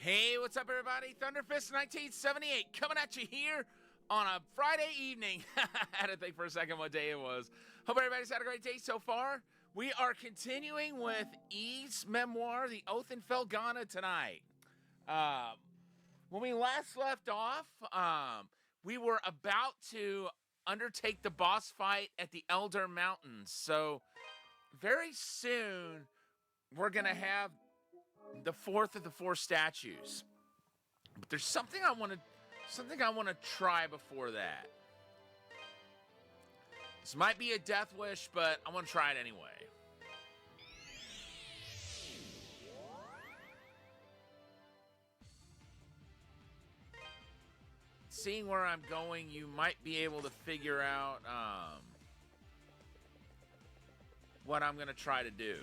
Hey, what's up, everybody? Thunderfist 1978 coming at you here on a Friday evening. I had to think for a second what day it was. Hope everybody's had a great day so far. We are continuing with Ys Memoire, the Oath In Felghana tonight. When we last left off, we were about to undertake the boss fight at the Elder Mountains. So very soon, we're going to have the fourth of the four statues. But there's something I want to try before that. This might be a death wish, but I want to try it anyway. Seeing where I'm going, you might be able to figure out what I'm going to try to do.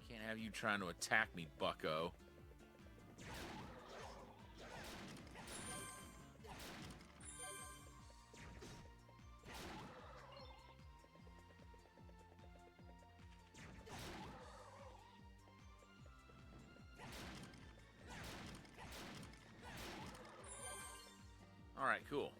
Can't have you trying to attack me, bucko. All right, cool.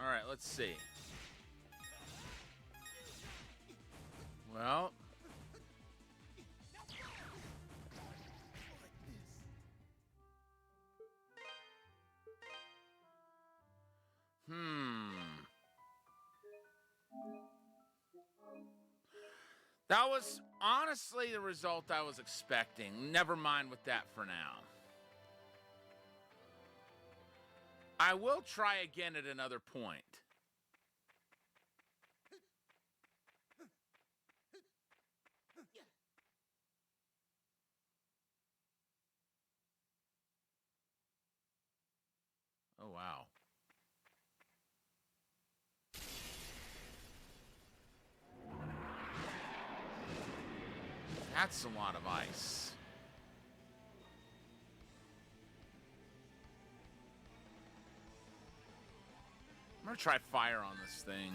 All right, let's see. Well, that was honestly the result I was expecting. Never mind with that for now. I will try again at another point. Oh, wow. That's a lot of ice. I'm gonna try fire on this thing.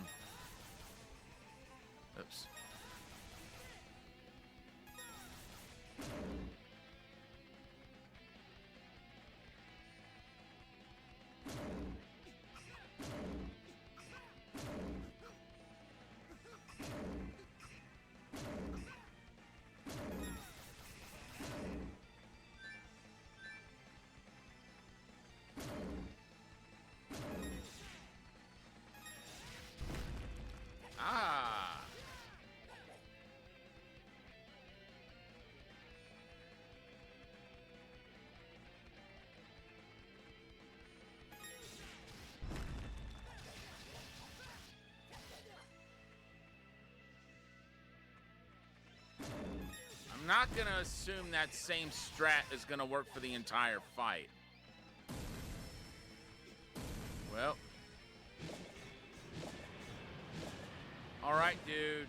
Oops. Ah! I'm not gonna assume that same strat is gonna work for the entire fight. Well. Alright, dude.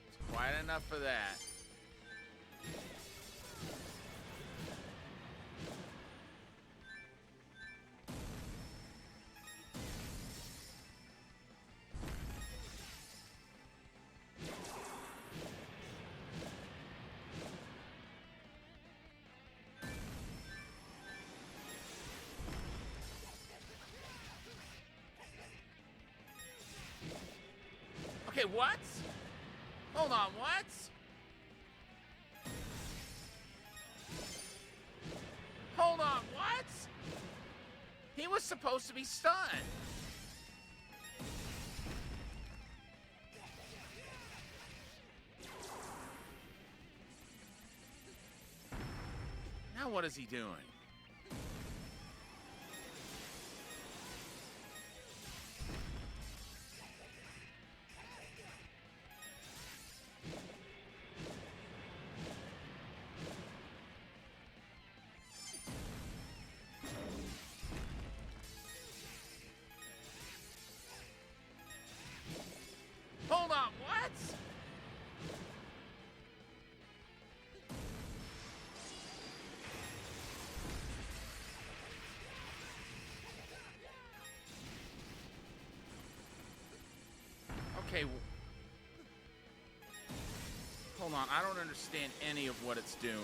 It's quite enough for that. Okay, what? Hold on, what? Hold on, what? He was supposed to be stunned. Now what is he doing? Okay. Hold on. I don't understand any of what it's doing.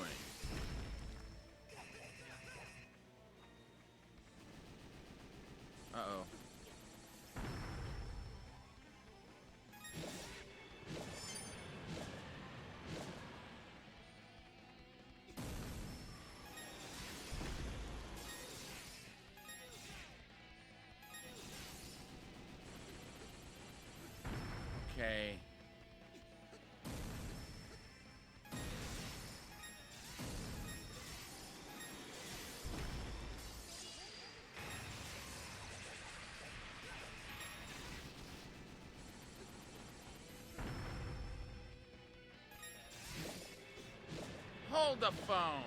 Uh-oh. Okay. Hold the phone.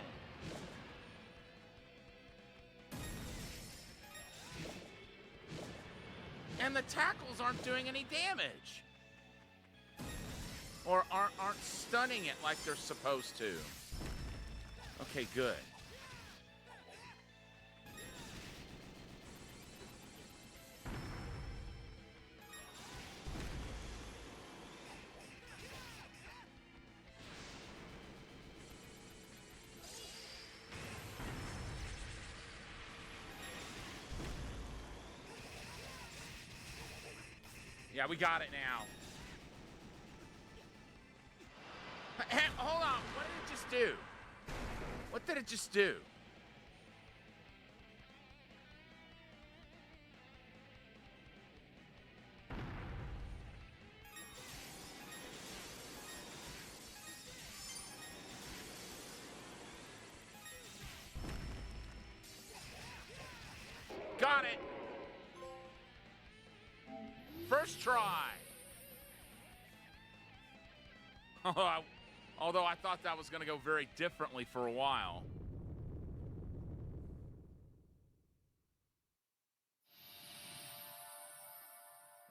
And the tackles aren't doing any damage. Or aren't stunning it like they're supposed to. Okay, good. Yeah, we got it now. Hey, hold on. What did it just do? What did it just do? Got it. First try. Although I thought that was going to go very differently for a while.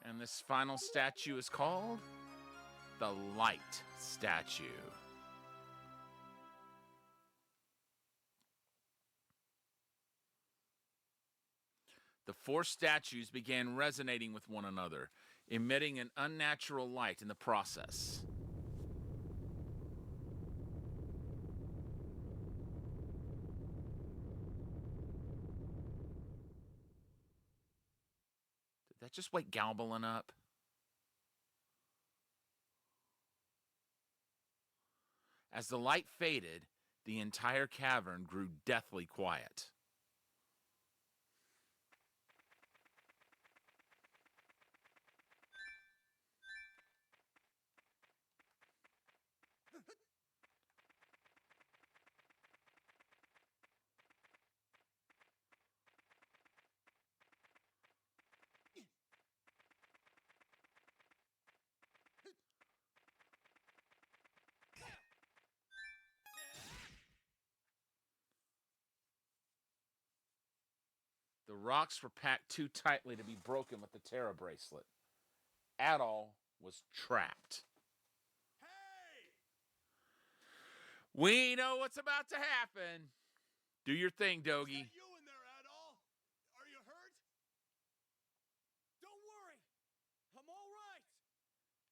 And this final statue is called the Light Statue. The four statues began resonating with one another, emitting an unnatural light in the process. Did that just wake Galbalin up? As the light faded, the entire cavern grew deathly quiet. The rocks were packed too tightly to be broken with the Terra bracelet. Adol was trapped. Hey! We know what's about to happen. Do your thing, Dogi. Is that you in there, Adol? Are you hurt? Don't worry. I'm all right.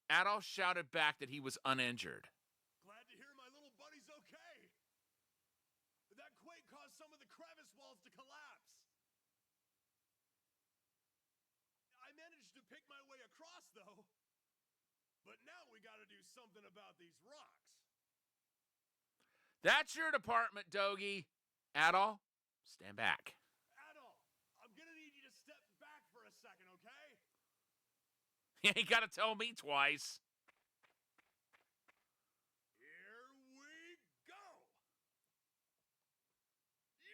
Adol shouted back that he was uninjured. Glad to hear my little buddy's okay. That quake caused some of the crevice walls to collapse. I managed to pick my way across, though. But now we gotta do something about these rocks. That's your department, Dogi. Adol, stand back. Adol, I'm gonna need you to step back for a second, okay? You ain't got to tell me twice. Here we go! Yeah!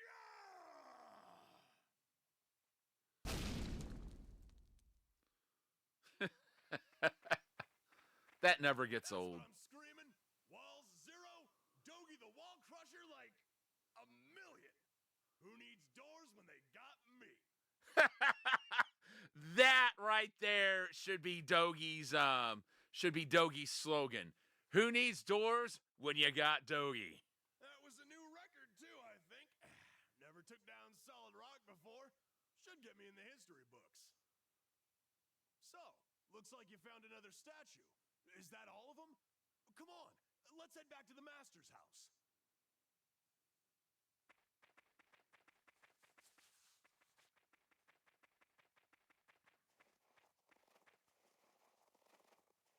That never gets That's old. what I'm screaming. Walls 0, Dogi the Wall Crusher like a million. Who needs doors when they got me? That right there should be Dogi's slogan. Who needs doors when you got Dogi? That was a new record too, I think. Never took down solid rock before. Should get me in the history books. So, Looks like you found another statue. Is that all of them? Come on, let's head back to the Master's house.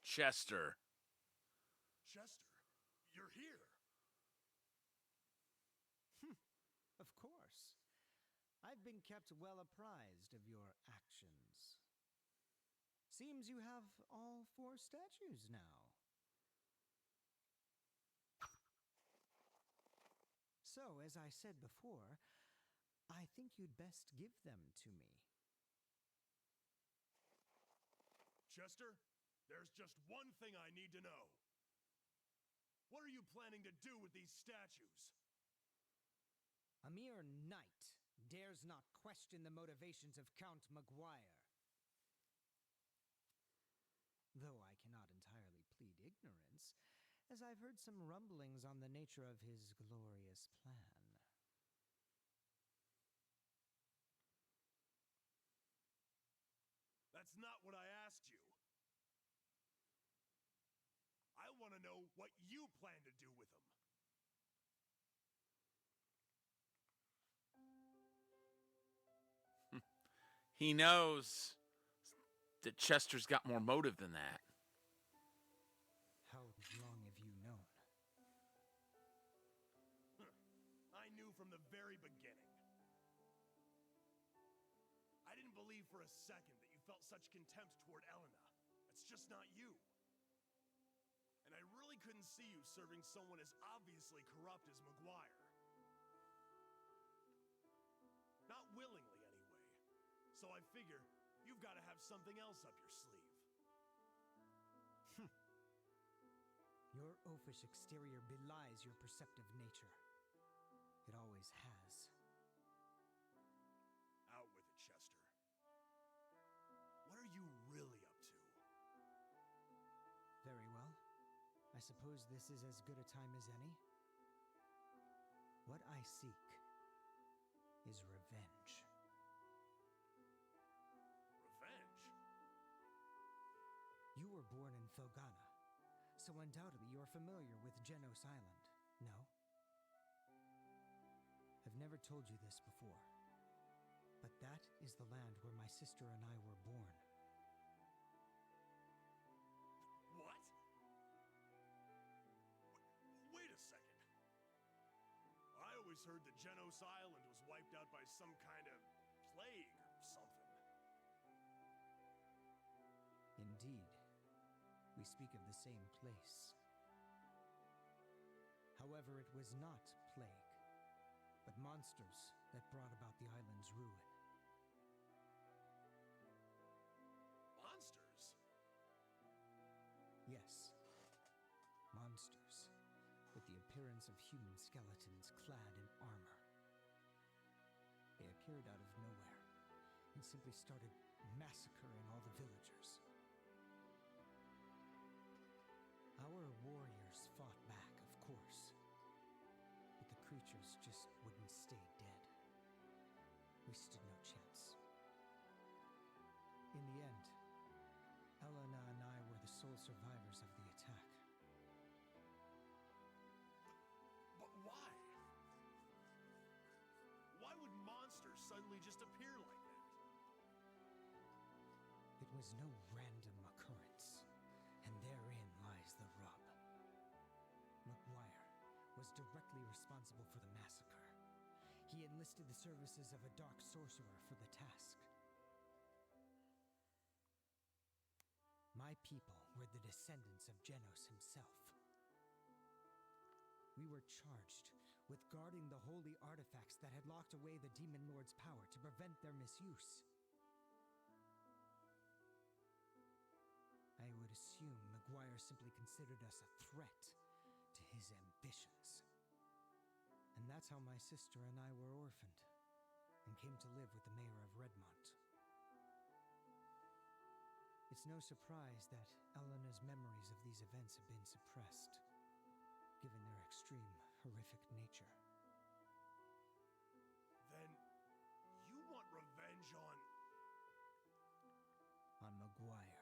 Chester. Chester, you're here. Of course. I've been kept well apprised of your actions. Seems you have all 4 statues now. So, as I said before, I think you'd best give them to me. Chester, there's just one thing I need to know. What are you planning to do with these statues? A mere knight dares not question the motivations of Count Maguire. Though I cannot entirely plead ignorance, as I've heard some rumblings on the nature of his glorious plan. That's not what I asked you. I want to know what you plan to do with them. He knows that Chester's got more motive than that. How long have you known? I knew from the very beginning. I didn't believe for a second that you felt such contempt toward Elena. That's just not you. And I really couldn't see you serving someone as obviously corrupt as Maguire. Not willingly, anyway. So I figure you've got to have something else up your sleeve. Your oafish exterior belies your perceptive nature. It always has. Out with it, Chester. What are you really up to? Very well. I suppose this is as good a time as any. What I seek is revenge. Revenge? You were born in Felghana, so undoubtedly you're familiar with Genos Island, no? I've never told you this before, but that is the land where my sister and I were born. What? Wait a second. I always heard that Genos Island was wiped out by some kind of plague or something. Indeed, we speak of the same place. However, it was not plague, but monsters that brought about the island's ruin. Monsters? Yes, monsters, with the appearance of human skeletons clad in armor. They appeared out of nowhere and simply started massacring all the villagers. Our warriors fought back, of course, but the creatures just wouldn't stay dead. We stood no chance. In the end, Elena and I were the sole survivors of the attack. But why? Why would monsters suddenly just appear like that? It was no random occurrence, and therein lies the rub. Maguire was directly responsible for the massacre. He enlisted the services of a dark sorcerer for the task. My people were the descendants of Genos himself. We were charged with guarding the holy artifacts that had locked away the Demon Lord's power to prevent their misuse. I would assume Maguire simply considered us a threat to his ambitions. And that's how my sister and I were orphaned, and came to live with the mayor of Redmont. It's no surprise that Elena's memories of these events have been suppressed, given their extreme, horrific nature. Then you want revenge on... On Maguire.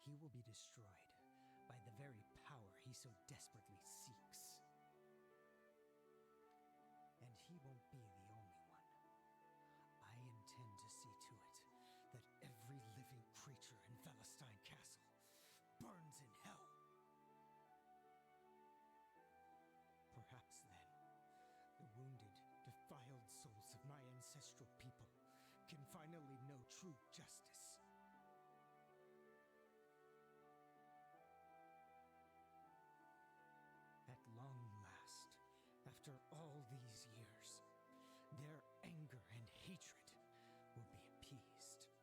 he will be destroyed by the very power he so desperately seeks. And he won't be the only one. I intend to see to it that every living creature in Felghana Castle burns in hell. Perhaps then, the wounded, defiled souls of my ancestral people can finally know true justice. At long last, after all these years, their anger and hatred will be appeased.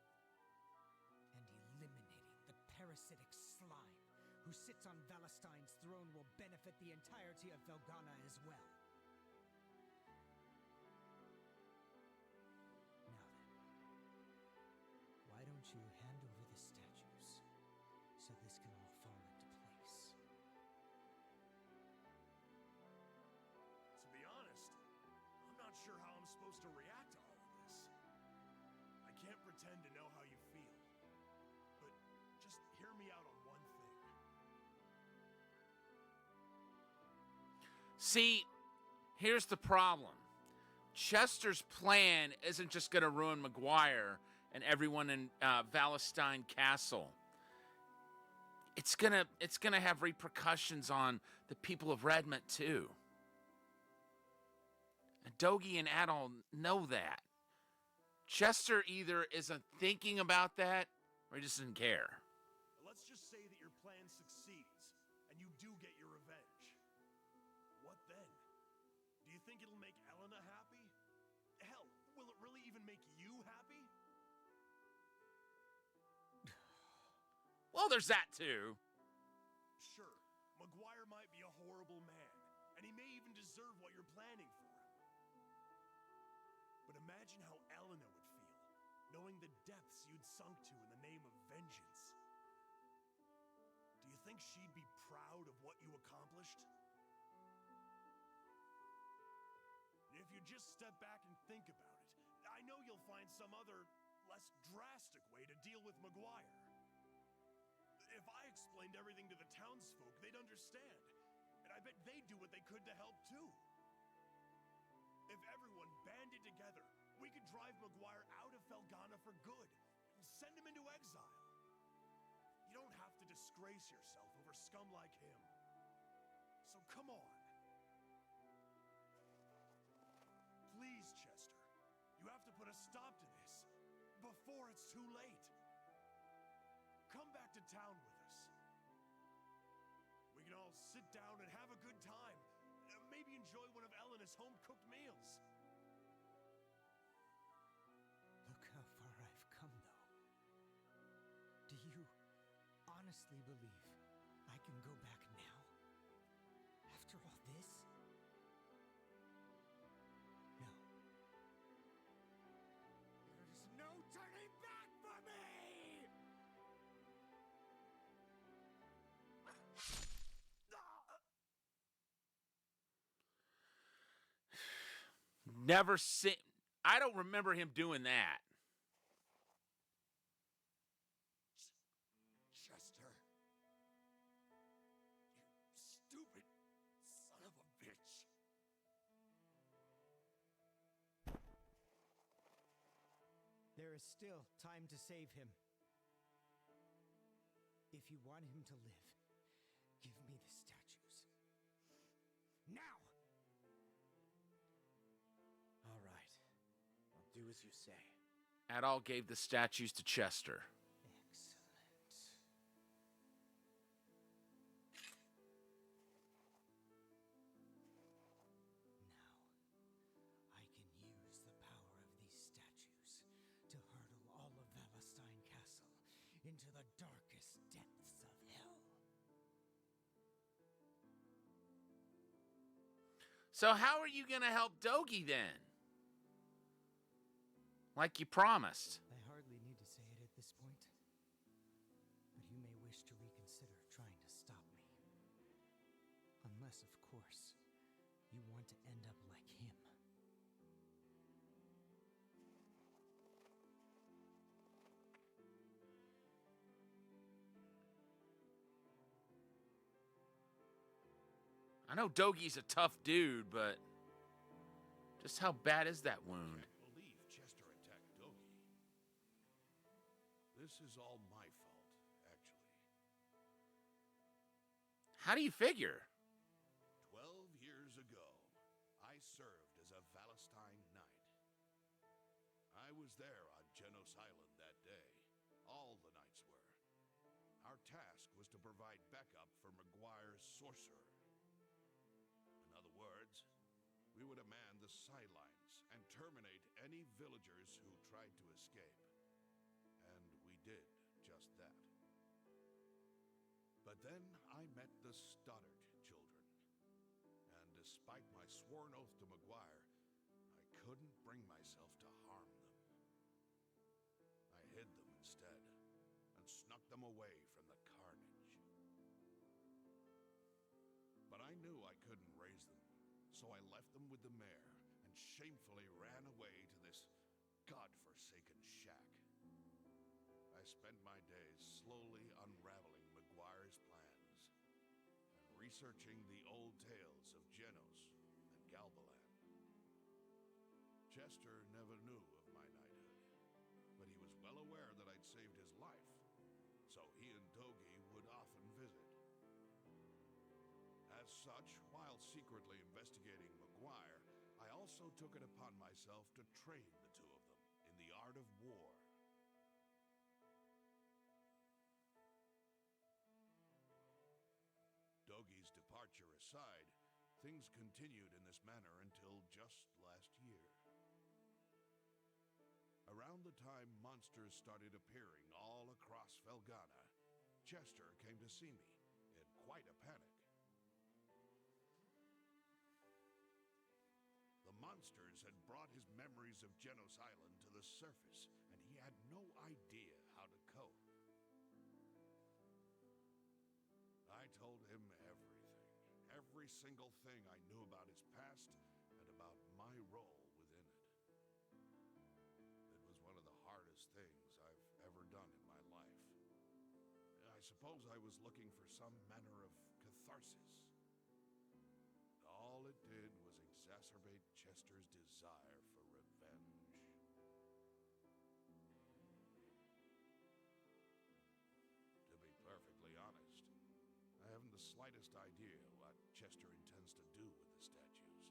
And eliminating the parasitic slime who sits on Felghana's throne will benefit the entirety of Felghana as well. Now then, why don't you hand over the statues so this can all fall into place? To be honest, I'm not sure how I'm supposed to react to all of this. I can't pretend to know how you feel. But just hear me out on one thing. See, here's the problem. Chester's plan isn't just going to ruin Maguire and everyone in Felghana Castle. It's gonna have repercussions on the people of Redmond too. And Dogi and Adol know that. Chester either isn't thinking about that or he just doesn't care. Let's just say that your plan succeeds and you do get your revenge. What then? Do you think it'll make Elena happy? Hell, will it really even make you happy? Well, there's that too. Sure, Maguire might be a horrible man, and he may even deserve what you're planning for him. But imagine how Elena would feel, knowing the depths you'd sunk to in the name of vengeance. Do you think she'd be proud of what you accomplished? If you just step back and think about it, I know you'll find some other, less drastic way to deal with Maguire. If I explained everything to the townsfolk, they'd understand. And I bet they'd do what they could to help too. If everyone banded together, we could drive Maguire out of Felghana for good and send him into exile. You don't have to disgrace yourself over scum like him. So come on. Please, Chester. You have to put a stop to this before it's too late. Come back to town with us. We can all sit down and have a good time. Maybe enjoy one of Elena's home-cooked meals. Look how far I've come, though. Do you honestly believe I can go back now? After all this? No. There's no turning back for me! Never seen. I don't remember him doing that. Chester. You stupid son of a bitch. There is still time to save him. If you want him to live, give me the statues. Now! All right. I'll do as you say. Adol gave the statues to Chester. Excellent. Now, I can use the power of these statues to hurtle all of Felghana Castle into the darkest depths of hell. So how are you going to help Dogi then? Like you promised. I hardly need to say it at this point, but you may wish to reconsider trying to stop me. Unless, of course, you want to end up like him. I know Dogi's a tough dude, but just how bad is that wound? Can't believe Chester attacked Dogi. This is all my fault, actually. How do you figure? 12 years ago, I served as a Valestine Knight. I was there on Genos Island that day. All the knights were. Our task was to provide backup for Maguire's sorcerer. In other words, we would man the sidelines and terminate any villagers who tried to escape. And we did just that. But then I met the Stoddard children. And despite my sworn oath to Maguire, I couldn't bring myself to harm them. I hid them instead, and snuck them away from the carnage. But I knew I couldn't raise them, so I left them with the mayor, and shamefully ran away to this godforsaken shack. I spent my days slowly unraveling Maguire's plans, and researching the old tales of Genos and Galbaland. Chester never knew of my knighthood, but he was well aware that I'd saved his life, so he and Dogi would often visit. As such, while secretly investigating Maguire, I also took it upon myself to train the two of them in the art of war. Dogi's departure aside, things continued in this manner until just last year. Around the time monsters started appearing all across Felghana, Chester came to see me in quite a panic. The monsters had brought his memories of Genos Island to the surface, and he had no idea how to cope. I told him everything, every single thing I knew about his past and about my role within it. It was one of the hardest things I've ever done in my life. I suppose I was looking for some manner of catharsis. But all it did was exacerbate Chester's desire for revenge. To be perfectly honest, I haven't the slightest idea what Chester intends to do with the statues.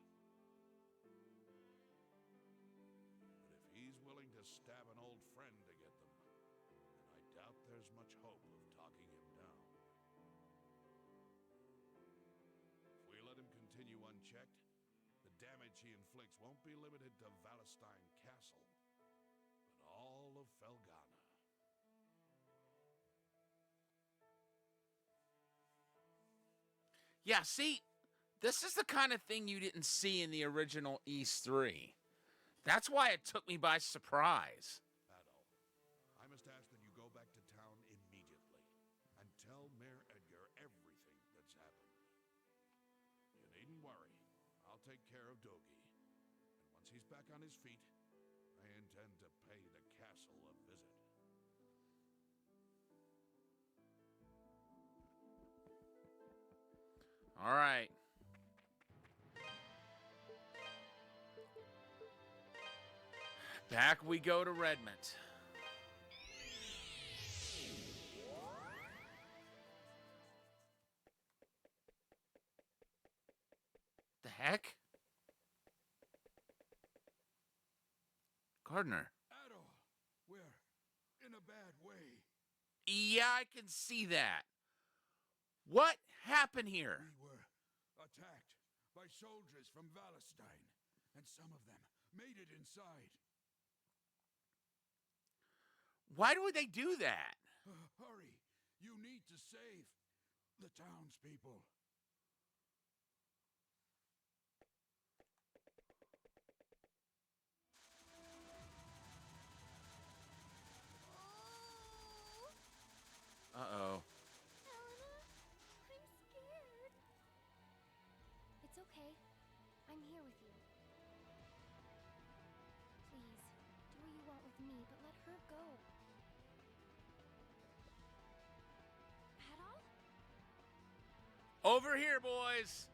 But if he's willing to stab an old friend to get them, then I doubt there's much hope of talking him down. If we let him continue unchecked, the damage he inflicts won't be limited to Valestine Castle, but all of Felghana. Yeah, see, this is the kind of thing you didn't see in the original Ys 3. That's why it took me by surprise. Adol, I must ask that you go back to town immediately and tell Mayor Edgar everything that's happened. You needn't worry. I'll take care of Dogi. And once he's back on his feet, I intend to pay the castle a visit. All right. Back we go to Redmond. The heck? Gardner. Adol, we're in a bad way. Yeah, I can see that. What happened here? We were attacked by soldiers from Valestine, and some of them made it inside. Why would they do that? Hurry, you need to save the townspeople. Uh-oh. Helena, I'm scared. It's okay. I'm here with you. Please, do what you want with me, but let her go. Adol? Over here, boys.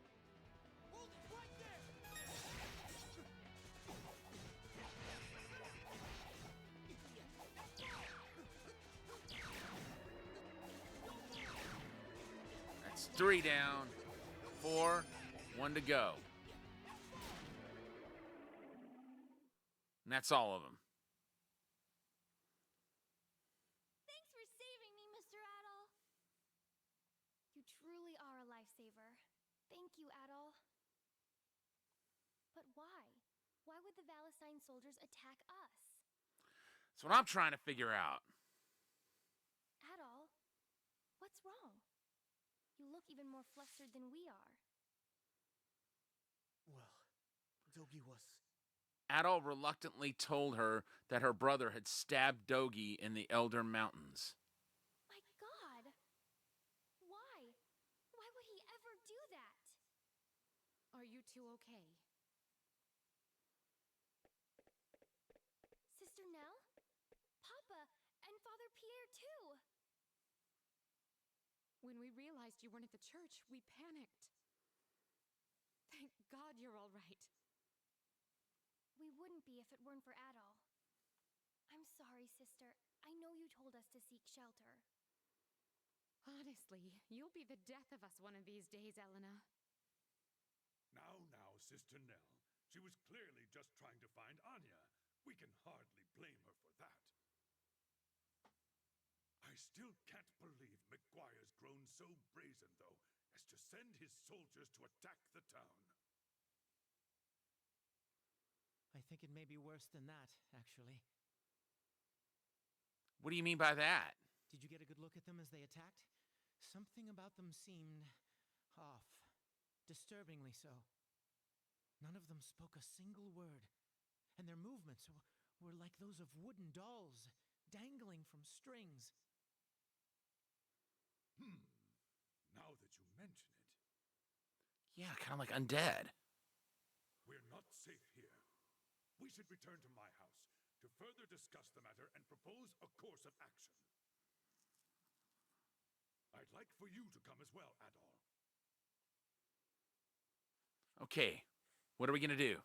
3 down. 4. 1 to go. And that's all of them. Thanks for saving me, Mr. Adol. You truly are a lifesaver. Thank you, Adol. But why? Why would the Valestine soldiers attack us? That's what I'm trying to figure out. Adol, what's wrong? You look even more flustered than we are. Well, Dogi was... Adol reluctantly told her that her brother had stabbed Dogi in the Elder Mountains. My God! Why? Why would he ever do that? Are you two okay? Sister Nell? Papa and Father Pierre, too! When we realized you weren't at the church, we panicked. Thank God you're all right. We wouldn't be if it weren't for Adol. I'm sorry, sister. I know you told us to seek shelter. Honestly, you'll be the death of us one of these days, Elena. Now, Sister Nell. She was clearly just trying to find Anya. We can hardly blame her for that. I still can't believe McGuire's grown so brazen, though, as to send his soldiers to attack the town. I think it may be worse than that, actually. What do you mean by that? Did you get a good look at them as they attacked? Something about them seemed off. Disturbingly so. None of them spoke a single word, and their movements were like those of wooden dolls, dangling from strings. Now that you mention it, Yeah, kind of like undead. we're not safe here. We should return to my house to further discuss the matter and propose a course of action. I'd like for you to come as well, Adol. Okay, what are we going to do?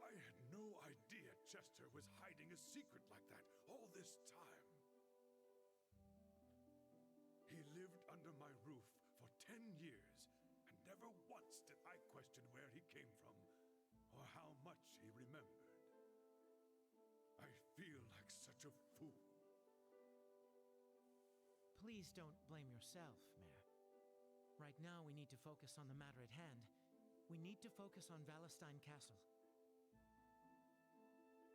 I had no idea Chester was hiding a secret like that all this time. He lived under my roof for 10 years, and never once did I question where he came from or how much he remembered. I feel like such a fool. Please don't blame yourself, Mayor. Right now, we need to focus on the matter at hand. We need to focus on Valestine Castle.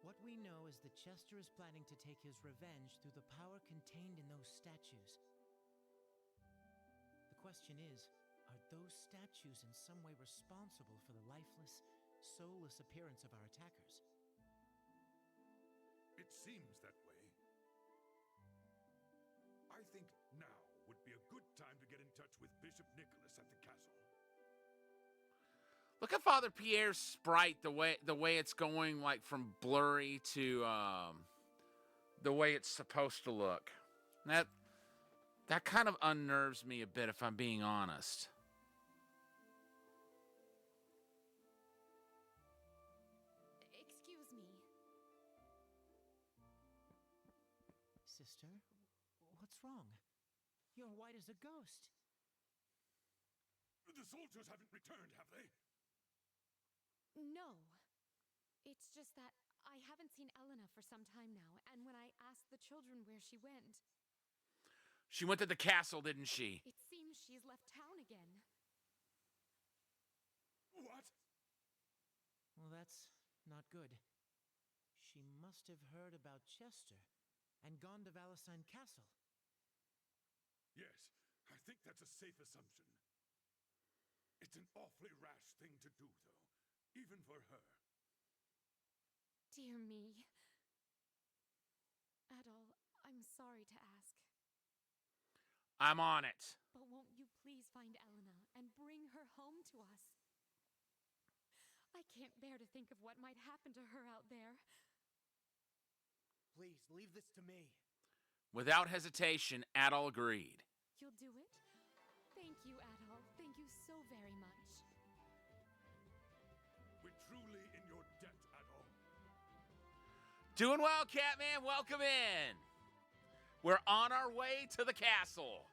What we know is that Chester is planning to take his revenge through the power contained in those statues. The question is, are those statues in some way responsible for the lifeless, soulless appearance of our attackers? It seems that way. I think now would be a good time to get in touch with Bishop Nicholas at the castle. Look at Father Pierre's sprite, the way it's going, like from blurry to the way it's supposed to look. That kind of unnerves me a bit, if I'm being honest. Excuse me. Sister, what's wrong? You're white as a ghost. The soldiers haven't returned, have they? No. It's just that I haven't seen Elena for some time now, and when I asked the children where she went... She went to the castle, didn't she? It seems she's left town again. What? Well, that's not good. She must have heard about Chester and gone to Valestine Castle. Yes, I think that's a safe assumption. It's an awfully rash thing to do, though, even for her. Dear me. Adol, I'm sorry to ask. I'm on it. But won't you please find Elena and bring her home to us? I can't bear to think of what might happen to her out there. Please, leave this to me. Without hesitation, Adol agreed. You'll do it? Thank you, Adol. Thank you so very much. We're truly in your debt, Adol. Doing well, Catman. Welcome in. We're on our way to the castle.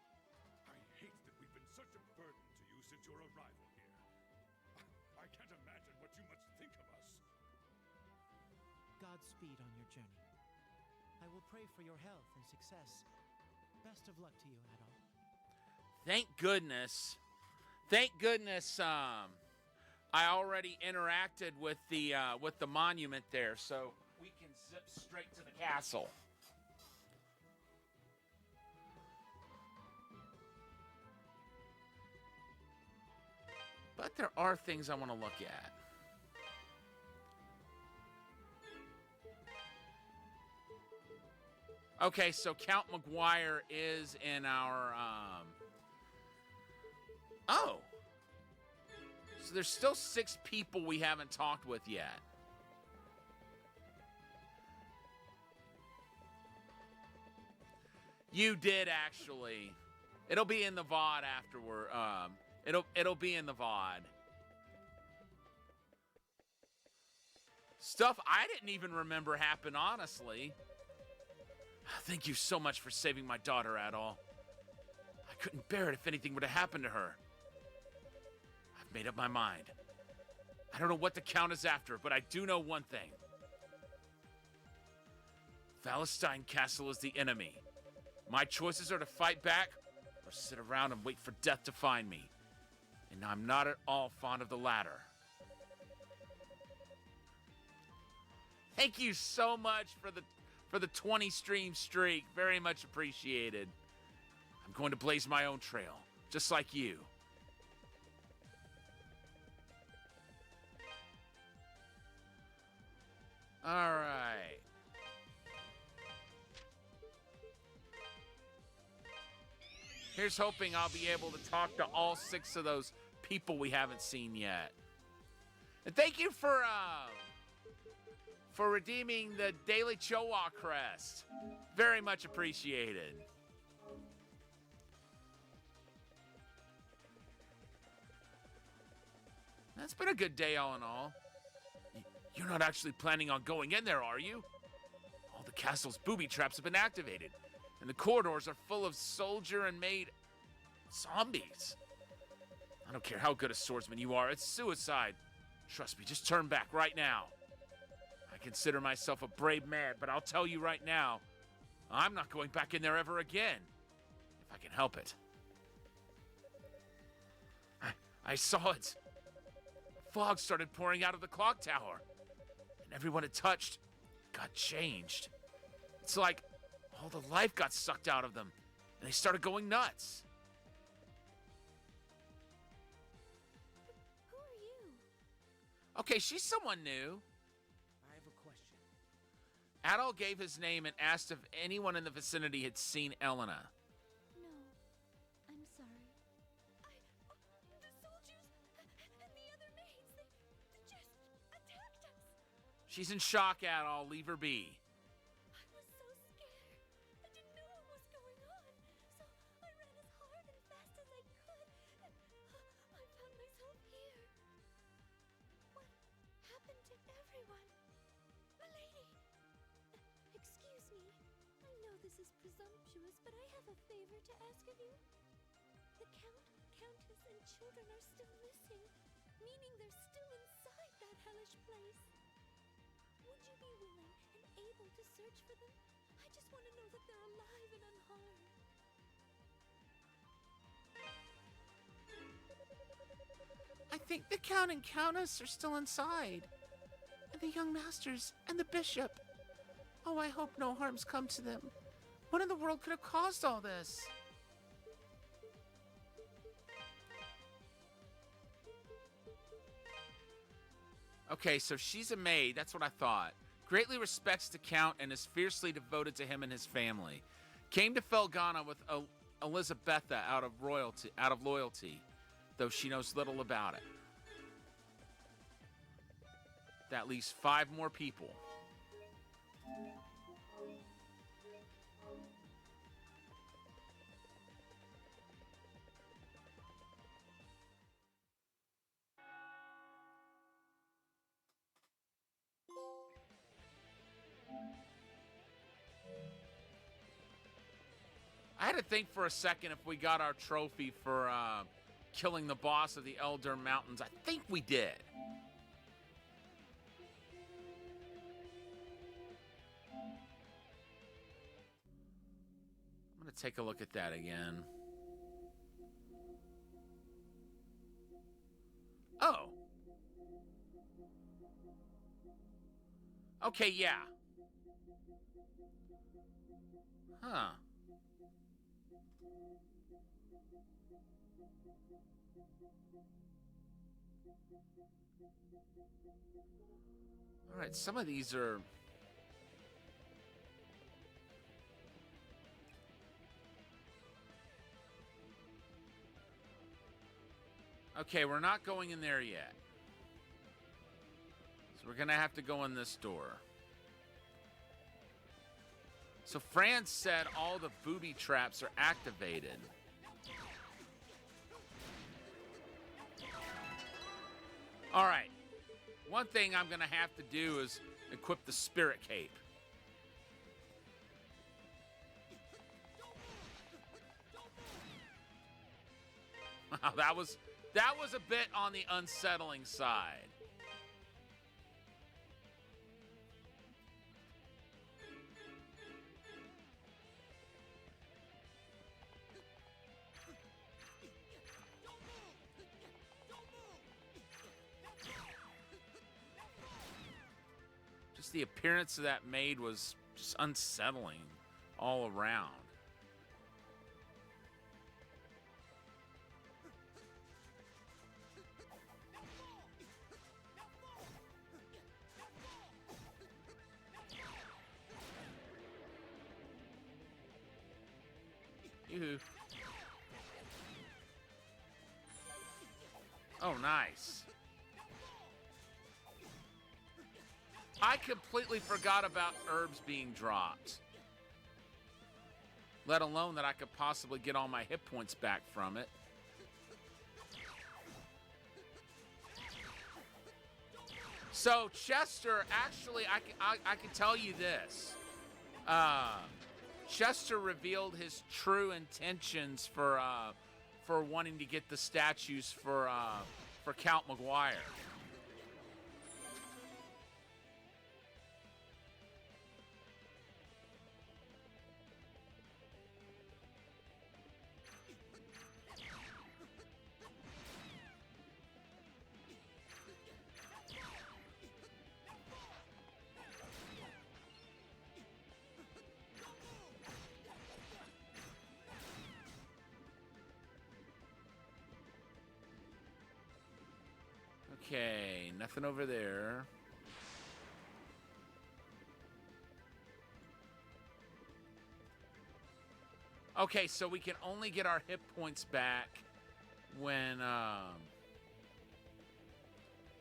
Godspeed on your journey. I will pray for your health and success. Best of luck to you, Adol. Thank goodness. Thank goodness. I already interacted with the monument there, so we can zip straight to the castle. But there are things I want to look at. Okay, so Count McGuire is in our, Oh! So there's still 6 people we haven't talked with yet. You did, actually. It'll be in the VOD afterward. It'll be in the VOD. Stuff I didn't even remember happened, honestly. Thank you so much for saving my daughter, Adol. I couldn't bear it if anything were to happen to her. I've made up my mind. I don't know what the Count is after, but I do know one thing. Valestein Castle is the enemy. My choices are to fight back or sit around and wait for death to find me. And I'm not at all fond of the latter. Thank you so much for the 20 stream streak. Very much appreciated. I'm going to blaze my own trail, just like you. All right. Here's hoping I'll be able to talk to all 6 of those people we haven't seen yet. And thank you for redeeming the Daily Chowa crest. Very much appreciated. That's been a good day all in all. You're not actually planning on going in there, are you? All the castle's booby traps have been activated, and the corridors are full of soldier and maid zombies. I don't care how good a swordsman you are, it's suicide. Trust me, just turn back right now. I consider myself a brave man, but I'll tell you right now, I'm not going back in there ever again, if I can help it. I saw it. Fog started pouring out of the clock tower, and everyone it touched got changed. It's like all the life got sucked out of them, and they started going nuts. Who are you? Okay, she's someone new. I have a question. Adol gave his name and asked if anyone in the vicinity had seen Elena. No, I'm sorry. The soldiers and the other maids, they just attacked us. She's in shock, Adol. Leave her be. I was so scared. I didn't know what was going on. So I ran as hard and fast as I could, and I found myself here. What happened to everyone? Milady! Excuse me. I know this is presumptuous, but I have a favor to ask of you. The Count, Countess, and children are still missing, meaning they're still inside that hellish place. Would you be willing and able to search for them? I just want to know that they're alive and unharmed. I think the Count and Countess are still inside. And the young masters and the bishop. Oh, I hope no harm's come to them. What in the world could have caused all this? Okay, so she's a maid. That's what I thought. Greatly respects the Count and is fiercely devoted to him and his family. Came to Felghana with Elizabetha out of loyalty, though she knows little about it. That leaves 5 more people. I had to think for a second if we got our trophy for killing the boss of the Elder Mountains. I think we did. going to take a look at that again. Oh. Okay, yeah. Huh. All right, some of these are... Okay, we're not going in there yet. So we're going to have to go in this door. So Franz said all the booby traps are activated. All right. One thing I'm going to have to do is equip the spirit cape. Wow, that was a bit on the unsettling side. Just the appearance of that maid was just unsettling all around. Yoo-hoo. Oh, nice. I completely forgot about herbs being dropped. Let alone that I could possibly get all my hit points back from it. So, Chester, actually, I can tell you this. Chester revealed his true intentions for wanting to get the statues for Count McGuire. Okay, nothing over there. Okay, so we can only get our hit points back when,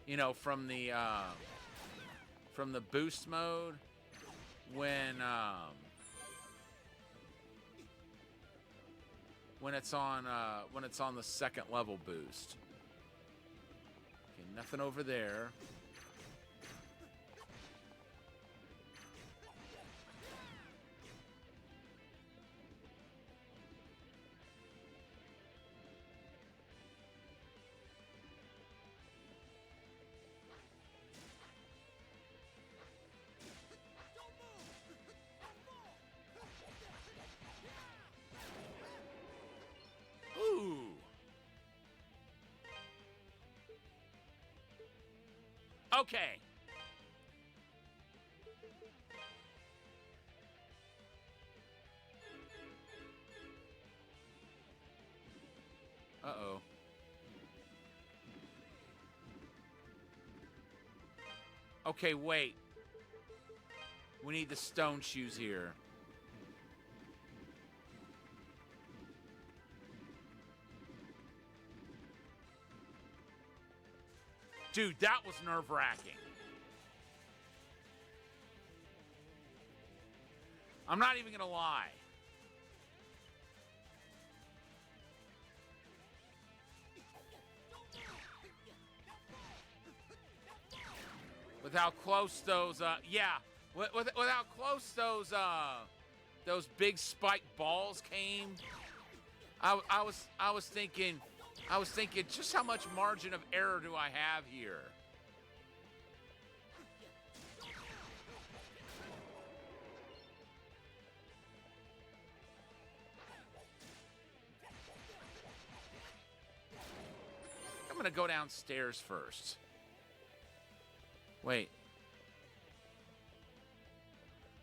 you know, from the boost mode, when it's on the second level boost. Okay, nothing over there. Ooh. Okay. Uh-oh. Okay, wait. We need the stone shoes here. Dude, that was nerve-wracking. I'm not even gonna lie. With how close those, with how close those big spiked balls came, I was thinking, just how much margin of error do I have here? going to go downstairs first. Wait.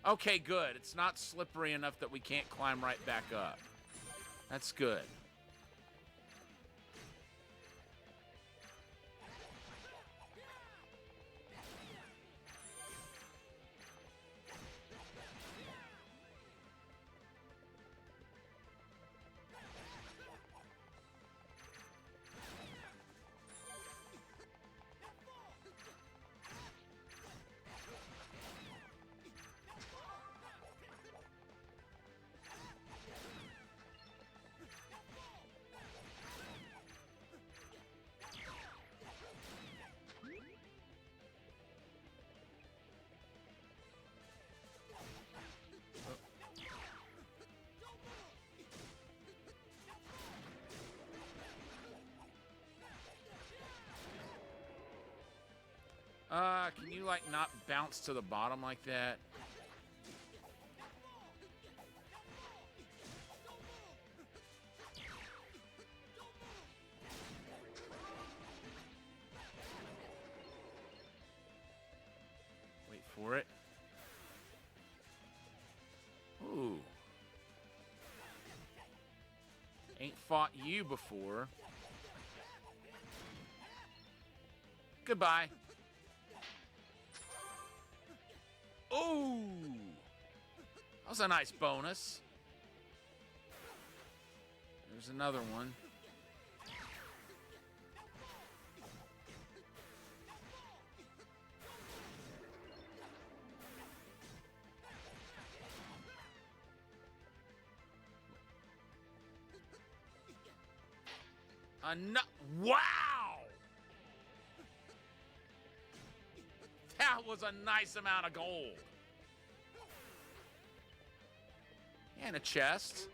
Okay, good. It's not slippery enough that we can't climb right back up. That's good. Can you, like, not bounce to the bottom like that? Wait for it. Ooh. Ain't fought you before. Goodbye. Ooh! That was a nice bonus. There's another one. Wow! That was a nice amount of gold. And a chest.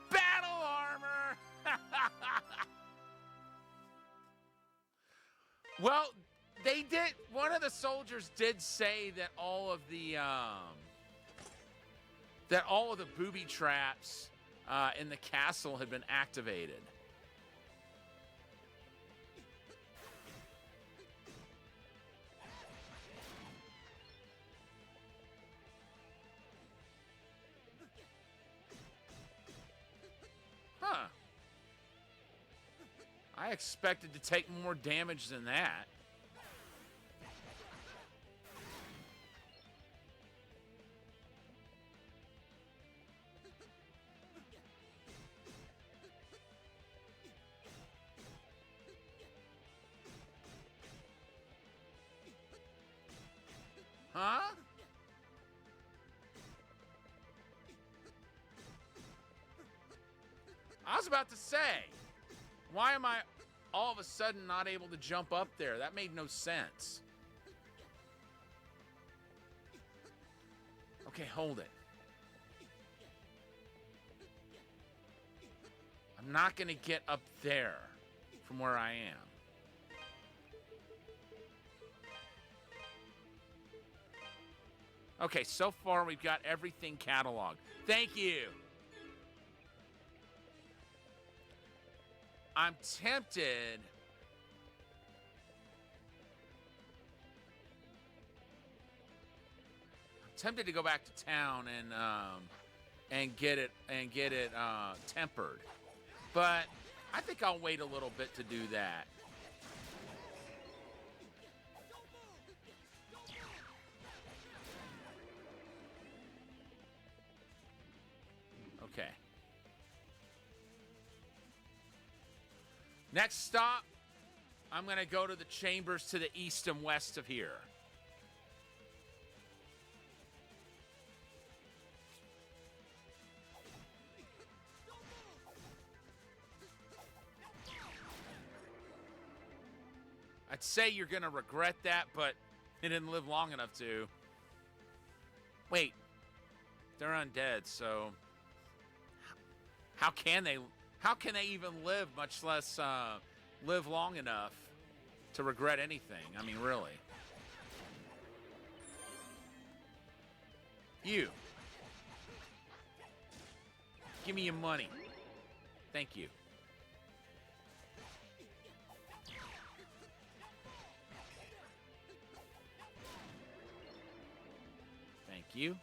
Battle armor! Well, they did. One of the soldiers did say that all of the booby traps in the castle had been activated. Huh. I expected to take more damage than that. Huh? I was about to say, why am I all of a sudden not able to jump up there? That made no sense. Okay, hold it. I'm not going to get up there from where I am. Okay, so far we've got everything cataloged. Thank you. I'm tempted. To go back to town and get it tempered, but I think I'll wait a little bit to do that. Okay. Next stop, I'm going to go to the chambers to the east and west of here. I'd say you're going to regret that, but you didn't live long enough to. Wait, they're undead, so how can they even live, much less live long enough to regret anything? I mean, really. You. Give me your money. Thank you. you.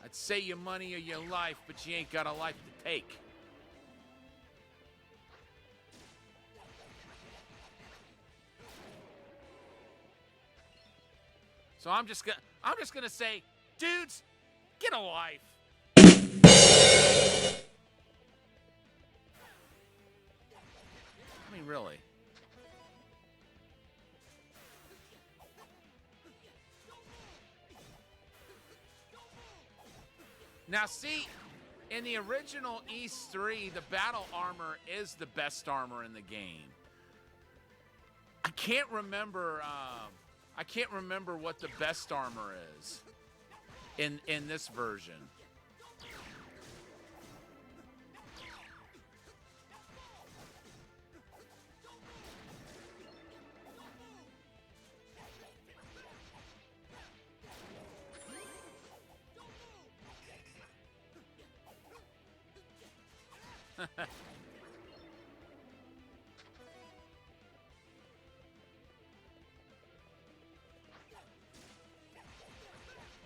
I'd say your money or your life, but you ain't got a life to take. So I'm just gonna say, dudes, get a life. I mean, really. Now, see, in the original Ys 3, the battle armor is the best armor in the game. I can't remember. I can't remember what the best armor is in this version.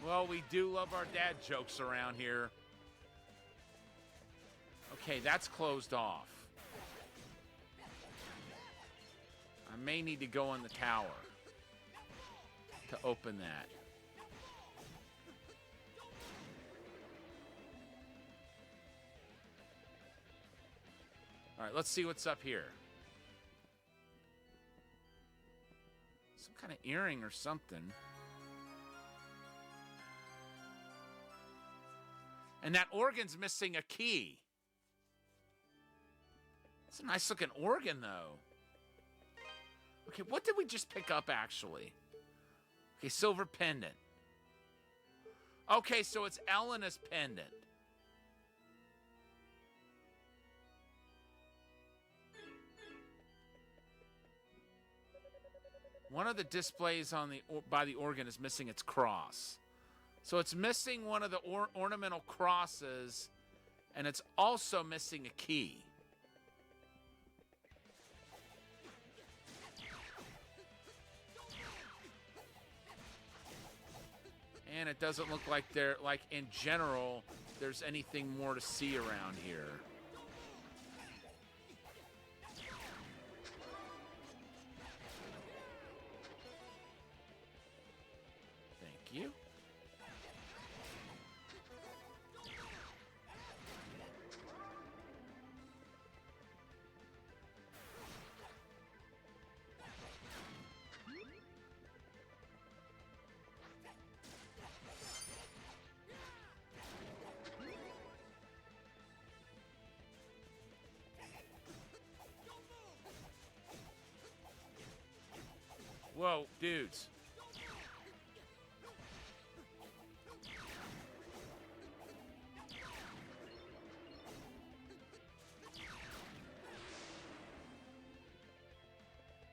Well, we do love our dad jokes around here. Okay, that's closed off. I may need to go in the tower to open that. All right, let's see what's up here. Some kind of earring or something. And that organ's missing a key. It's a nice looking organ, though. Okay, what did we just pick up, actually? Okay, silver pendant. Okay, so it's Elena's pendant. One of the displays on by the organ is missing its cross. So it's missing one of the ornamental crosses, and it's also missing a key. And it doesn't look like in general, there's anything more to see around here. Thank you. Whoa, dudes.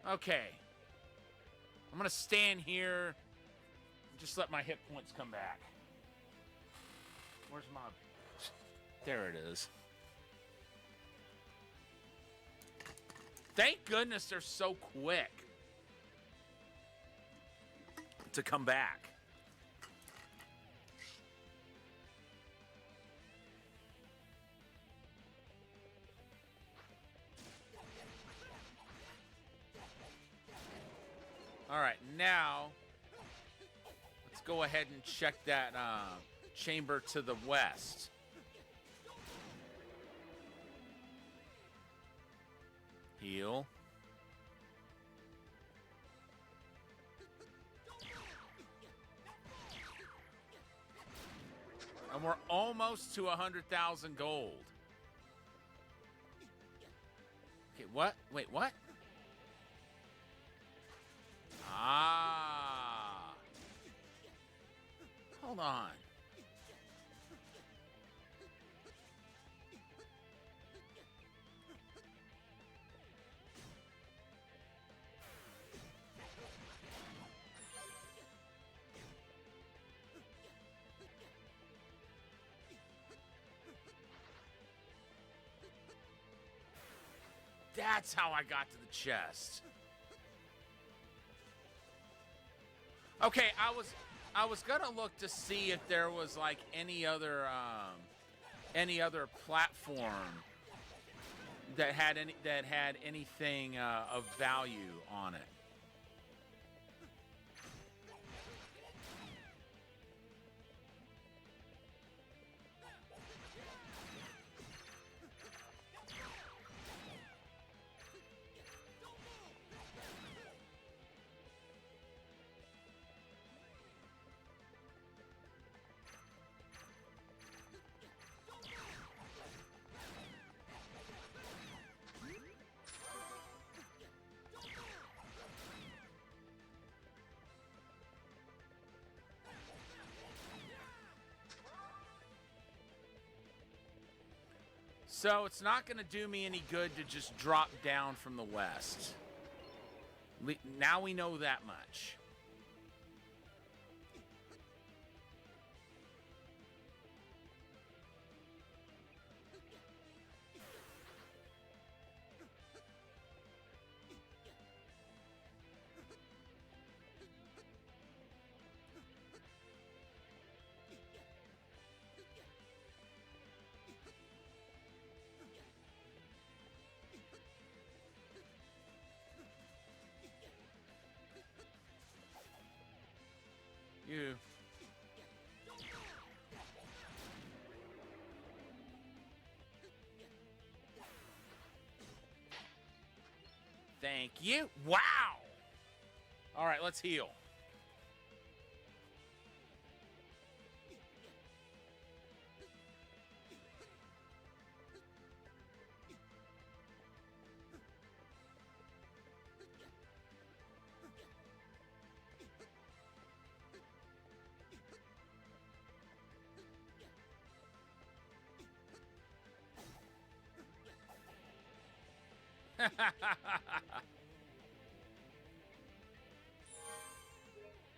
Okay. I'm going to stand here and just let my hit points come back. Where's my... There it is. Thank goodness they're so quick to come back. All right, now let's go ahead and check that chamber to the west. Heal. And we're almost to 100,000 gold. Okay, what? Wait, what? Ah. Hold on. That's how I got to the chest. Okay, I was gonna look to see if there was like any other platform that had anything of value on it. So it's not going to do me any good to just drop down from the west. Now we know that much. You. Thank you. Wow. All right, let's heal.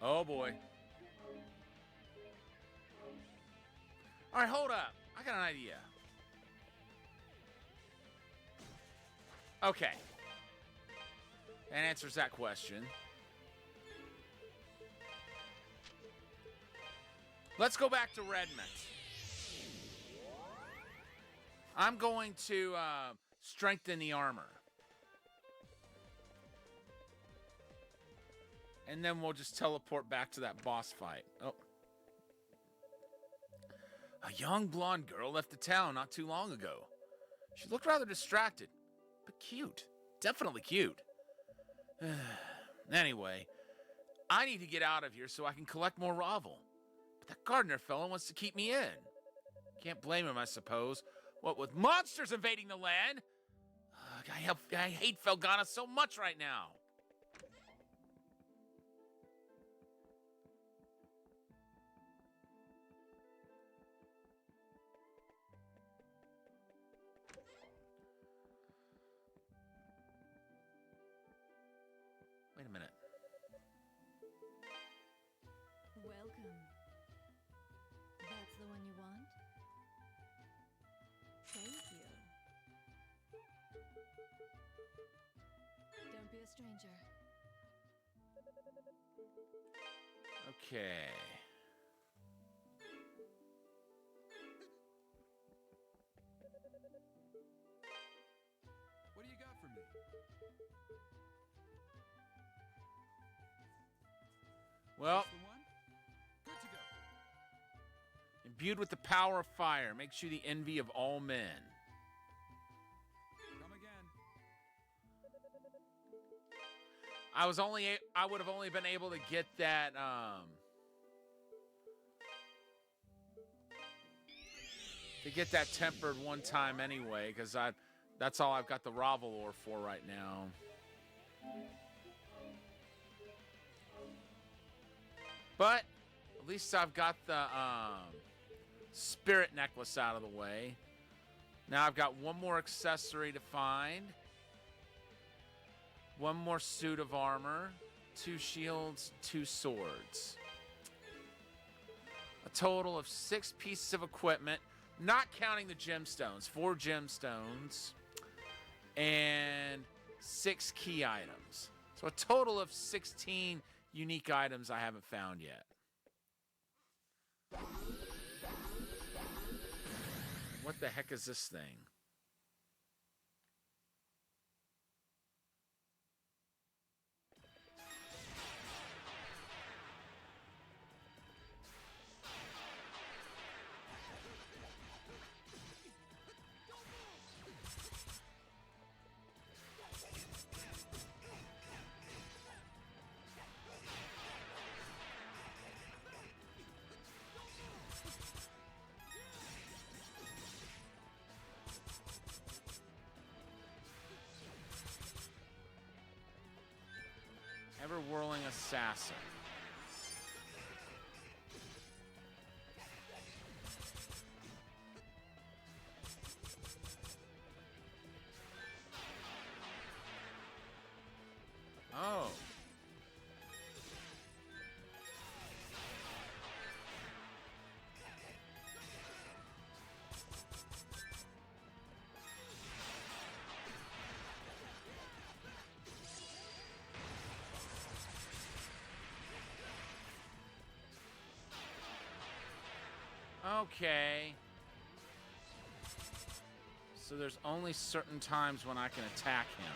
Oh boy. All right, hold up. I got an idea. Okay. That answers that question. Let's go back to Redmond. I'm going to strengthen the armor. And then we'll just teleport back to that boss fight. Oh. A young blonde girl left the town not too long ago. She looked rather distracted, but cute. Definitely cute. Anyway, I need to get out of here so I can collect more Ravel. But that gardener fellow wants to keep me in. Can't blame him, I suppose. What with monsters invading the land? I hate Felghana so much right now. Wait a minute. Welcome. That's the one you want? Thank you. Don't be a stranger. Okay. What do you got for me? Well, That's the one? Good to go. imbued with the power of fire, makes you the envy of all men. Come again. I would have only been able to get that tempered one time anyway, because that's all I've got the Ravel ore for right now. But at least I've got the spirit necklace out of the way. Now I've got one more accessory to find. One more suit of armor. 2 shields, 2 swords. A total of 6 pieces of equipment, not counting the gemstones. 4 gemstones. And 6 key items. So a total of 16 unique items I haven't found yet. What the heck is this thing? Ever-whirling assassin. Oh. Okay. So there's only certain times when I can attack him.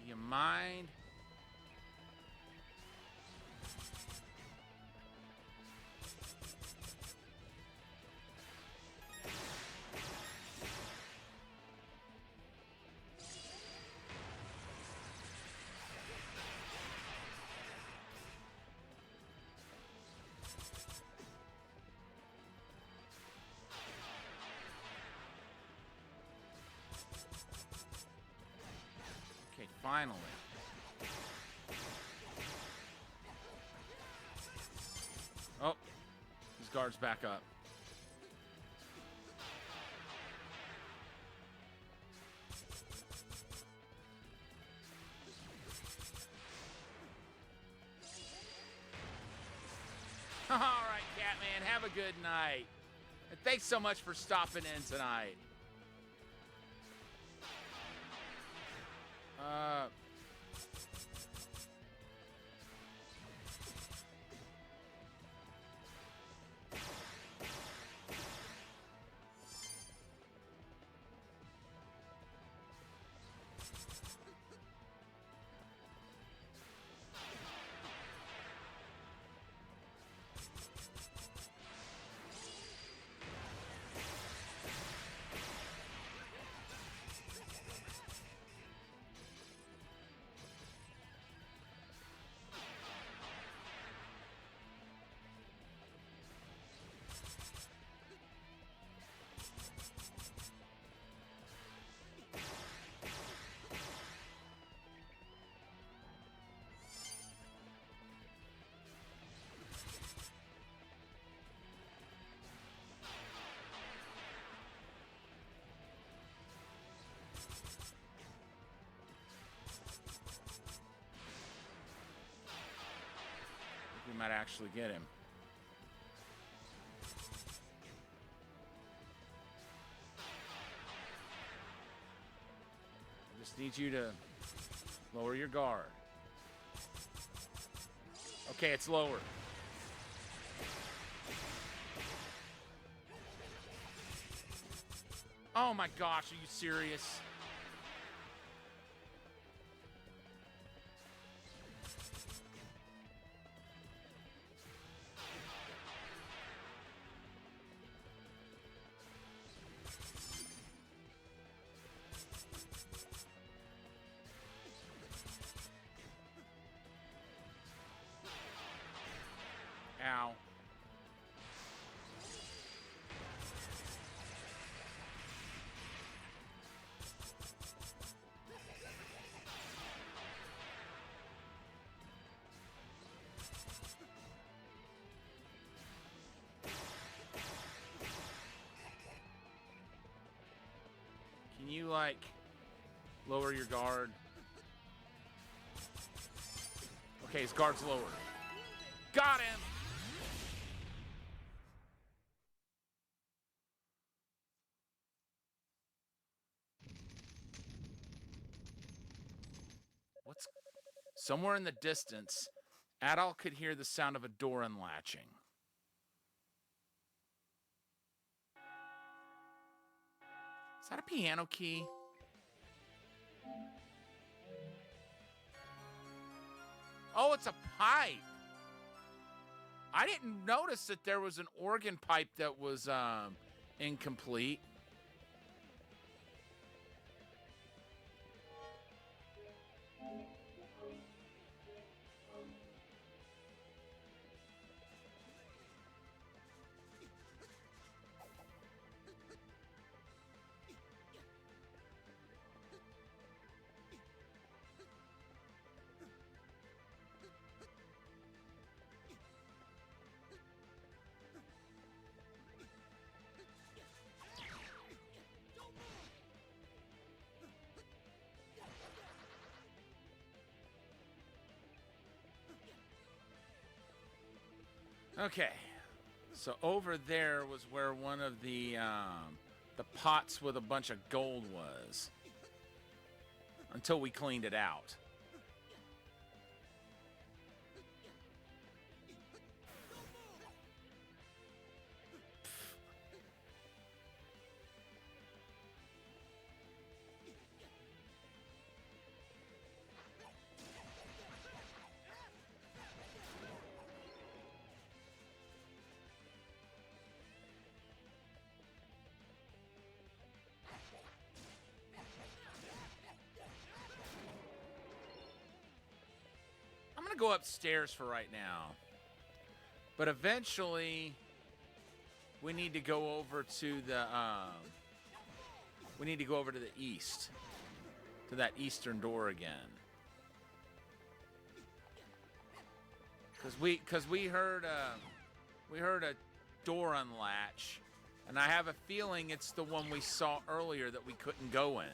Do you mind? Okay, finally. Oh, his guard's back up. All right, Catman, have a good night. And thanks so much for stopping in tonight. We might actually get him. I just need you to lower your guard. Okay, it's lowered. Oh my gosh, are you serious? Ow. Can you, like, lower your guard? Okay, his guard's lowered. Got him! What's... Somewhere in the distance, Adal could hear the sound of a door unlatching. Is that a piano key? Oh, it's a pipe. I didn't notice that there was an organ pipe that was incomplete. Okay, so over there was where one of the pots with a bunch of gold was, until we cleaned it out. I'm gonna go upstairs for right now, but eventually we need to go over to the east, to that eastern door again, because we heard a door unlatch, and I have a feeling it's the one we saw earlier that we couldn't go in.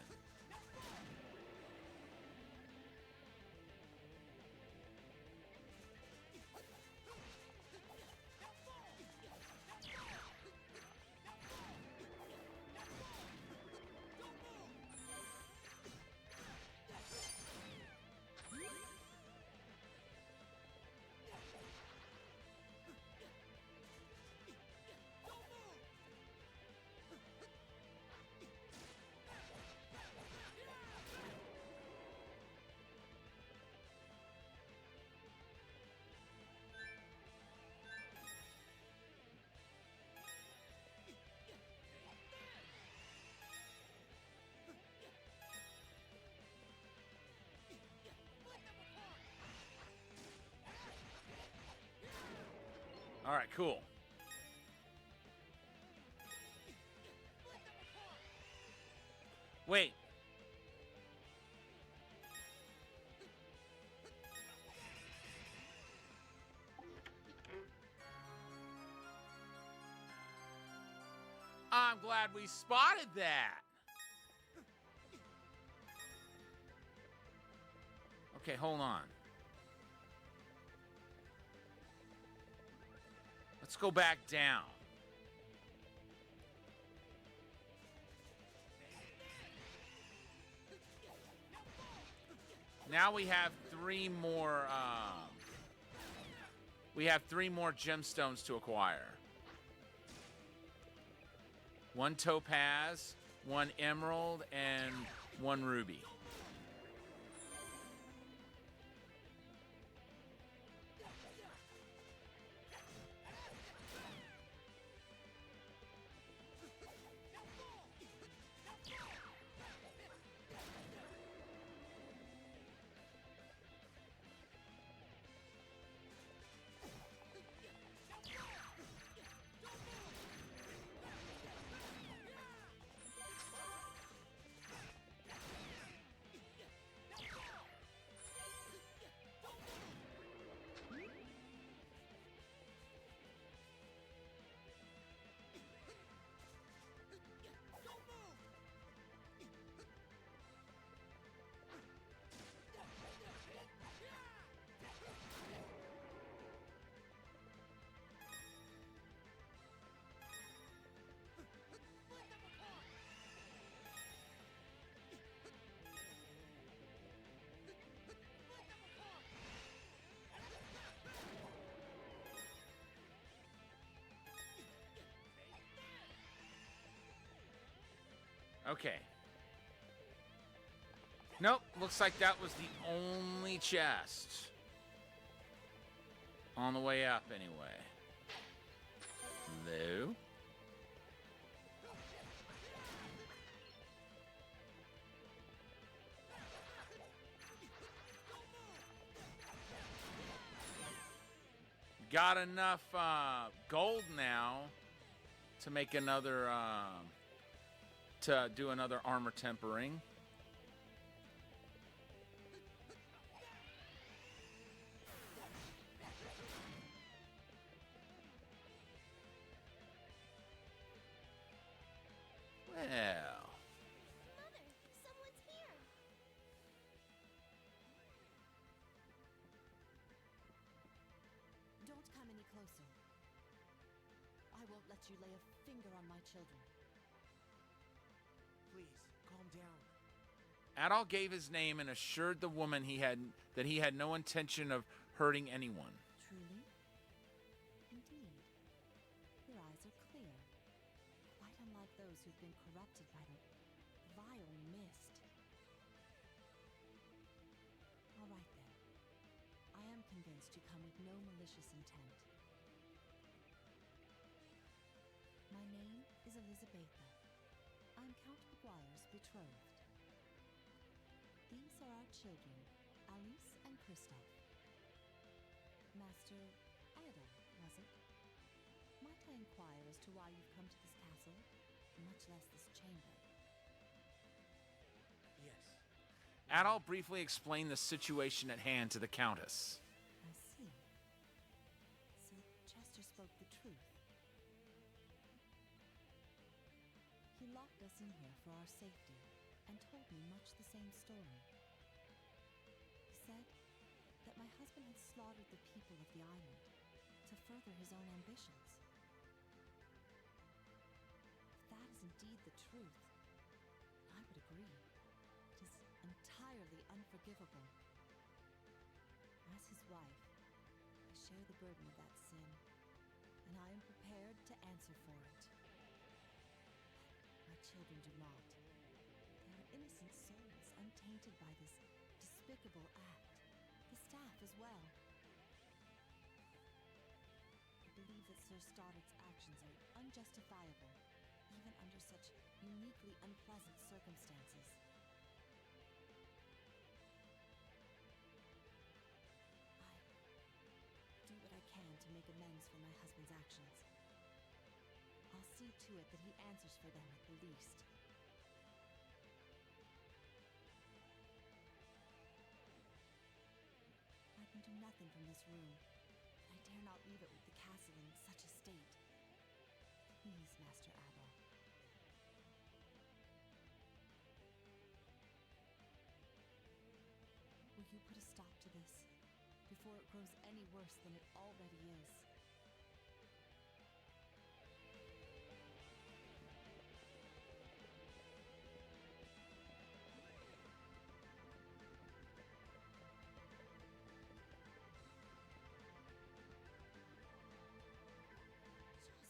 All right, cool. Wait. I'm glad we spotted that. Okay, hold on. Let's go back down. Now we have three more gemstones to acquire. One topaz, one emerald, and one ruby. Okay. Nope, looks like that was the only chest. On the way up, anyway. Hello? Got enough gold now to make another, to do another armor tempering. Well. Mother, someone's here. Don't come any closer. I won't let you lay a finger on my children. Please, calm down. Adol gave his name and assured the woman that he had no intention of hurting anyone. Truly? Indeed. Your eyes are clear. Quite unlike those who've been corrupted by the vile mist. All right then. I am convinced you come with no malicious intent. My name is Elizabetha. I'm Count Maguire's betrothed. These are our children, Alice and Kristoff. Master Ada, was it? Might I inquire as to why you've come to this castle, much less this chamber? Yes. Adol briefly explained the situation at hand to the Countess. I see. So Chester spoke the truth. He locked us in here for our safety and told me much the same story. He said that my husband had slaughtered the people of the island to further his own ambitions. If that is indeed the truth, I would agree. It is entirely unforgivable. As his wife, I share the burden of that sin, and I am prepared to answer for it. My children do not. They are innocent souls, untainted by this despicable act. The staff as well. I believe that Sir Stoddard's actions are unjustifiable, even under such uniquely unpleasant circumstances. I do what I can to make amends for my husband's actions. I'll see to it that he answers for them at the least. I can do nothing from this room, and I dare not leave it with the castle in such a state. Please, Master Adol. Will you put a stop to this, before it grows any worse than it already is?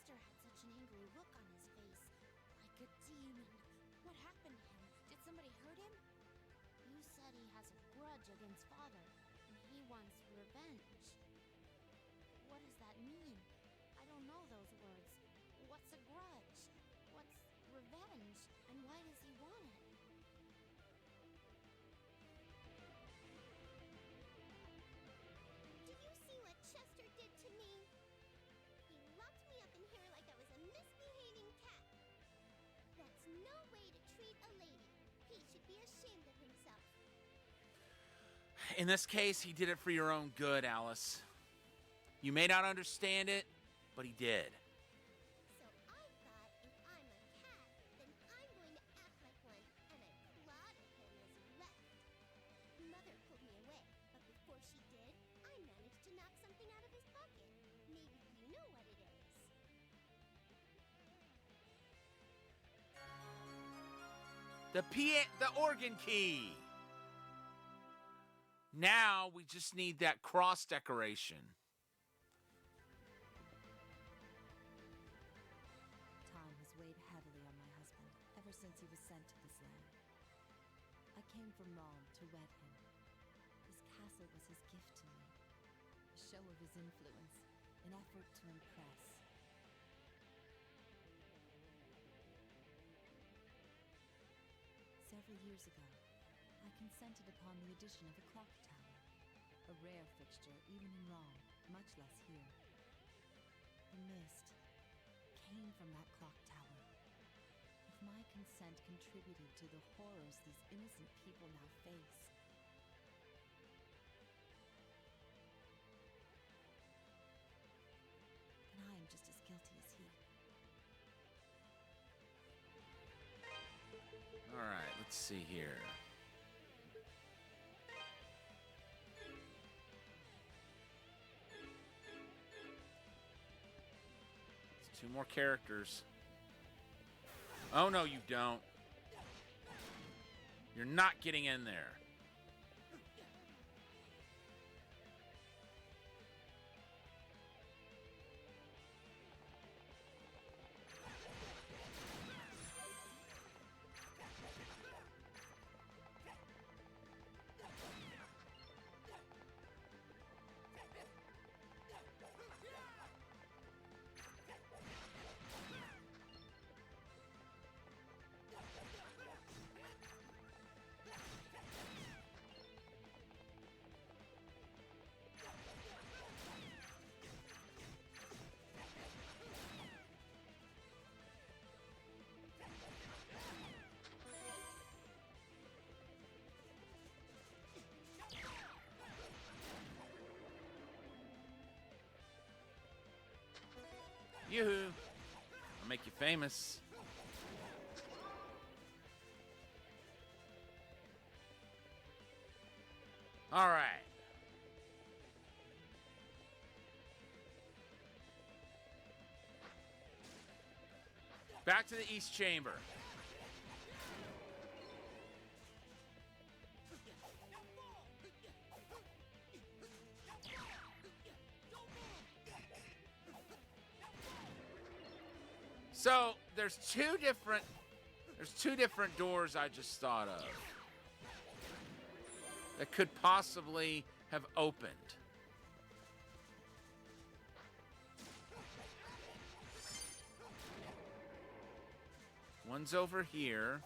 Chester had such an angry look on his face, like a demon. What happened to him? Did somebody hurt him? You said he has a grudge against Father, and he wants revenge. What does that mean? I don't know those words. What's a grudge? What's revenge? And why does he want it? Did you see what Chester did to me? He locked me up in here like I was a misbehaving cat. That's no way to treat a lady. He should be ashamed of himself. In this case, he did it for your own good, Alice. You may not understand it, but he did. So I thought if I'm a cat, then I'm going to act like one, and I clawed at him as he left. Mother pulled me away, but before she did, I managed to knock something out of his pocket. Maybe you know what it is. The organ key. Now we just need that cross decoration. Time has weighed heavily on my husband ever since he was sent to know of his influence, an effort to impress. Several years ago, I consented upon the addition of a clock tower, a rare fixture even in Rome, much less here. The mist came from that clock tower. If my consent contributed to the horrors these innocent people now face, then I am just as guilty as he. All right, let's see here. It's 2 more characters. Oh, no, you don't. You're not getting in there. Yoo-hoo. I'll make you famous. All right. Back to the East Chamber. So there's two different doors I just thought of that could possibly have opened. One's over here.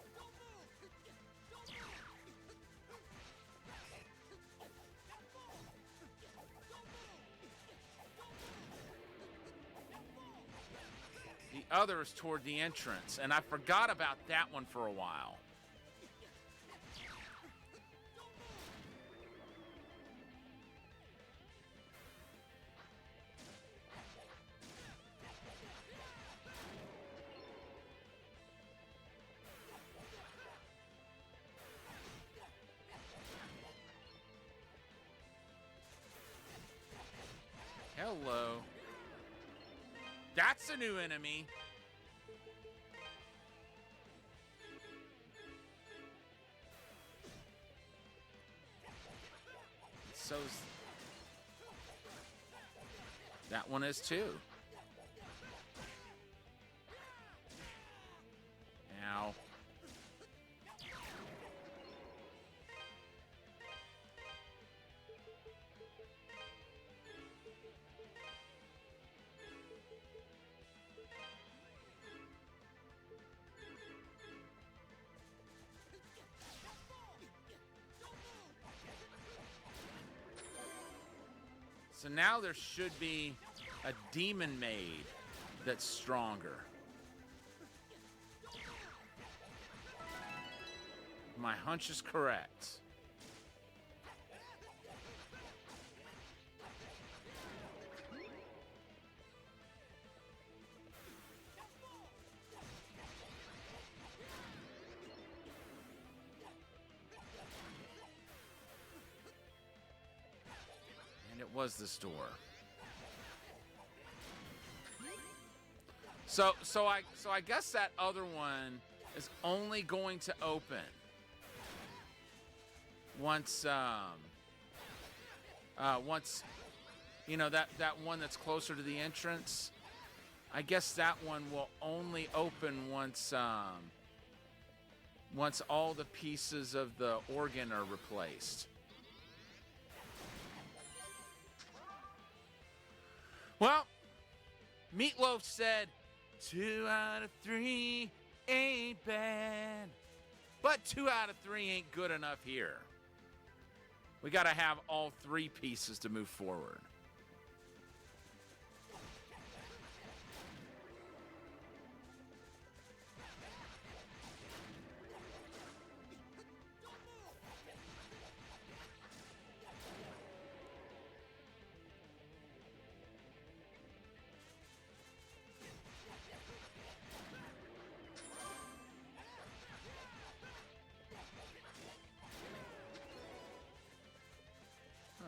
The other is toward the entrance, and I forgot about that one for a while. Hello. That's a new enemy. So's that one is too. Ow. So now there should be a demon maid that's stronger. My hunch is correct. And it was this door. So I guess that other one is only going to open once you know that one that's closer to the entrance. I guess that one will only open once all the pieces of the organ are replaced. Meatloaf said, 2 out of 3 ain't bad. But 2 out of 3 ain't good enough here. We got to have all 3 pieces to move forward.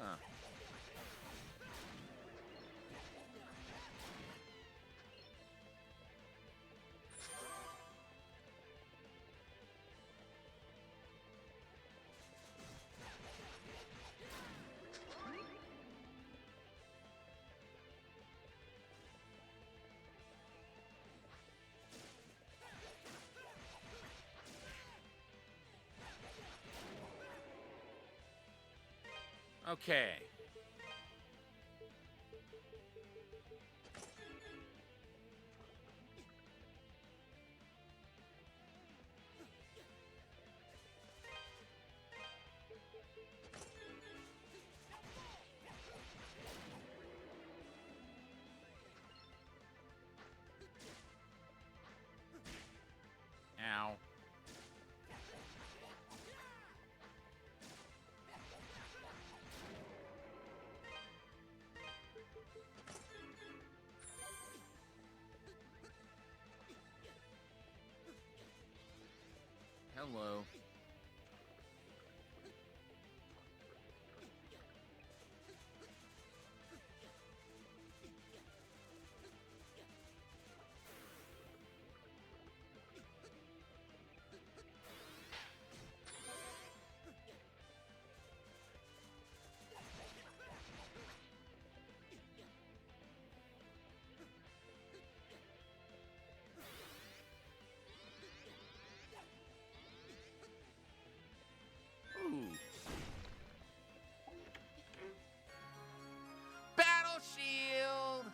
Huh. Okay. Ow. Hello. Ooh. Battle shield.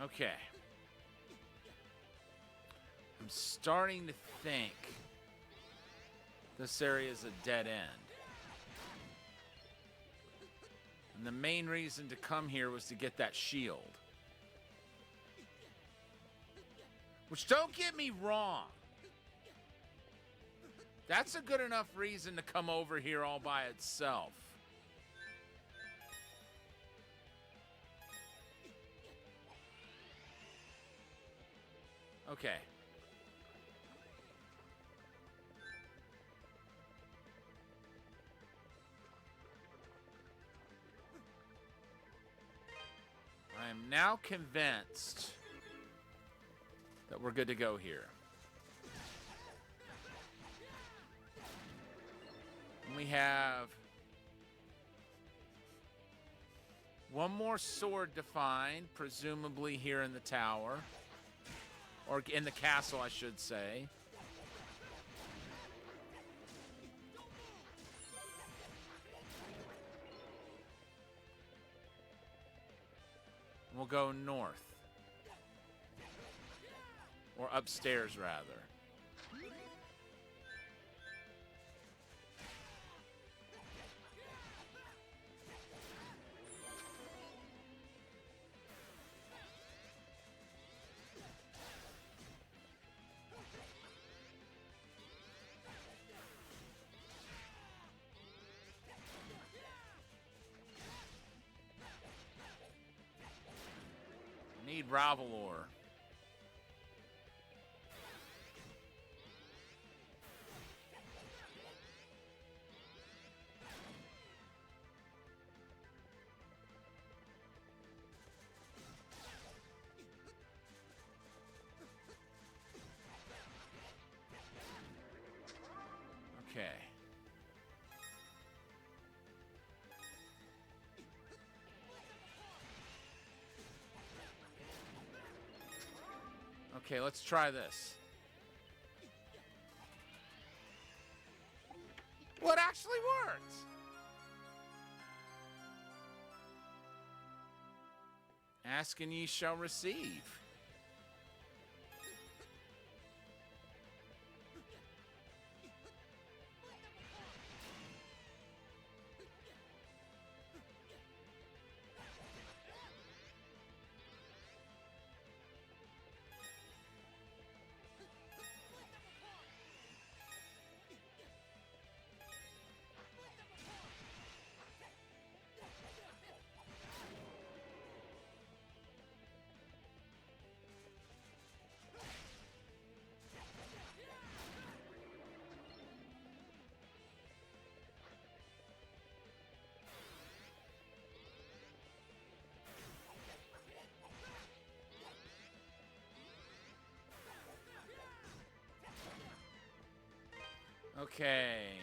Okay. I'm starting to think this area is a dead end. And the main reason to come here was to get that shield. Which, don't get me wrong, that's a good enough reason to come over here all by itself. Okay. I am now convinced that we're good to go here. And we have one more sword to find, presumably here in the tower. Or in the castle, I should say. We'll go north. Or upstairs, rather. Bravalor. Okay. Okay, let's try this. What actually worked? Ask and ye shall receive. Okay.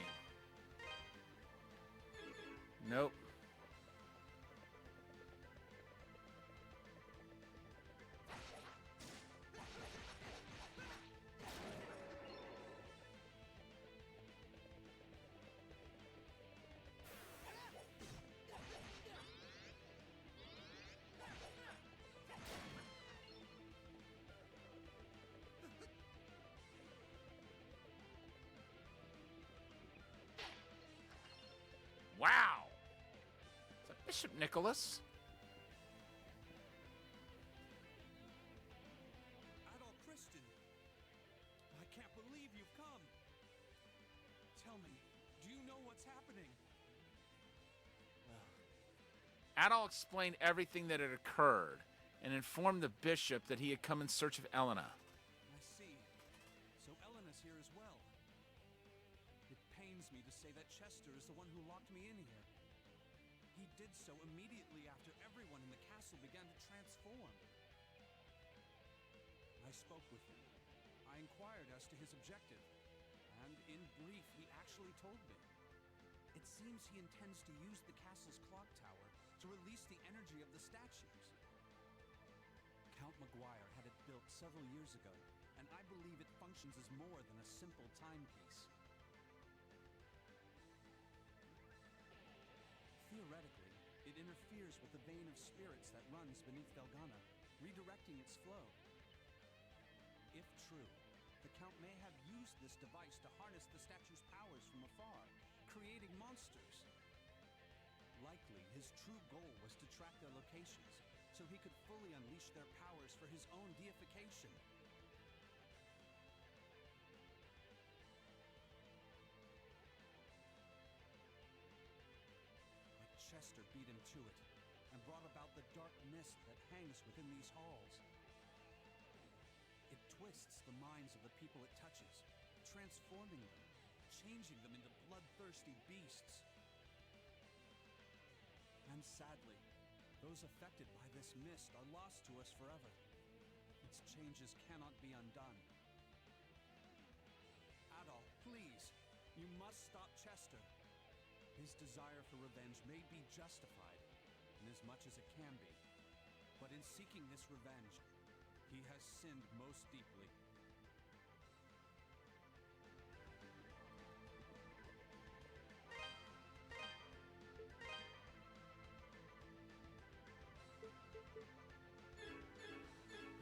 Nope. Wow. Is that Bishop Nicholas? Adol Christian, I can't believe you've come. Tell me, do you know what's happening? Adol explained everything that had occurred and informed the bishop that he had come in search of Elena. I see. So Elena's here as well. It pains me to say that Chester is the one who locked me in here. He did so immediately after everyone in the castle began to transform. I spoke with him. I inquired as to his objective, and in brief, he actually told me. It seems he intends to use the castle's clock tower to release the energy of the statues. Count Maguire had it built several years ago, and I believe it functions as more than a simple timepiece. Theoretically, it interferes with the vein of spirits that runs beneath Felghana, redirecting its flow. If true, the Count may have used this device to harness the statue's powers from afar, creating monsters. Likely, his true goal was to track their locations, so he could fully unleash their powers for his own deification. Chester beat him to it, and brought about the dark mist that hangs within these halls. It twists the minds of the people it touches, transforming them, changing them into bloodthirsty beasts. And sadly, those affected by this mist are lost to us forever. Its changes cannot be undone. Adol, please, you must stop Chester. His desire for revenge may be justified, in as much as it can be. But in seeking this revenge, he has sinned most deeply.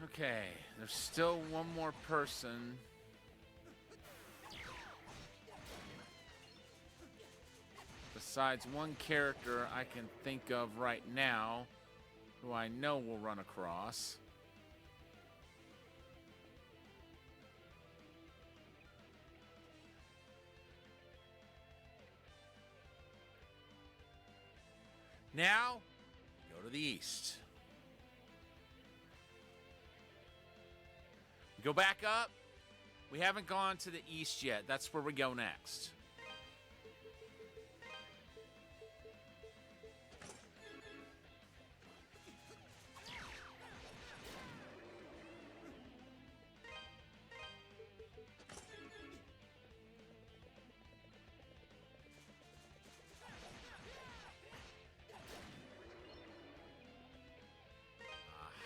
Okay, there's still one more person. Besides one character I can think of right now, who I know we'll run across. Now, go to the east. Go back up. We haven't gone to the east yet. That's where we go next.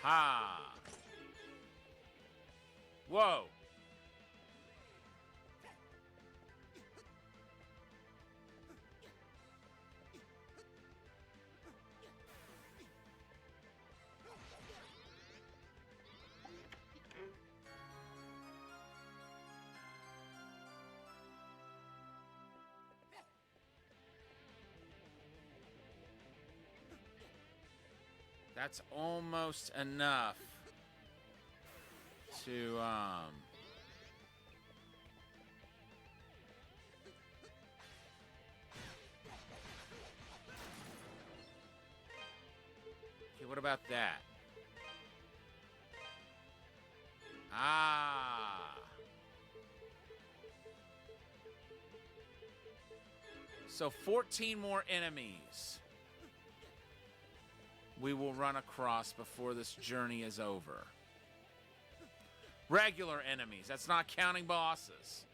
Aha! Whoa! That's almost enough to, Okay, what about that? Ah. So 14 more enemies we will run across before this journey is over. Regular enemies. That's not counting bosses.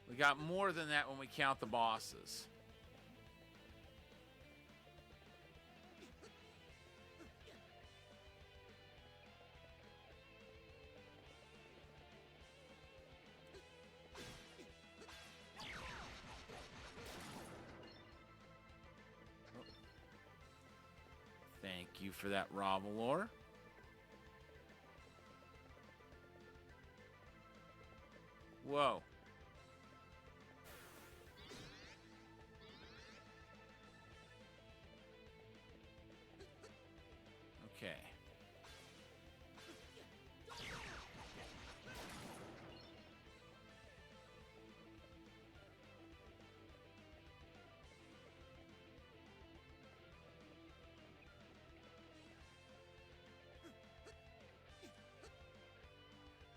We got more than that when we count the bosses. Thank you for that, Ravalor. Whoa. Okay.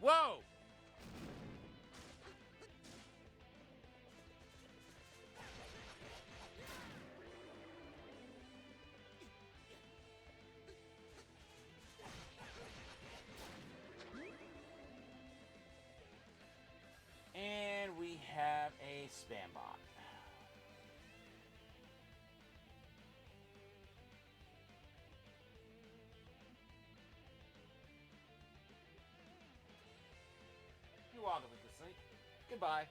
Whoa! And we have a spam bot. You're welcome with this link. Goodbye.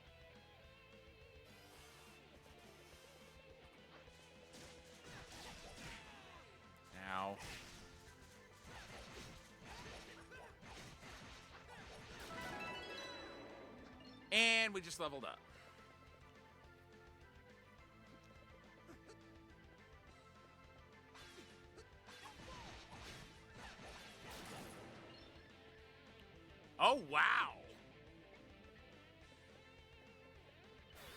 Ow. And we just leveled up. Oh, wow.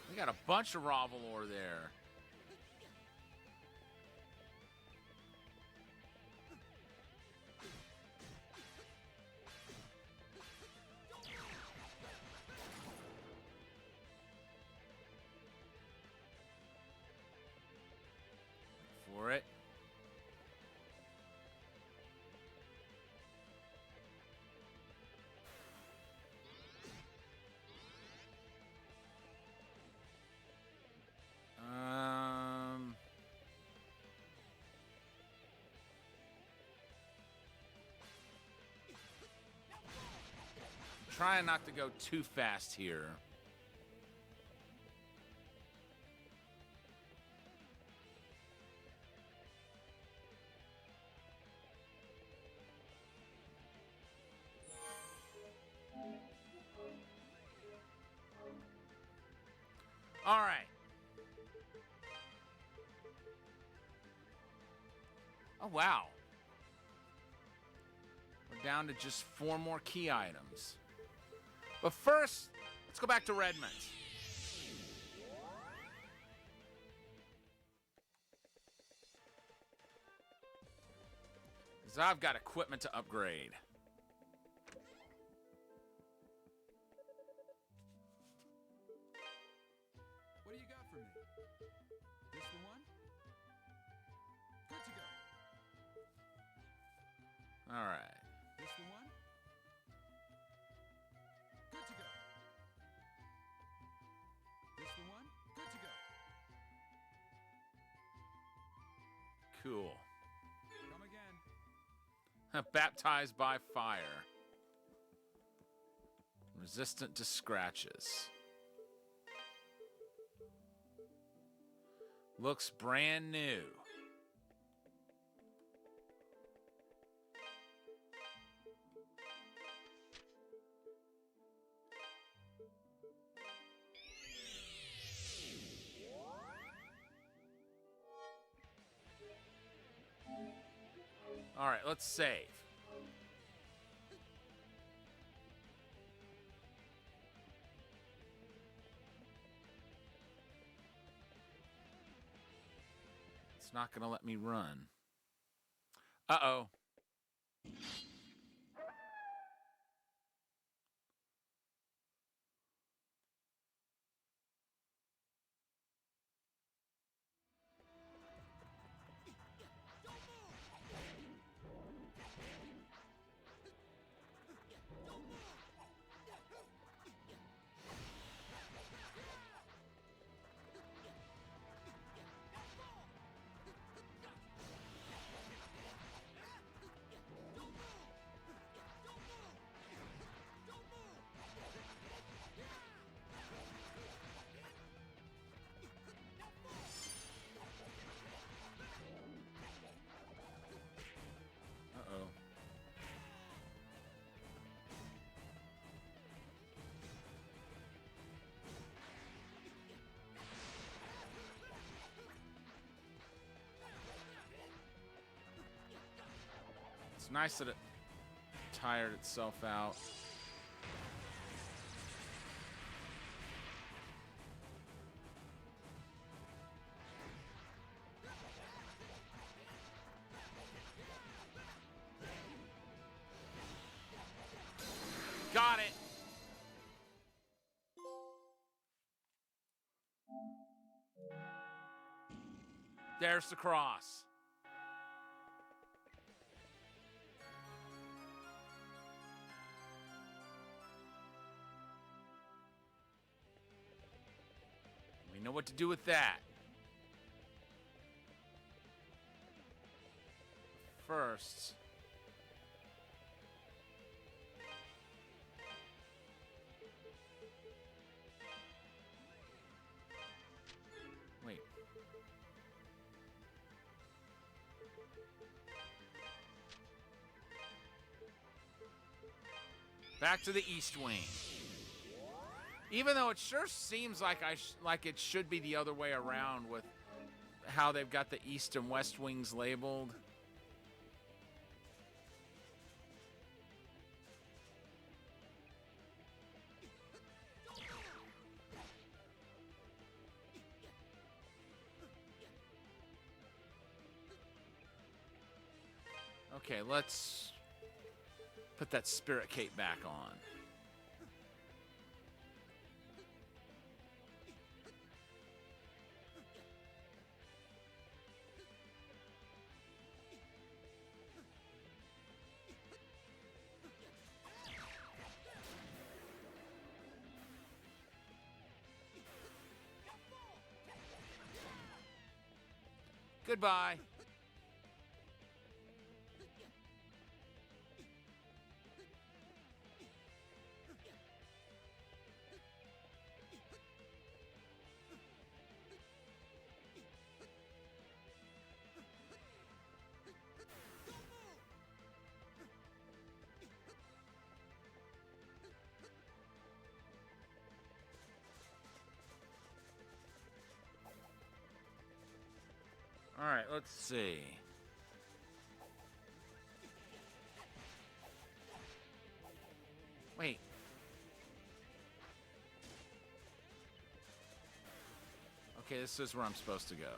We got a bunch of Ravalor there. For it. Trying not to go too fast here. All right. Oh, wow. We're down to just 4 more key items. But first, let's go back to Redmond. Because I've got equipment to upgrade. What do you got for me? This the one? Good to go. All right. This the one? Good to go. This the one? Good to go. Cool. Come again. Baptized by fire. Resistant to scratches. Looks brand new. All right, let's save. It's not going to let me run. Uh-oh. Uh-oh. It's nice that it tired itself out. Got it. There's the cross. We know what to do with that. First, wait. Back to the East Wing. Even though it sure seems like like it should be the other way around with how they've got the East and West Wings labeled. Okay, let's put that Spirit Cape back on. Goodbye. All right, let's see. Wait. Okay, this is where I'm supposed to go.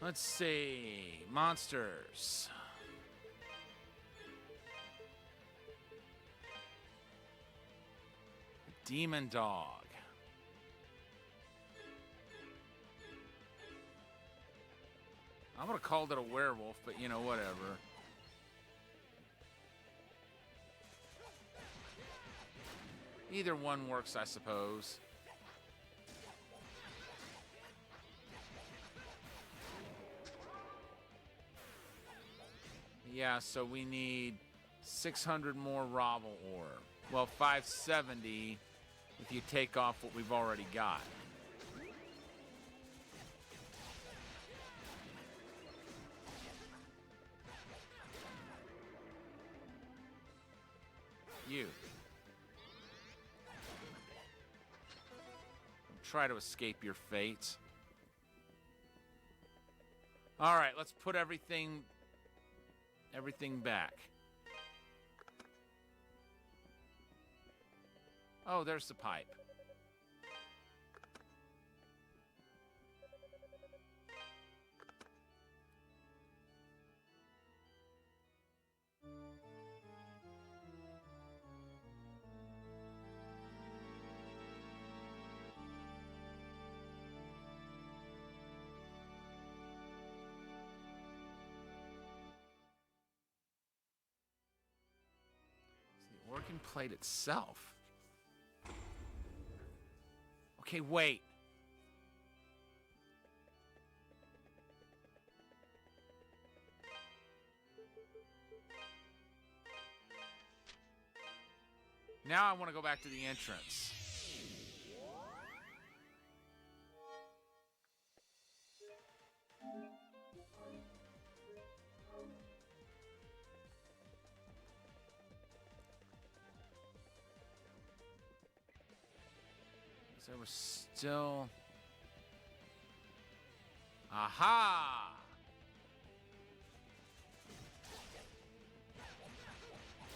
Let's see. Monsters. Demon dog. I would have called it a werewolf, but you know, whatever. Either one works, I suppose. Yeah, so we need 600 more Ravel ore. Well, 570 if you take off what we've already got. You. Try to escape your fate. All right, let's put everything back. Oh, there's the pipe. Organ plate itself. Okay, wait. Now I want to go back to the entrance. So we're still... Aha!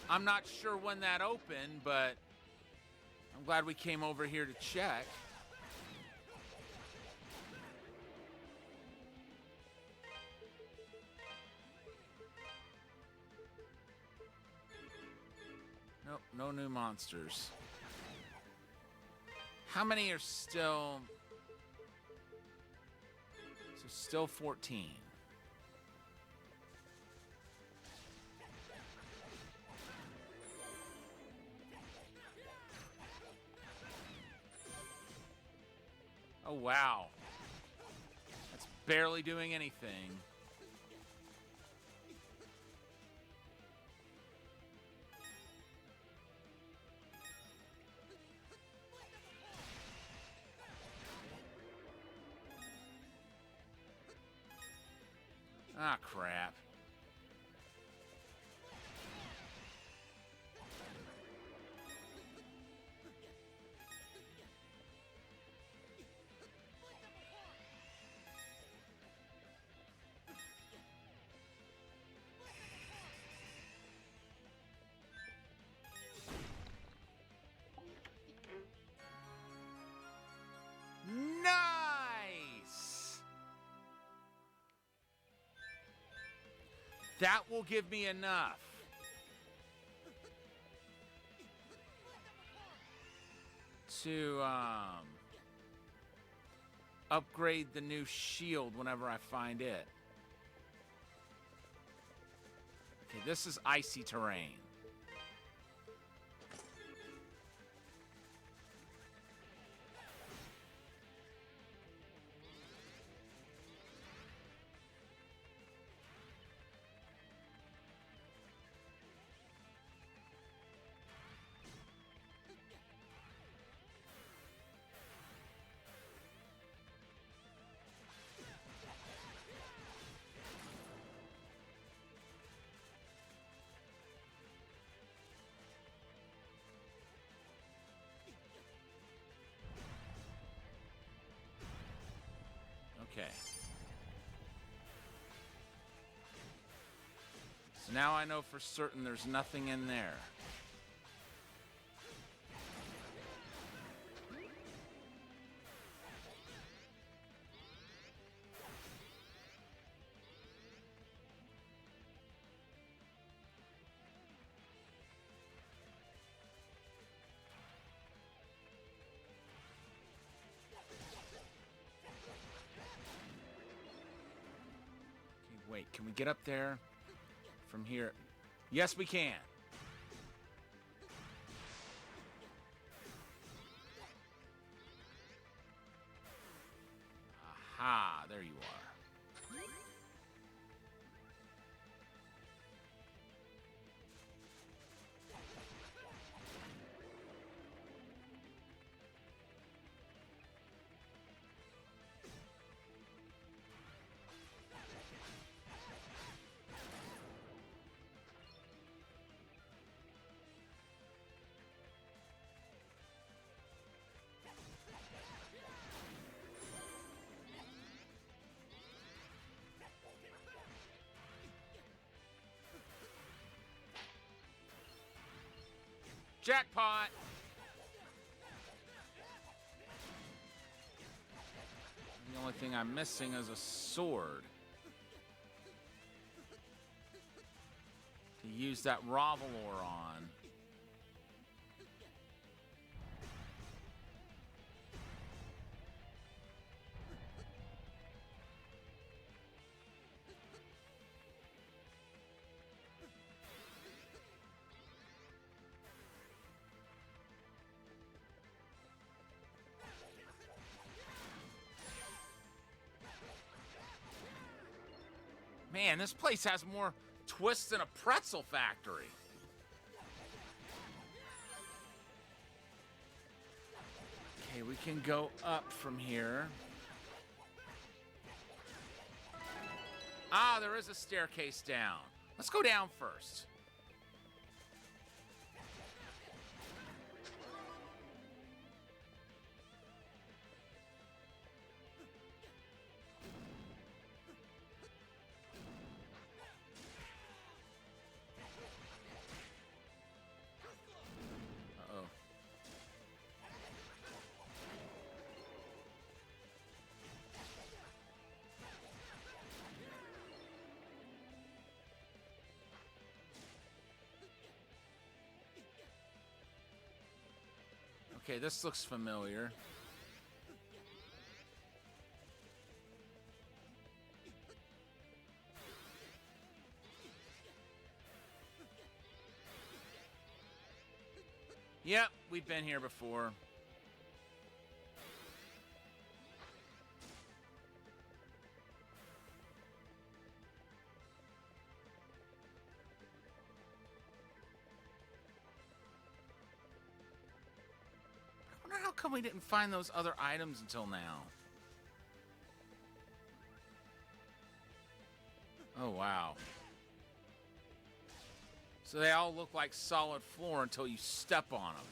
I'm not sure when that opened, but I'm glad we came over here to check. Nope, no new monsters. How many are still... So still 14. Oh, wow. That's barely doing anything. Ah, crap. Nice! That will give me enough. To, upgrade the new shield whenever I find it. Okay, this is icy terrain. Okay. So now I know for certain there's nothing in there. Wait, can we get up there from here? Yes, we can. Aha, there you are. Jackpot! The only thing I'm missing is a sword. To use that Ravelor on. Man, this place has more twists than a pretzel factory. Okay, we can go up from here. Ah, there is a staircase down. Let's go down first. Uh-oh. Okay, this looks familiar. Yep, we've been here before. I wonder how come we didn't find those other items until now. Oh, wow. So they all look like solid floor until you step on them.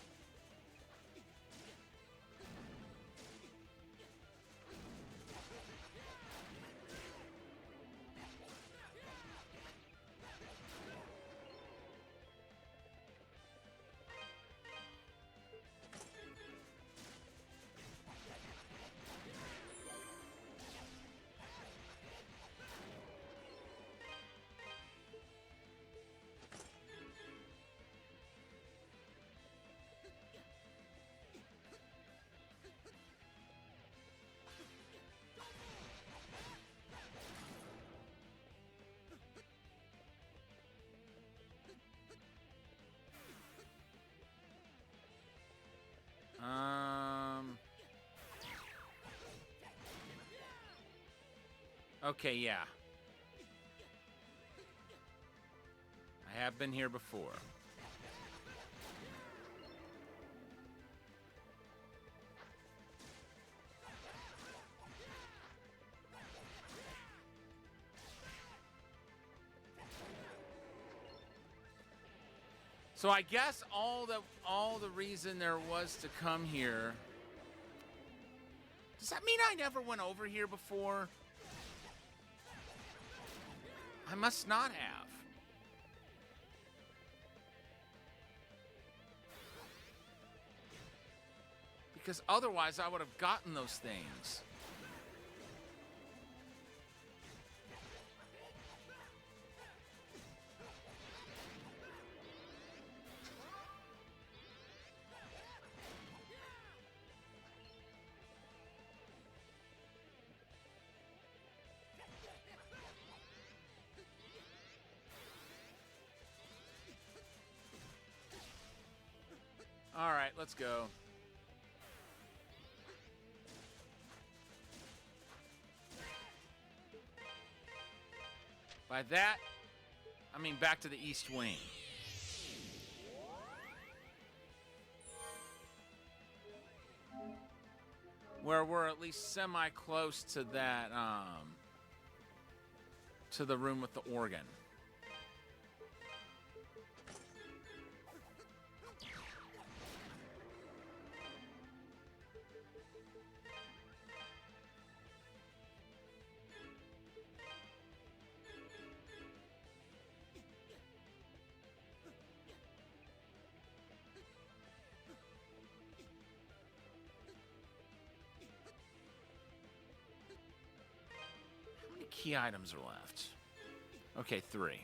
Okay, yeah. I have been here before. So I guess all the reason there was to come here. Does that mean I never went over here before? I must not have. Because otherwise I would have gotten those things. All right, let's go. By that, I mean back to the East Wing. Where we're at least semi-close to that, to the room with the organ. How many key items are left? Okay, 3.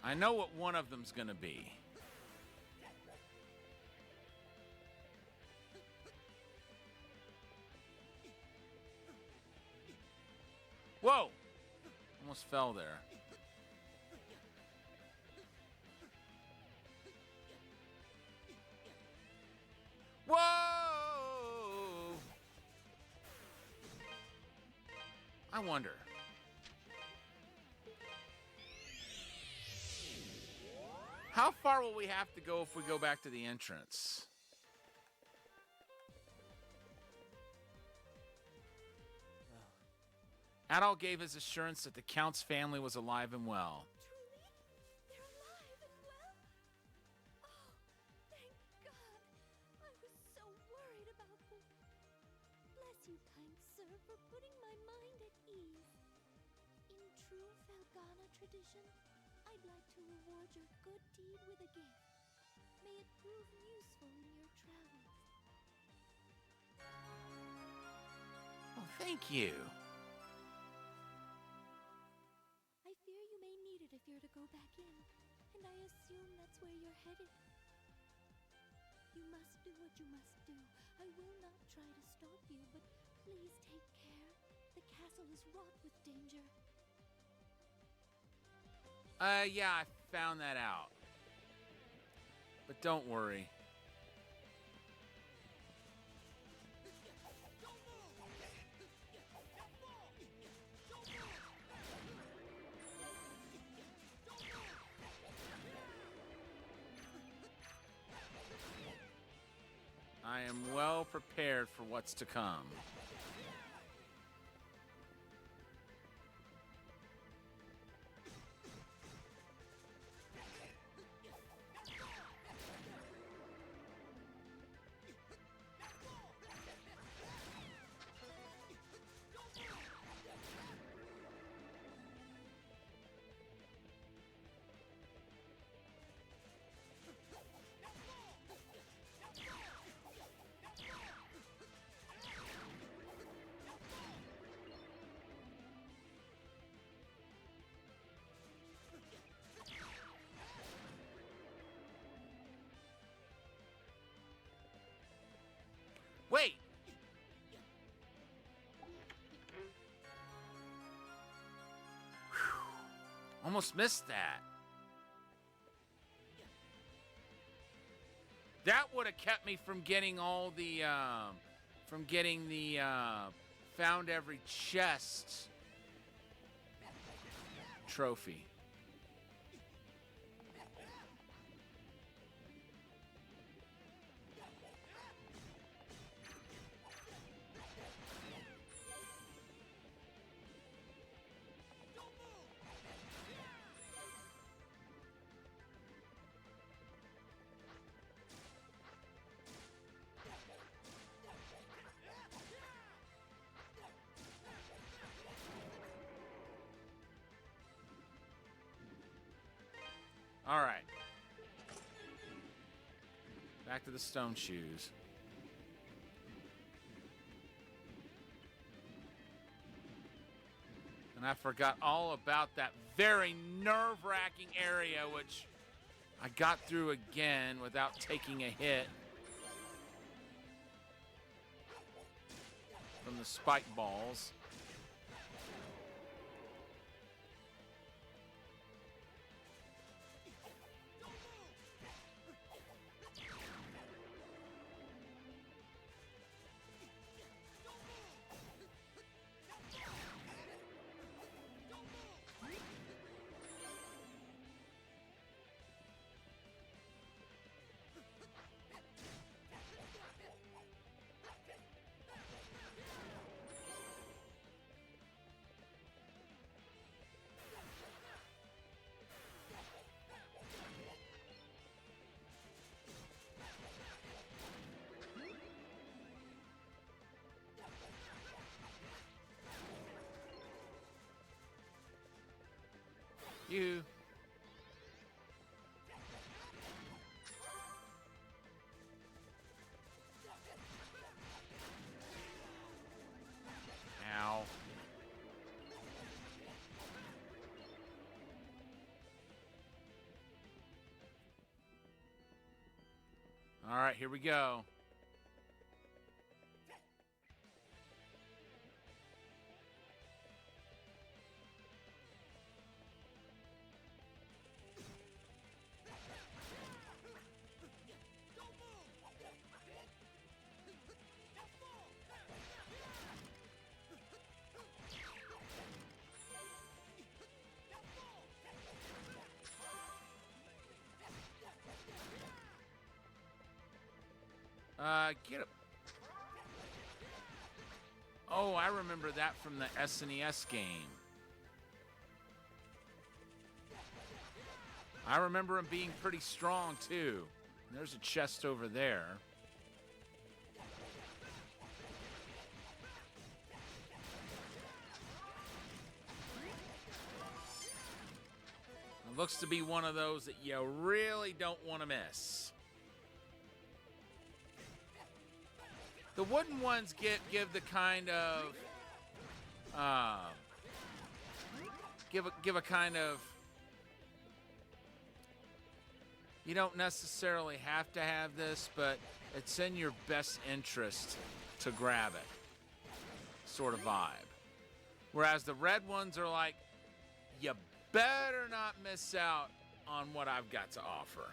I know what one of them's gonna be. Whoa! Almost fell there. Whoa! I wonder. How far will we have to go if we go back to the entrance? Adol gave his assurance that the Count's family was alive and well. Truly? They're alive and well? Oh, thank God. I was so worried about them. Bless you, kind sir, for putting my mind at ease. In true Felghana tradition, I'd like to reward your good deed with a gift. May it prove useful in your travels. Oh, thank you. I fear you may need it if you're to go back in, and I assume that's where you're headed. You must do what you must do. I will not try to stop you, but please take care. The castle is wrought with danger. Yeah, I found that out. But don't worry. I am well prepared for what's to come. Wait! Whew. Almost missed that. That would have kept me from getting all the, found every chest trophy. All right. Back to the stone shoes. And I forgot all about that very nerve-wracking area, which I got through again without taking a hit from the spike balls. You. Ow. All right, here we go. Get up. Oh, I remember that from the SNES game. I remember him being pretty strong, too. There's a chest over there. It looks to be one of those that you really don't want to miss. The wooden ones give the kind of give a kind of, you don't necessarily have to have this, but it's in your best interest to grab it sort of vibe. Whereas the red ones are like, you better not miss out on what I've got to offer.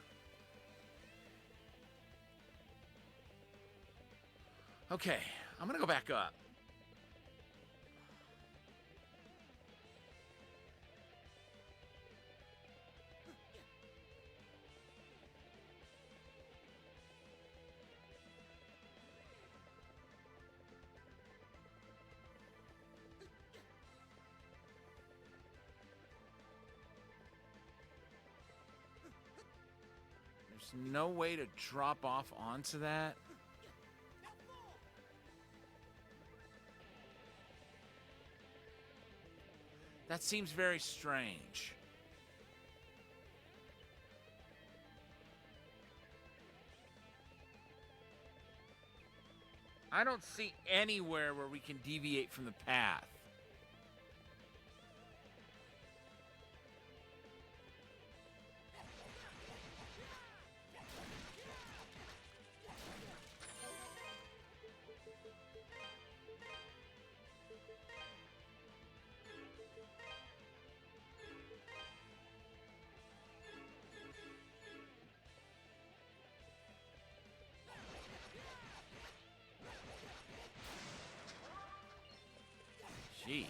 Okay, I'm gonna go back up. There's no way to drop off onto that. That seems very strange. I don't see anywhere where we can deviate from the path. Jeez.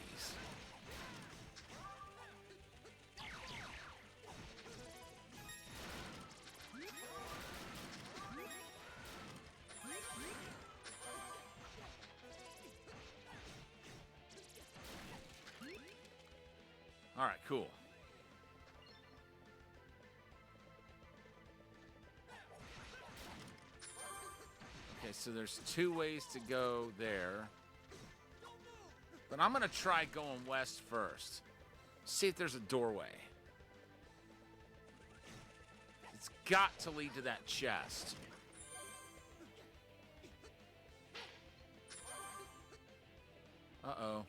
All right, cool. Okay, so there's two ways to go there. But I'm going to try going west first. See if there's a doorway. It's got to lead to that chest. Uh-oh.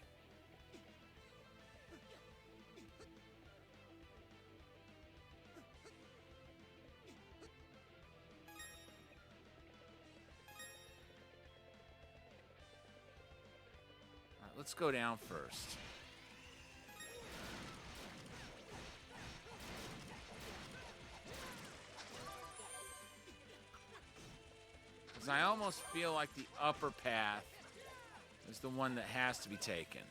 Let's go down first. Because I almost feel like the upper path is the one that has to be taken.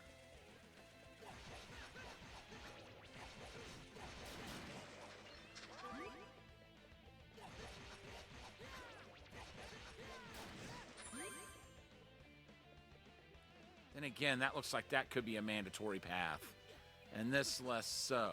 Then again, that looks like that could be a mandatory path. And this less so.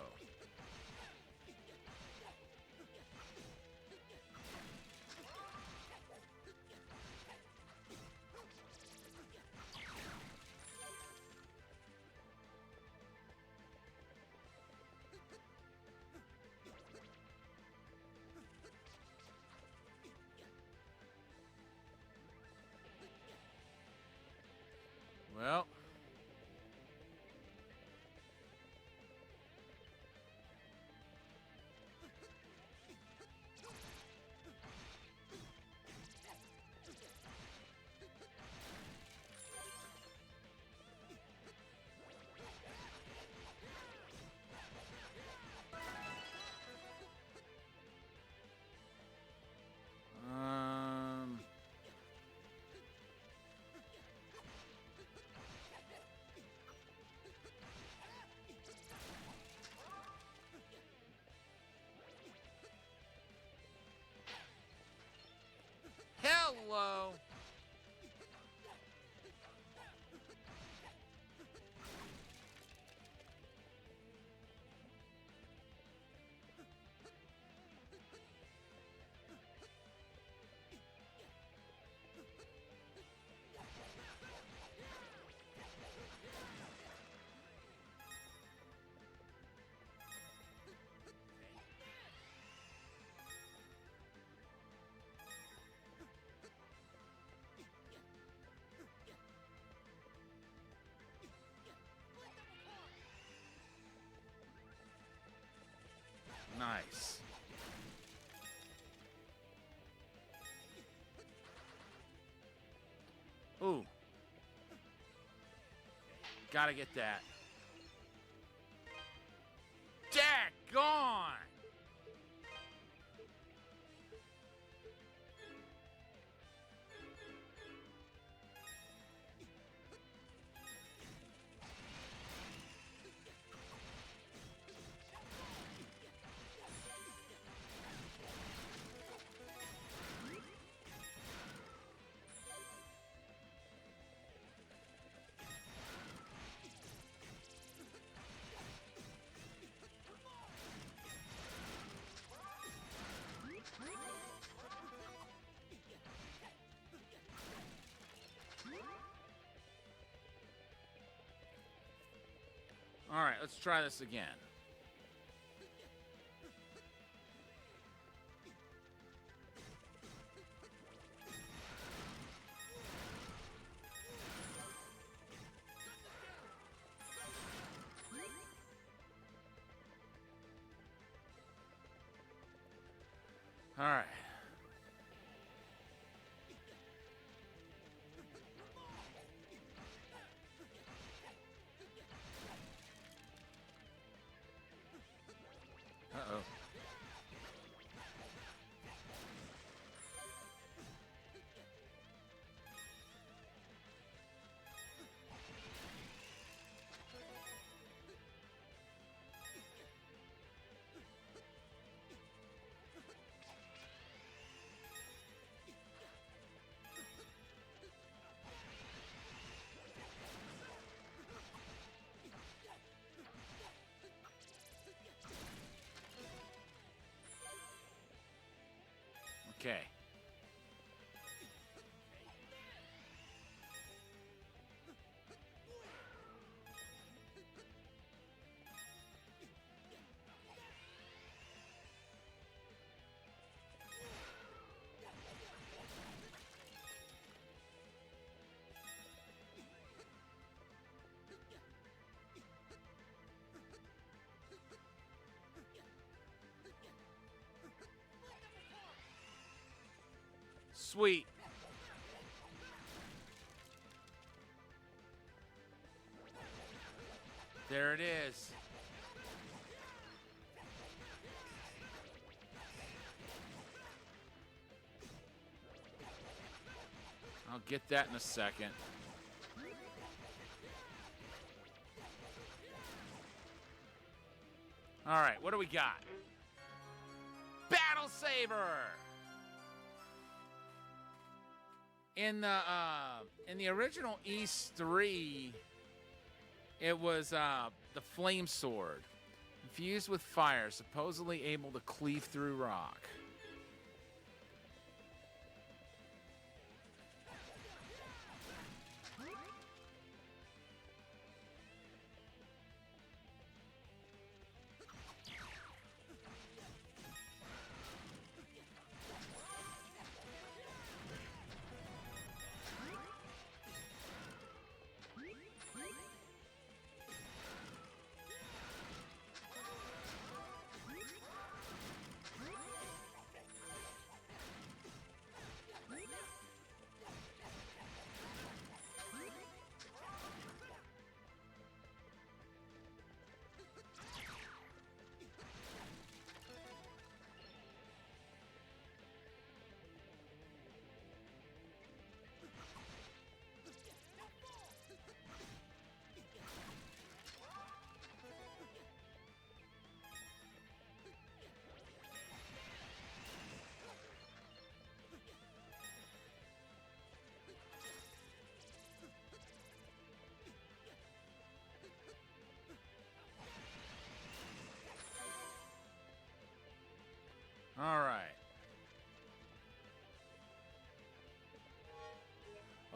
Well. Hello. Nice. Ooh. Gotta get that. Daggone! All right, let's try this again. All right. Uh-oh. Okay. Sweet. There it is. I'll get that in a second. All right, what do we got? Battle Saber. In the original Ys 3, it was the flame sword, infused with fire, supposedly able to cleave through rock.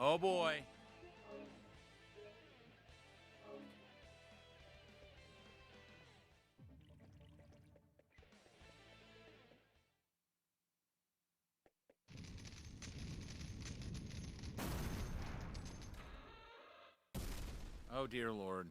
Oh boy. Oh dear Lord.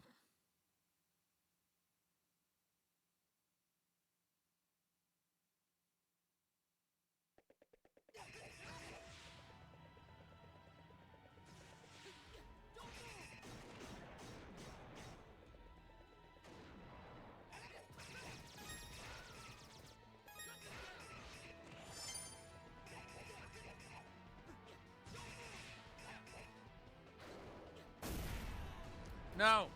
No.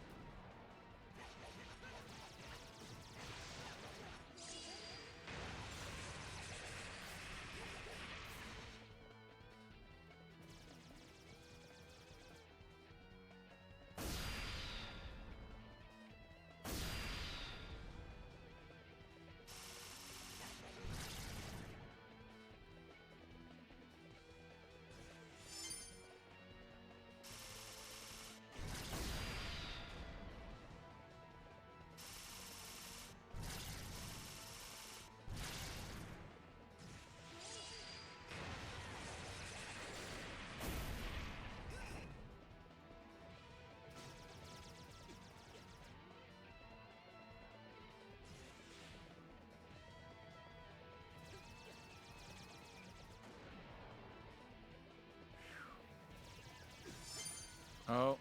Oh.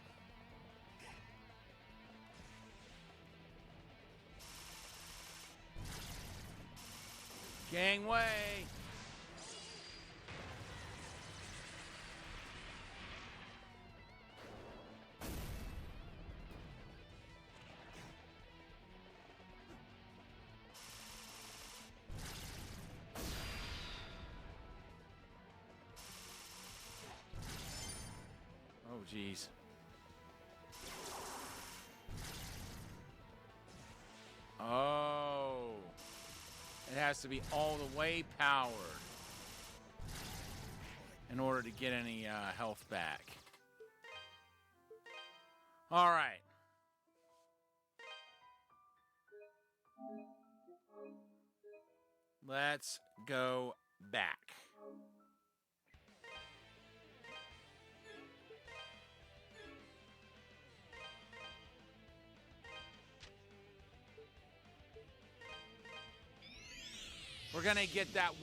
Gangway. Oh, jeez. Oh. It has to be all the way powered in order to get any health back. All right. Let's go back. We're gonna get that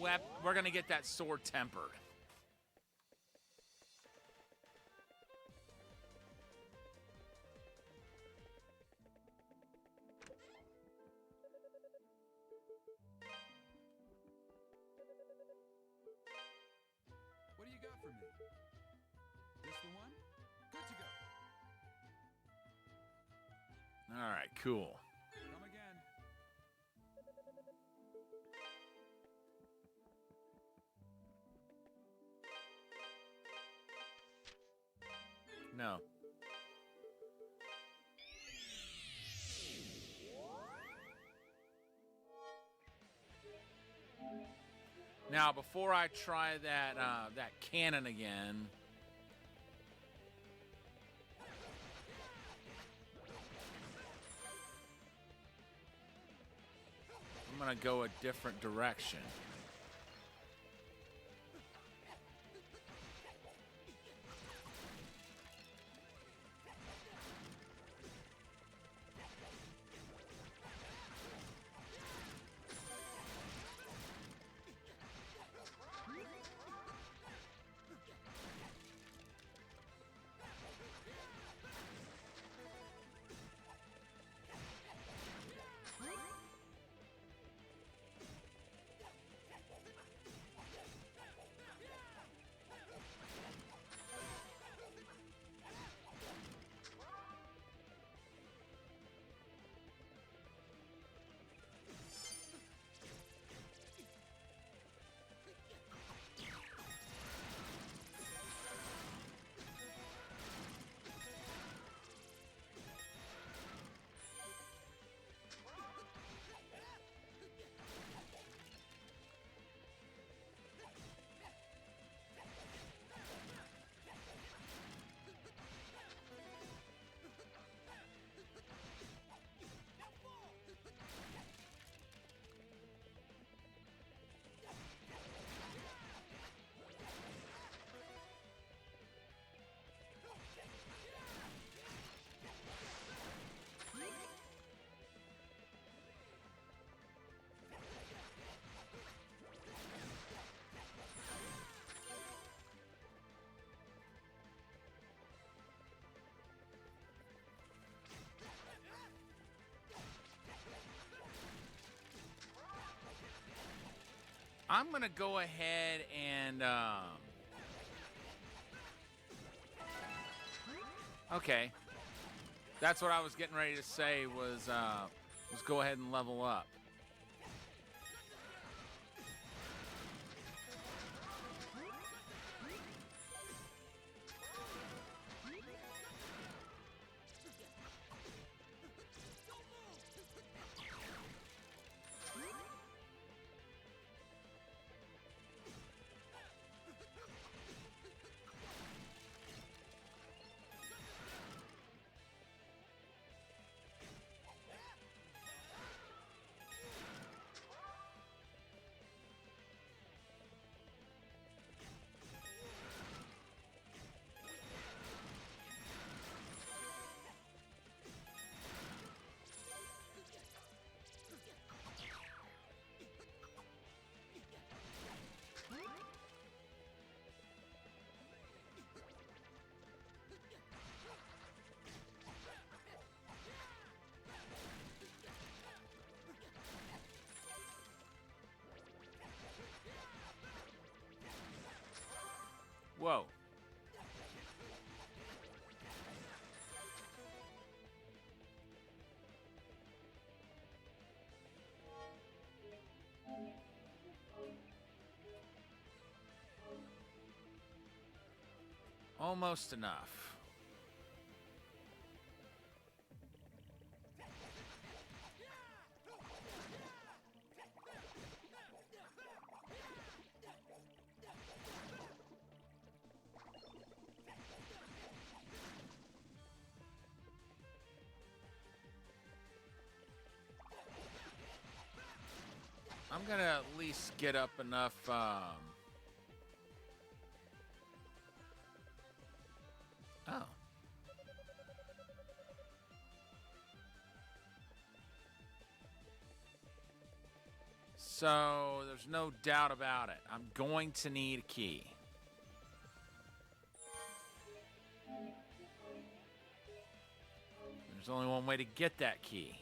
we're gonna get that sword tempered. What do you got for me? This the one? Good to go. All right, cool. Come again. No. Now, before I try that cannon again, I'm gonna go a different direction. I'm going to go ahead and... Okay. That's what I was getting ready to say was go ahead and level up. Whoa. Almost enough. I'm gonna at least get up enough, Oh. So, there's no doubt about it. I'm going to need a key. There's only one way to get that key.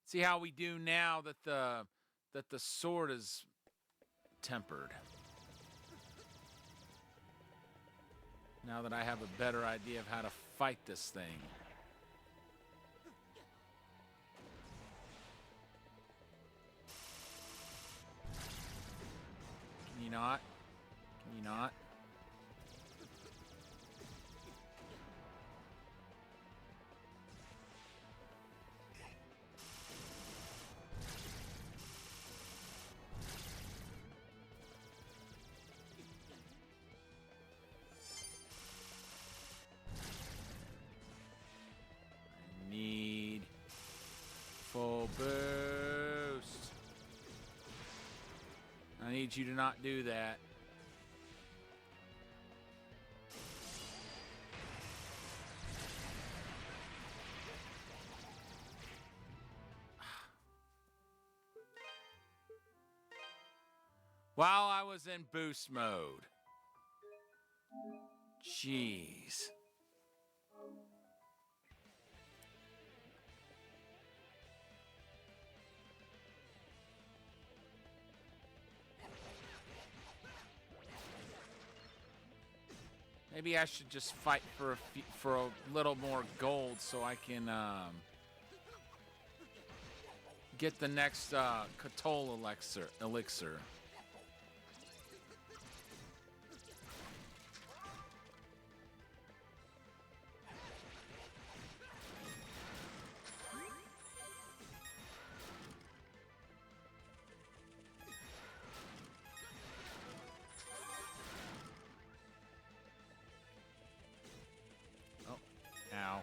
See how we do now that the sword is tempered. Now that I have a better idea of how to fight this thing. Can you not? Can you not? Need full boost. I need you to not do that. While I was in boost mode. Jeez. Maybe I should just fight for a little more gold so I can get the next Cthulhu elixir. Ow.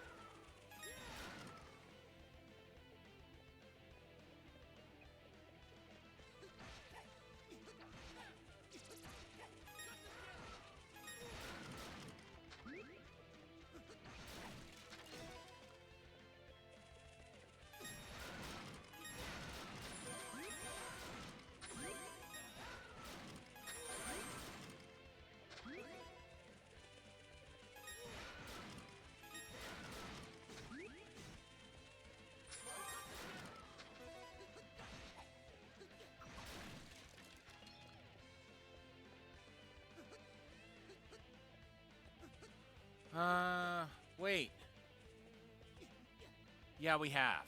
Yeah, we have.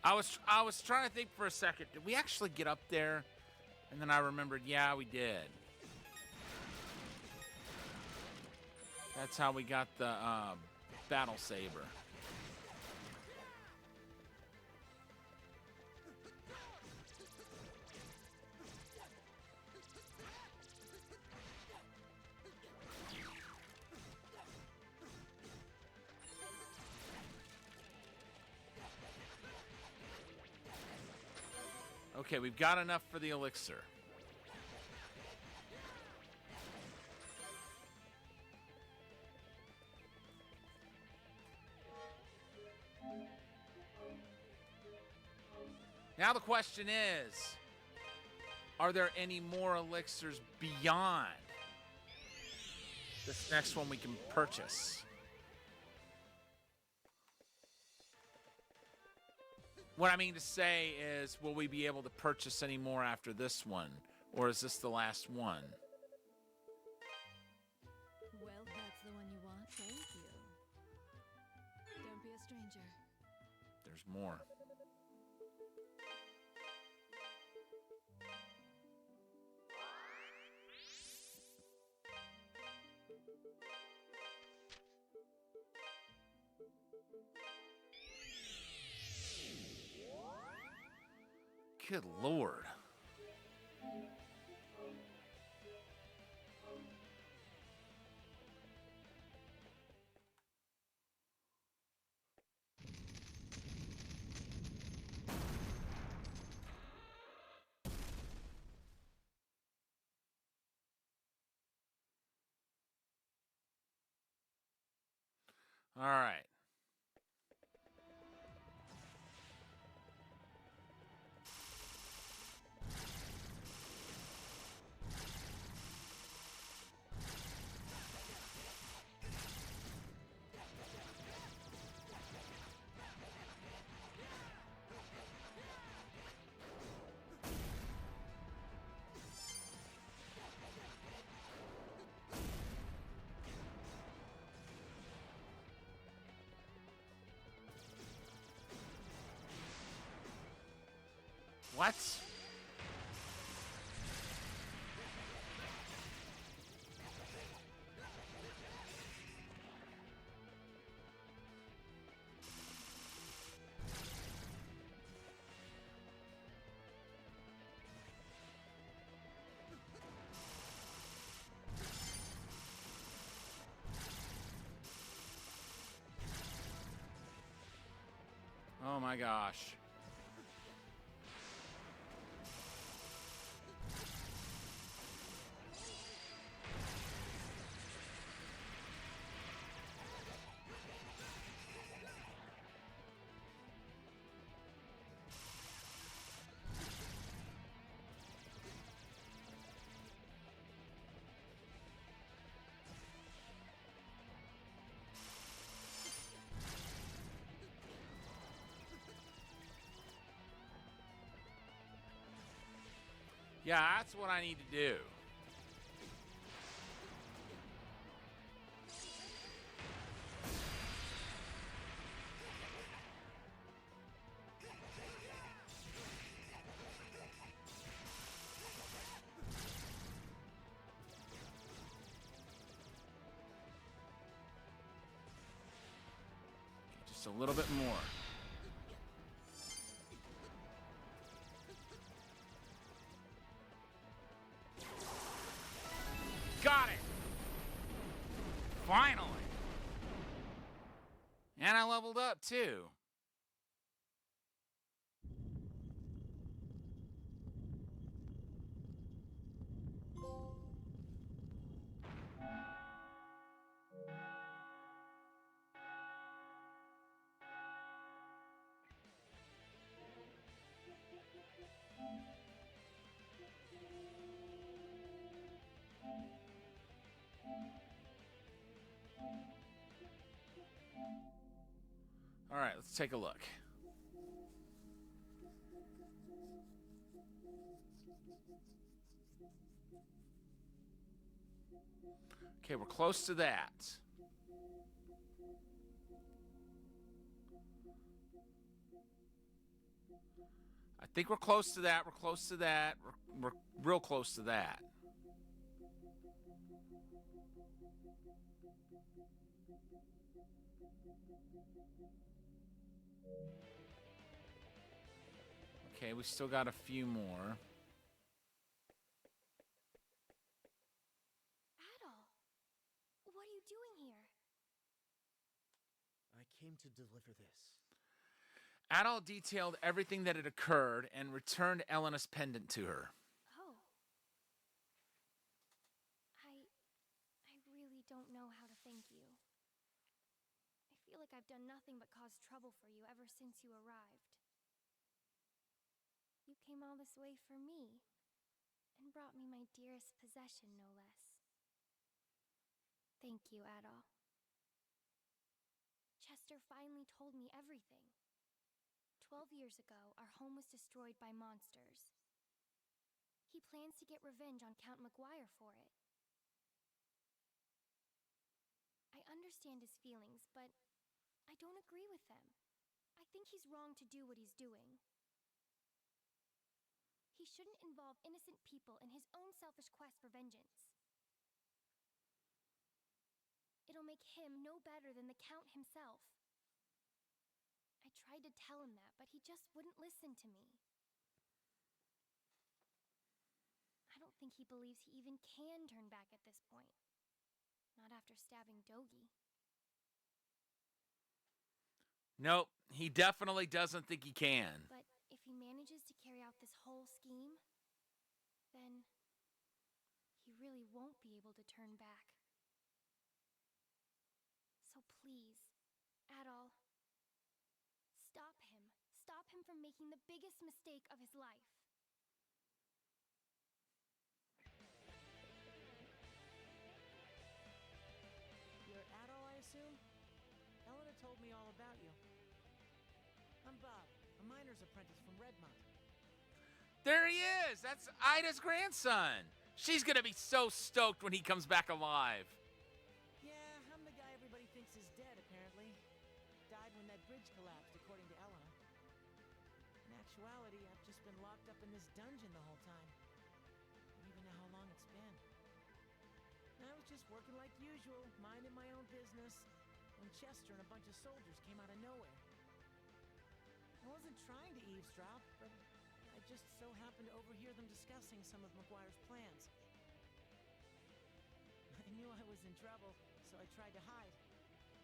I was trying to think for a second. Did we actually get up there? And then I remembered, yeah, we did. That's how we got the battle saber. Okay, we've got enough for the elixir. Now the question is, are there any more elixirs beyond this next one we can purchase? What I mean to say is, will we be able to purchase any more after this one? Or is this the last one? Well, that's the one you want. Thank you. Don't be a stranger. There's more. Good Lord. All right. What? Oh my gosh. Yeah, that's what I need to do. Just a little bit more. Got it! Finally! And I leveled up too. All right, let's take a look. Okay, we're close to that. I think we're close to that. We're close to that. We're real close to that. Okay, we still got a few more. Adol, what are you doing here? I came to deliver this. Adol detailed everything that had occurred and returned Elena's pendant to her. Oh. I really don't know how to thank you. I feel like I've done nothing but cause trouble for you ever since you arrived. You came all this way for me, and brought me my dearest possession, no less. Thank you, Adol. Chester finally told me everything. 12 years ago, our home was destroyed by monsters. He plans to get revenge on Count Maguire for it. I understand his feelings, but I don't agree with them. I think he's wrong to do what he's doing. He shouldn't involve innocent people in his own selfish quest for vengeance. It'll make him no better than the Count himself. I tried to tell him that, but he just wouldn't listen to me. I don't think he believes he even can turn back at this point. Not after stabbing Dogi. Nope, he definitely doesn't think he can. But if he manages to carry out this whole scheme, then he really won't be able to turn back. So please, Adol, stop him. Stop him from making the biggest mistake of his life. You're Adol, I assume? Elena told me all about you. I'm Bob, a miner's apprentice from Redmont. There he is! That's Ida's grandson! She's gonna be so stoked when he comes back alive. Yeah, I'm the guy everybody thinks is dead, apparently. Died when that bridge collapsed, according to Elena. In actuality, I've just been locked up in this dungeon the whole time. I don't even know how long it's been. I was just working like usual, minding my own business, when Chester and a bunch of soldiers came out of nowhere. I wasn't trying to eavesdrop, but I just so happened to overhear them discussing some of Maguire's plans. I knew I was in trouble, so I tried to hide.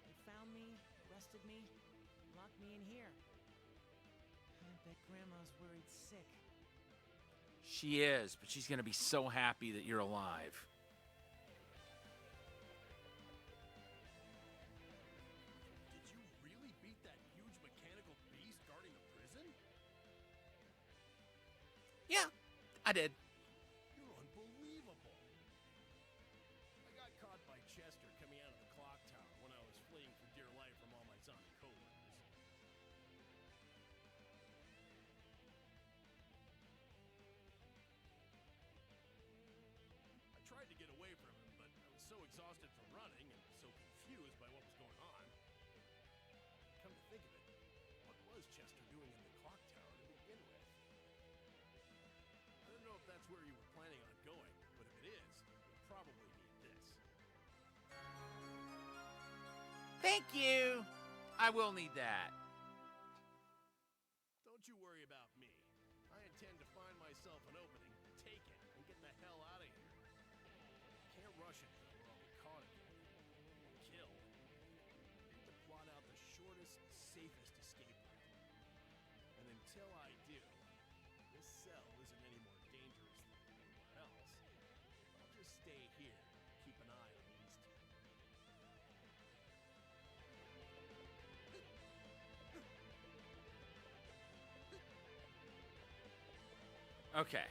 They found me, arrested me, locked me in here. I bet Grandma's worried sick. She is, but she's gonna be so happy that you're alive. Did you really beat that huge mechanical beast guarding the prison? Yeah, I did. You're unbelievable. I got caught by Chester coming out of the clock tower when I was fleeing for dear life from all my zombie coworkers. I tried to get away from him, but I was so exhausted from running and so confused by what was going on. Come to think of it, what was Chester doing in the clock tower to begin with? I don't know if that's where you were planning on going, but if it is, you'll probably need this. Thank you! I will need that. Don't you worry about me. I intend to find myself an opening, take it, and get the hell out of here. Can't rush it, though, or I'll be caught again. Kill. I need to plot out the shortest, safest escape route. And until I do, this cell isn't any more dangerous than anywhere else. I'll just stay here, keep an eye on these two. Okay.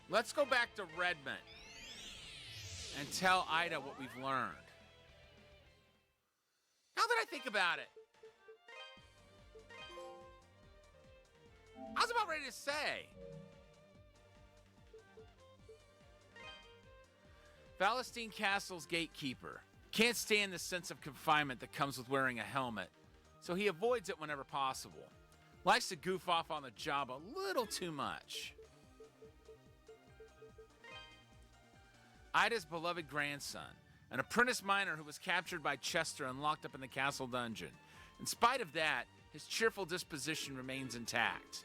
Let's go back to Redmond and tell Ida what we've learned. Now that I think about it, I was about ready to say, Valestine Castle's gatekeeper can't stand the sense of confinement that comes with wearing a helmet, so he avoids it whenever possible. Likes to goof off on the job a little too much. Ida's beloved grandson, an apprentice miner who was captured by Chester and locked up in the castle dungeon. In spite of that, his cheerful disposition remains intact.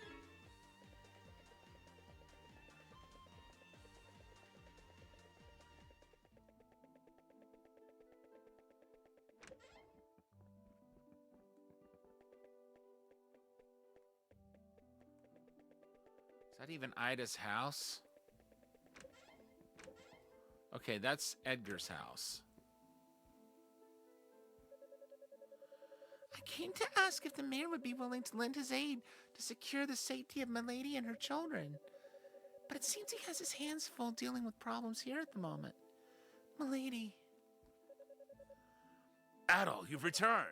Is that even Ida's house? Okay, that's Edgar's house. I came to ask if the mayor would be willing to lend his aid to secure the safety of Milady and her children. But it seems he has his hands full dealing with problems here at the moment. Milady. Adol, you've returned.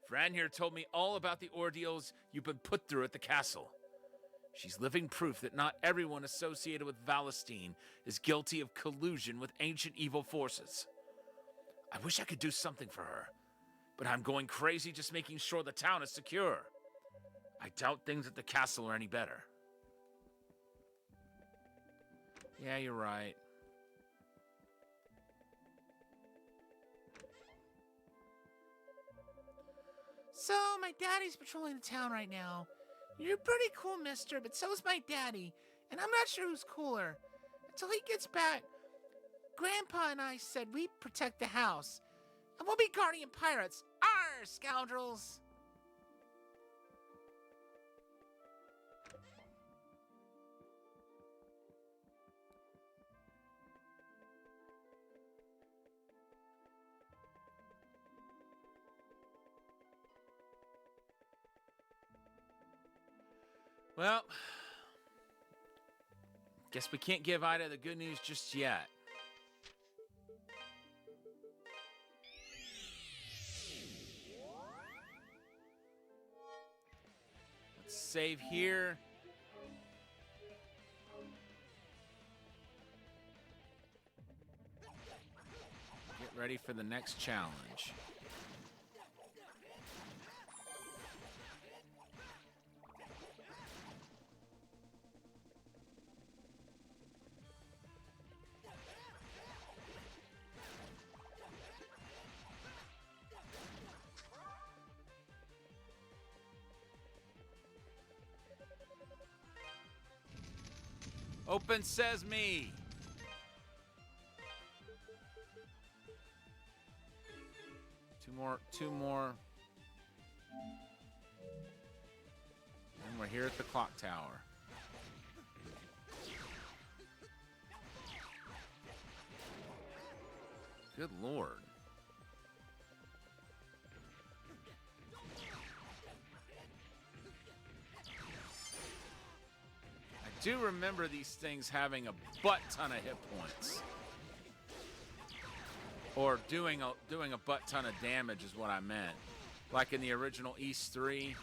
Fran here told me all about the ordeals you've been put through at the castle. She's living proof that not everyone associated with Valestine is guilty of collusion with ancient evil forces. I wish I could do something for her, but I'm going crazy just making sure the town is secure. I doubt things at the castle are any better. Yeah, you're right. So, my daddy's patrolling the town right now. You're pretty cool, mister, but so's my daddy, and I'm not sure who's cooler. Until he gets back, Grandpa and I said we'd protect the house, and we'll be guardian pirates. Arr, scoundrels! Well, guess we can't give Ida the good news just yet. Let's save here. Get ready for the next challenge. Open sesame. Two more. And we're here at the clock tower. Good Lord. I do remember these things having a butt ton of hit points. Or doing a butt ton of damage is what I meant. Like in the original Ys 3.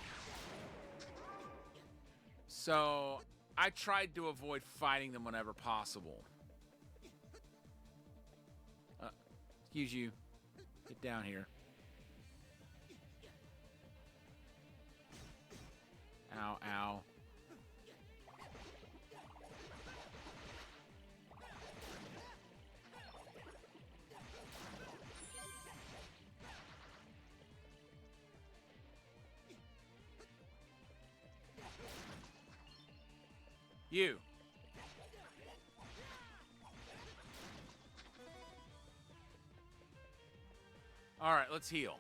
So I tried to avoid fighting them whenever possible. Excuse you. Get down here. Ow, ow. You. All right, let's heal.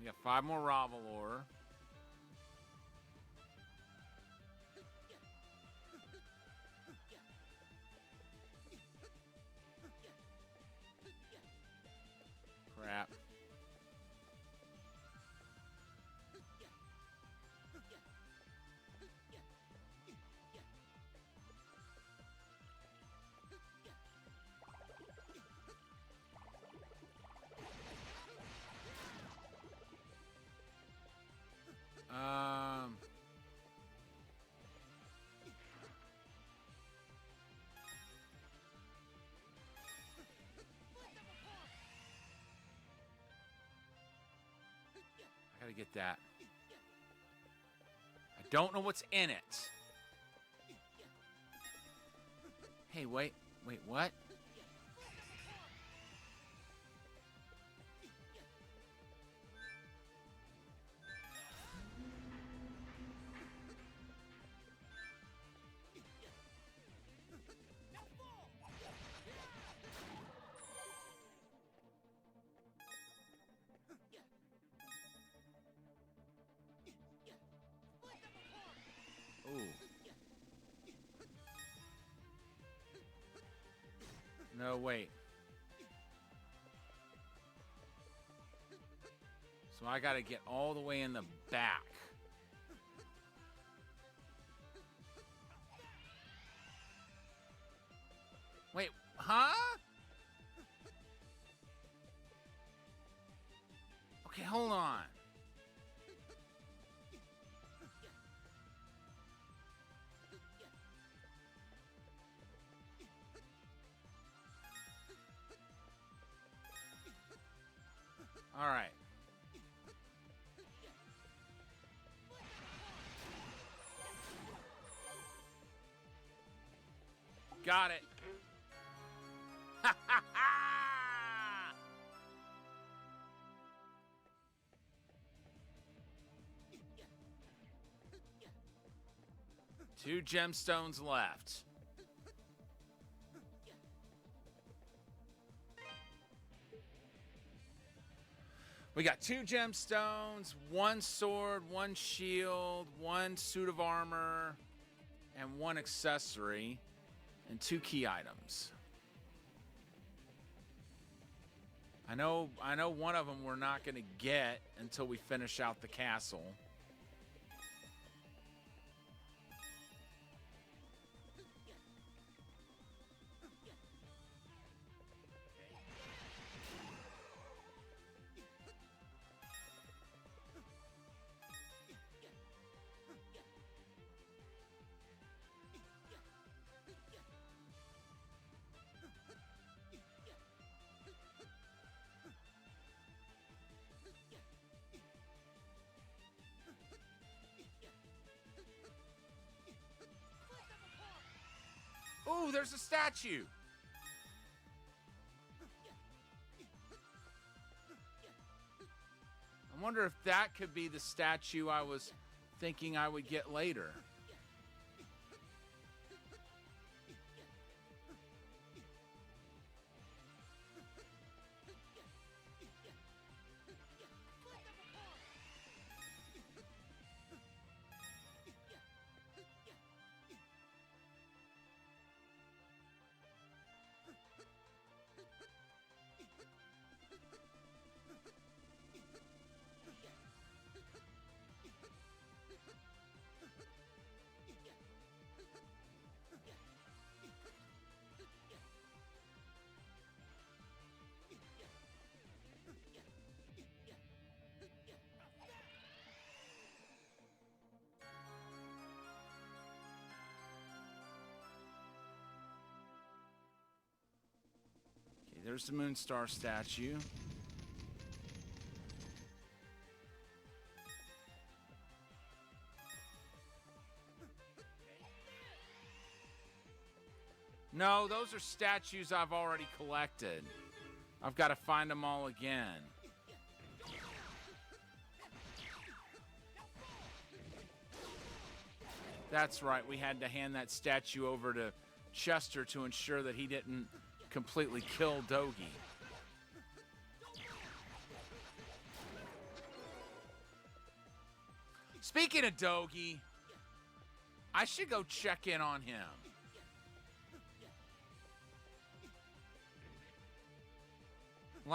We got 5 more Ravalor. Crap. Gotta get that. I don't know what's in it. Hey, wait, what? Ooh. No, wait. So I gotta get all the way in the back. Wait, huh? Okay, hold on. All right. Got it. Ha ha ha! Two gemstones left. We got two gemstones, one sword, one shield, one suit of armor, and one accessory, and two key items. I know one of them we're not going to get until we finish out the castle. Ooh, there's a statue. I wonder if that could be the statue I was thinking I would get later. There's the Moonstar statue. No, those are statues I've already collected. I've got to find them all again. That's right, we had to hand that statue over to Chester to ensure that he didn't completely kill Dogi. Speaking of Dogi, I should go check in on him.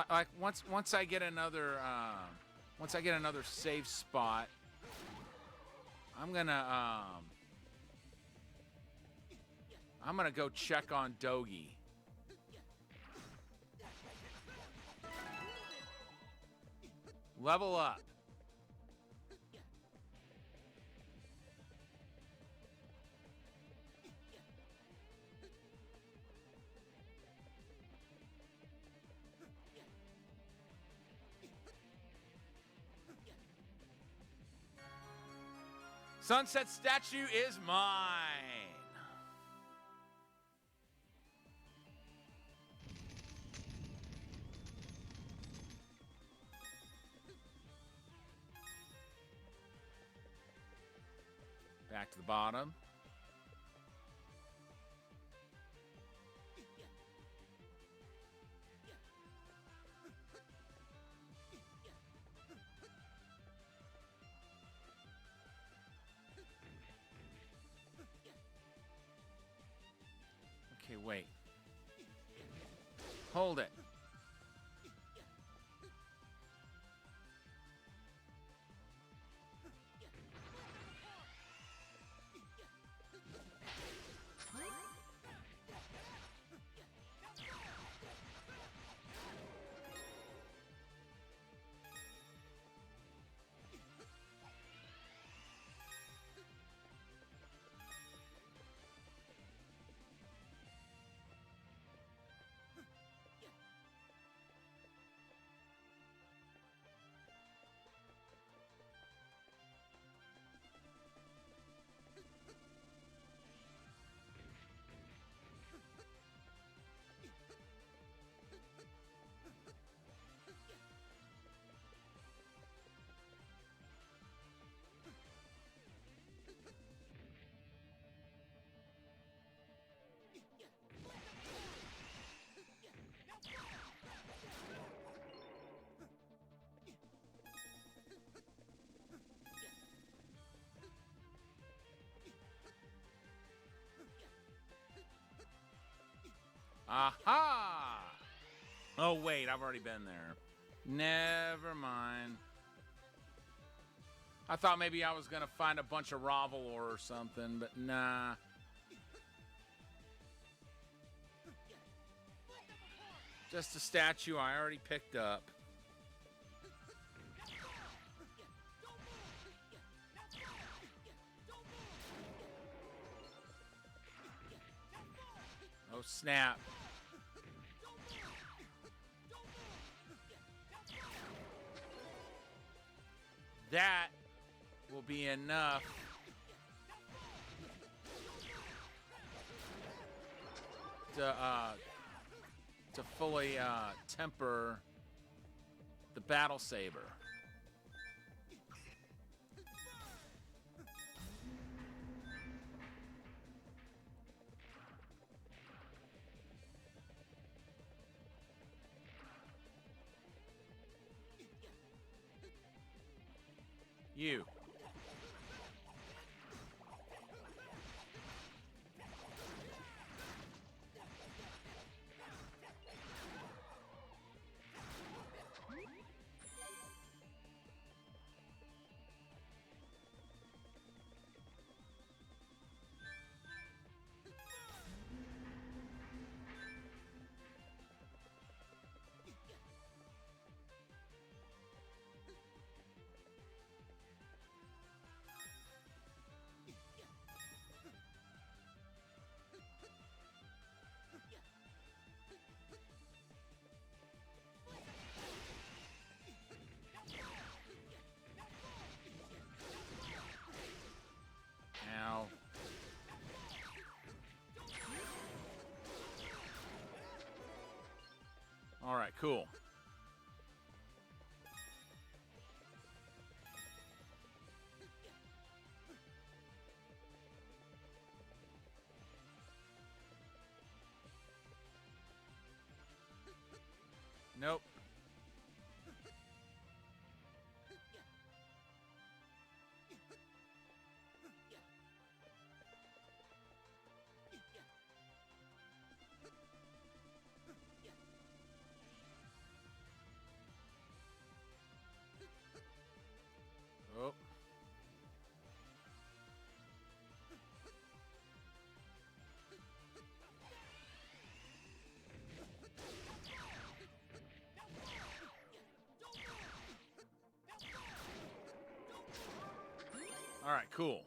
Like once I get another safe spot, I'm gonna go check on Dogi. Level up. Sunset statue is mine. Back to the bottom. Okay, wait. Hold it. Aha! Oh, wait, I've already been there. Never mind. I thought maybe I was going to find a bunch of Ravel ore or something, but nah. Just a statue I already picked up. Oh, snap. That will be enough to fully temper the battle saber. You. Ow. All right, cool. Nope. Oh. All right, cool.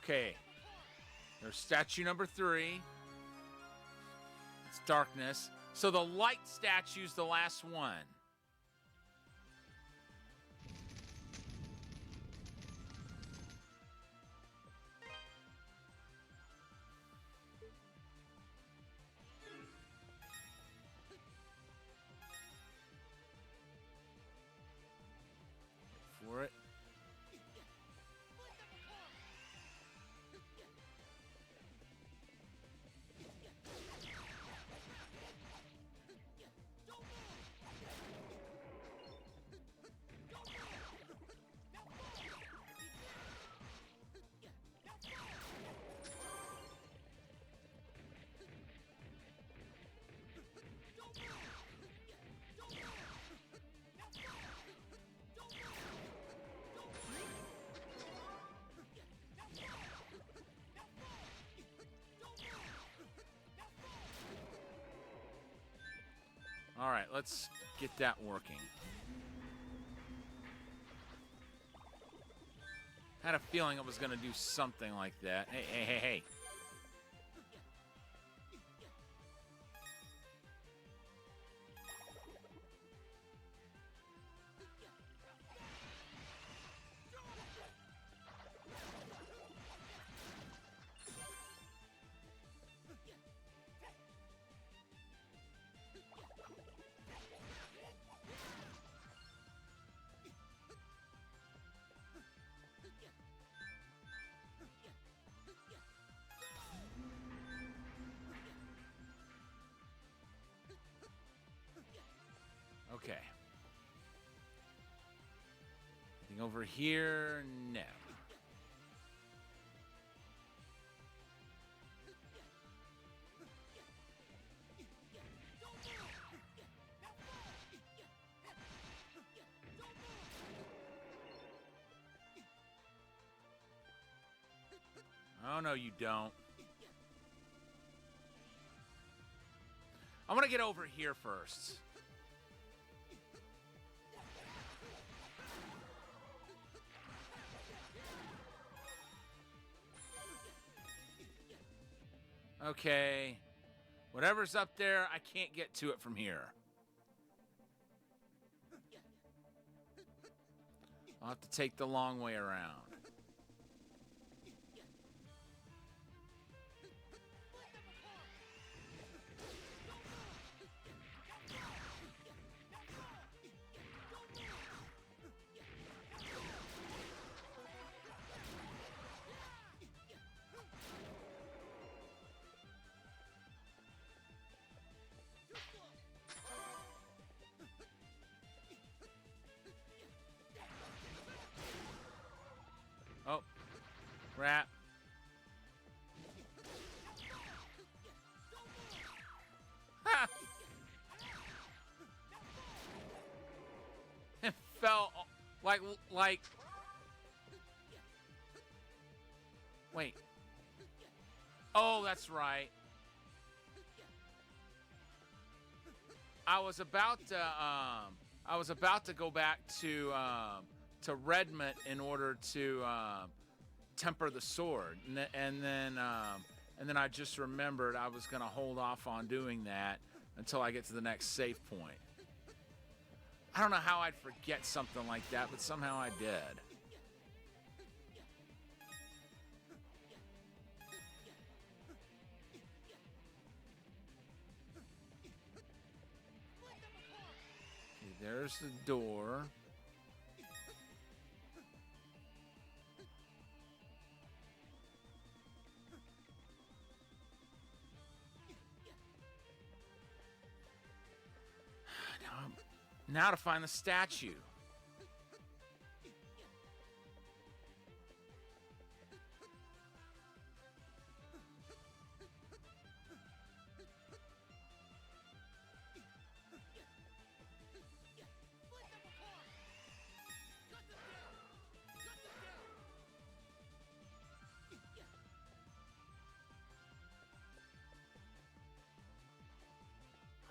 Okay. There's statue number 3. It's darkness. So the light statue's the last one. For it. All right, let's get that working. Had a feeling it was going to do something like that. Hey, hey, hey, hey. Okay. Anything over here? No. Oh, no, you don't. I'm gonna get over here first. Okay. Whatever's up there, I can't get to it from here. I'll have to take the long way around. Oh, rat. Ha! It fell like. Wait. Oh, that's right. I was about to go back to Redmond in order to temper the sword, and then I just remembered I was gonna hold off on doing that until I get to the next save point. I don't know how I'd forget something like that, but somehow I did. Okay, there's the door. Now to find the statue.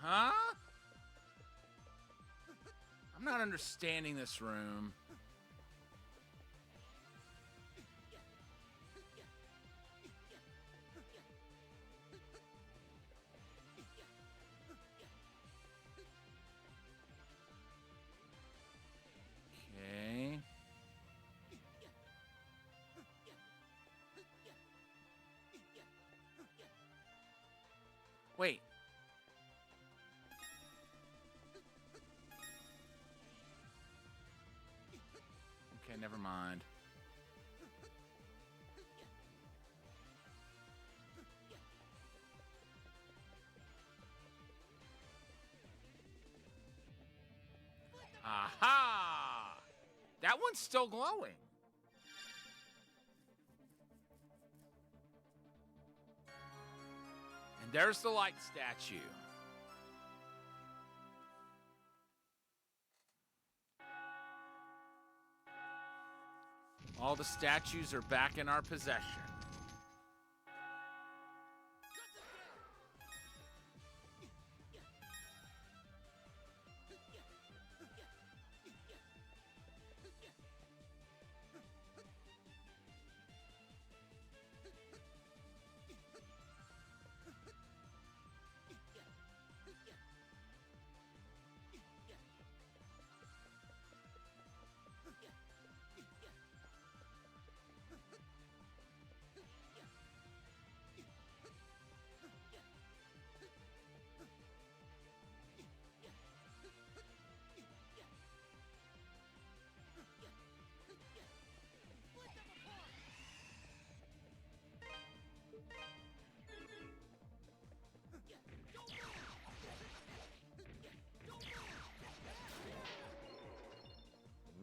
Huh? I'm not understanding this room. Wait. Okay, never mind. Aha! That one's still glowing. And there's the light statue. All the statues are back in our possession.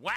Wow!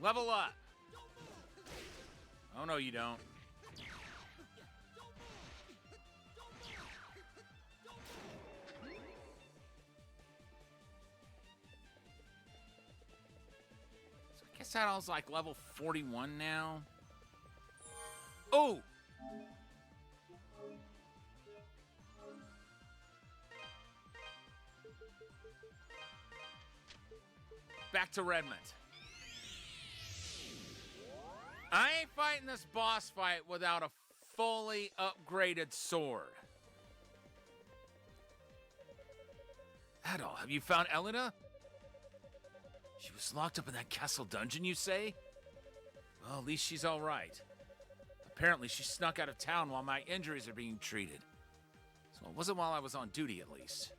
Level up. Oh, no, you don't. So I guess that I was like level 41 now. Oh! Back to Redmond. I ain't fighting this boss fight without a fully upgraded sword. Adol, have you found Elena? She was locked up in that castle dungeon, you say? Well, at least she's all right. Apparently, she snuck out of town while my injuries are being treated. So it wasn't while I was on duty, at least.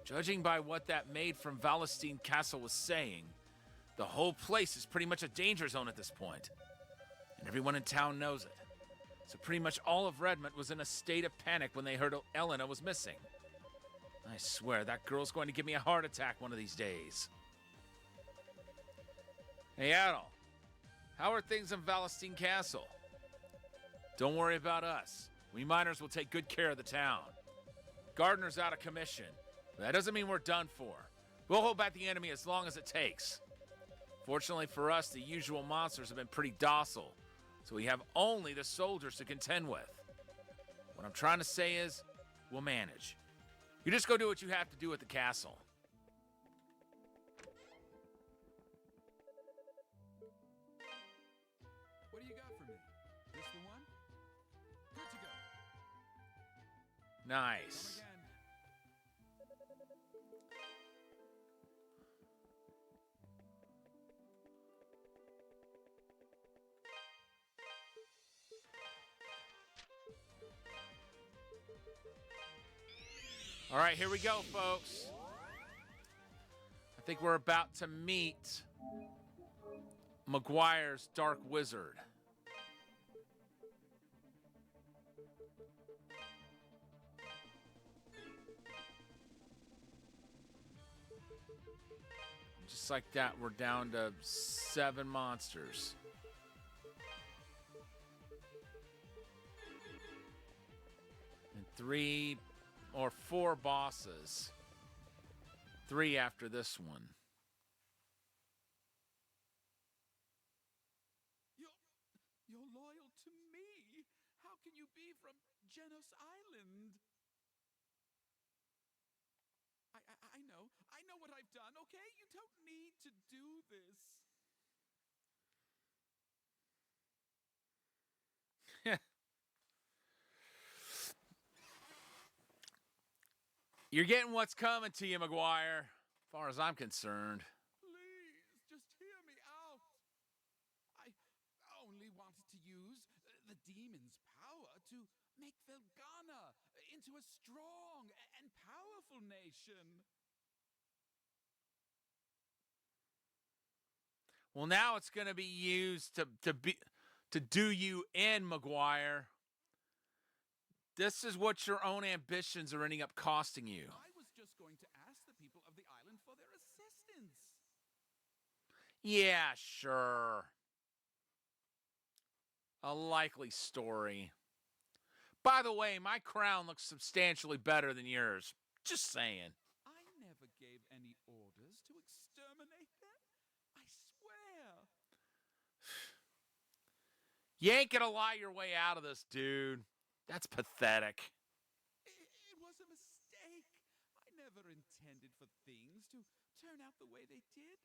Judging by what that maid from Valestein Castle was saying, the whole place is pretty much a danger zone at this point. And everyone in town knows it. So pretty much all of Redmond was in a state of panic when they heard Elena was missing. I swear, that girl's going to give me a heart attack one of these days. Hey, Adol. How are things in Valestein Castle? Don't worry about us. We miners will take good care of the town. Gardner's out of commission, but that doesn't mean we're done for. We'll hold back the enemy as long as it takes. Fortunately for us, the usual monsters have been pretty docile, so we have only the soldiers to contend with. What I'm trying to say is, we'll manage. You just go do what you have to do at the castle. What do you got for me? This the one? Good to go. Nice. Come again. All right, here we go, folks. I think we're about to meet Maguire's Dark Wizard. Just like that, we're down to 7 monsters. And 3 or 4 bosses. 3 after this one. loyal to me. How can you be from Genos Island? I know what I've done, okay? You don't need to do this. You're getting what's coming to you, Maguire, as far as I'm concerned. Please, just hear me out. I only wanted to use the demon's power to make Felghana into a strong and powerful nation. Well, now it's going to be used to do you in, Maguire. This is what your own ambitions are ending up costing you. I was just going to ask the people of the island for their assistance. Yeah, sure. A likely story. By the way, my crown looks substantially better than yours. Just saying. I never gave any orders to exterminate them. I swear. You ain't gonna lie your way out of this, dude. That's pathetic. It was a mistake. I never intended for things to turn out the way they did.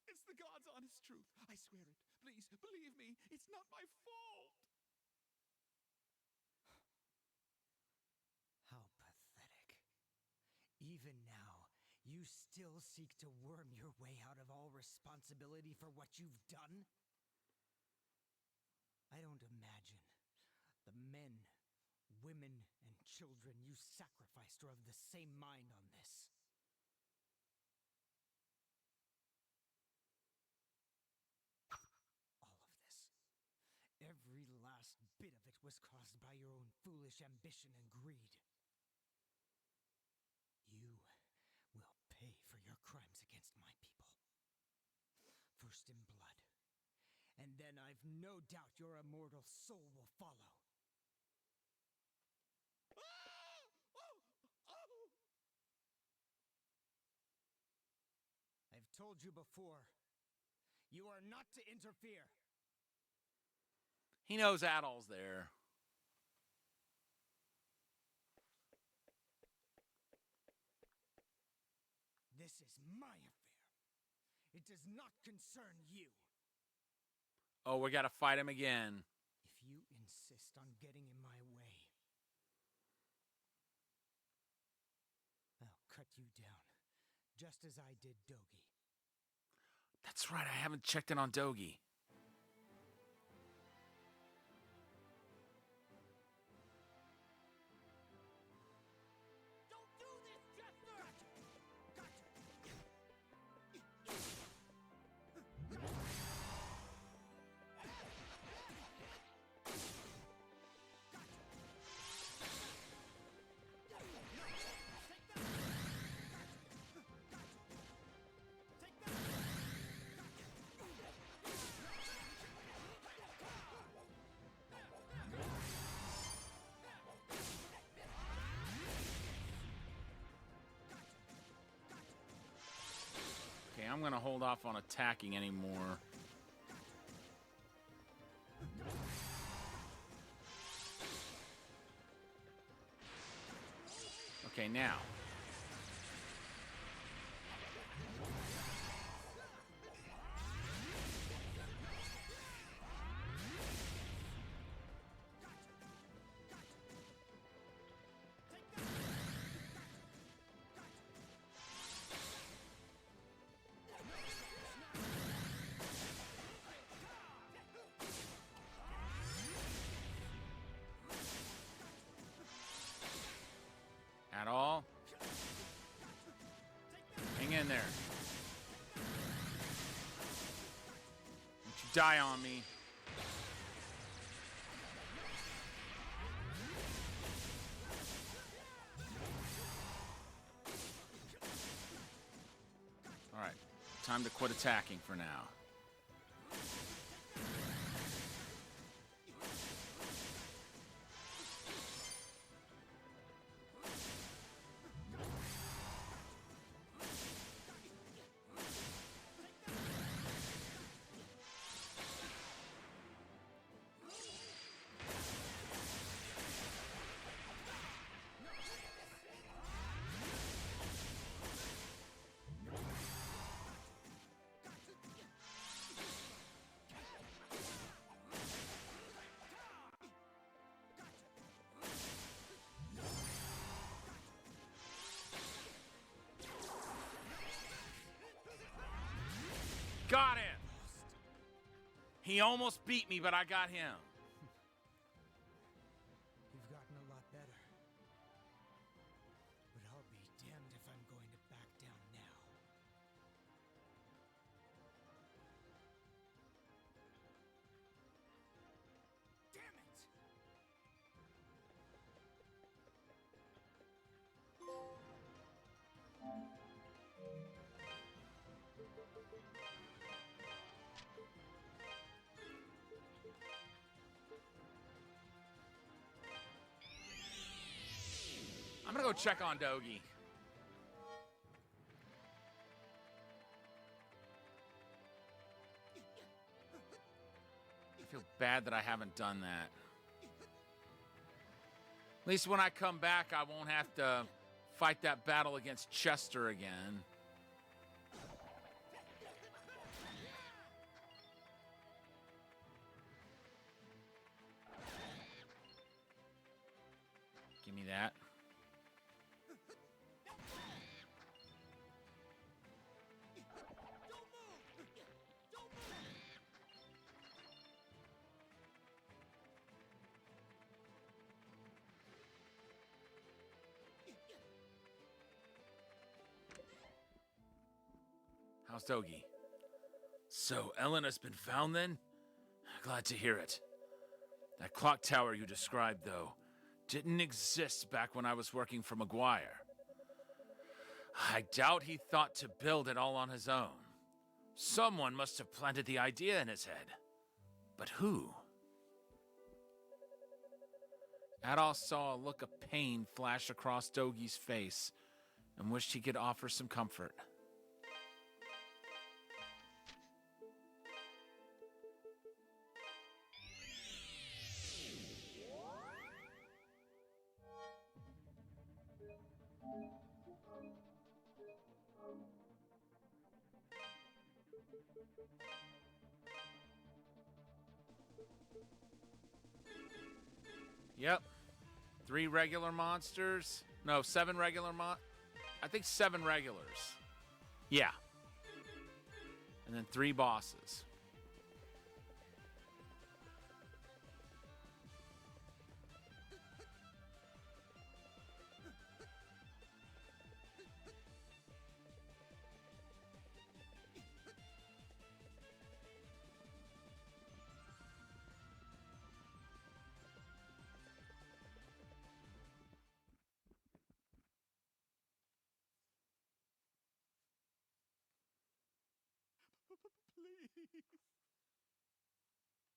It's the God's honest truth. I swear it. Please, believe me. It's not my fault. How pathetic. Even now, you still seek to worm your way out of all responsibility for what you've done? I don't imagine the men, women, and children you sacrificed are of the same mind on this. All of this. Every last bit of it was caused by your own foolish ambition and greed. You will pay for your crimes against my people. First in blood. And then I've no doubt your immortal soul will follow. I've told you before, you are not to interfere. He knows Adol's there. This is my affair. It does not concern you. Oh, we gotta fight him again. If you insist on getting in my way, I'll cut you down, just as I did Dogi. That's right, I haven't checked in on Dogi. Don't do this, Jester! Okay, I'm gonna hold off on attacking anymore. Okay, now. At all? Hang in there. Don't you die on me. Alright, time to quit attacking for now. Got him! He almost beat me, but I got him. You've gotten a lot better. But I'll be damned if I'm going to back down now. Damn it! I'm gonna go check on Dogi. I feel bad that I haven't done that. At least when I come back, I won't have to fight that battle against Chester again. Give me that. How's Dogi? So, Elena's been found then? Glad to hear it. That clock tower you described, though, didn't exist back when I was working for Maguire. I doubt he thought to build it all on his own. Someone must have planted the idea in his head. But who? Adol saw a look of pain flash across Dogi's face and wished he could offer some comfort. Yep. 3 regular monsters. No, 7 regular I think 7 regulars. Yeah. And then 3 bosses. Please.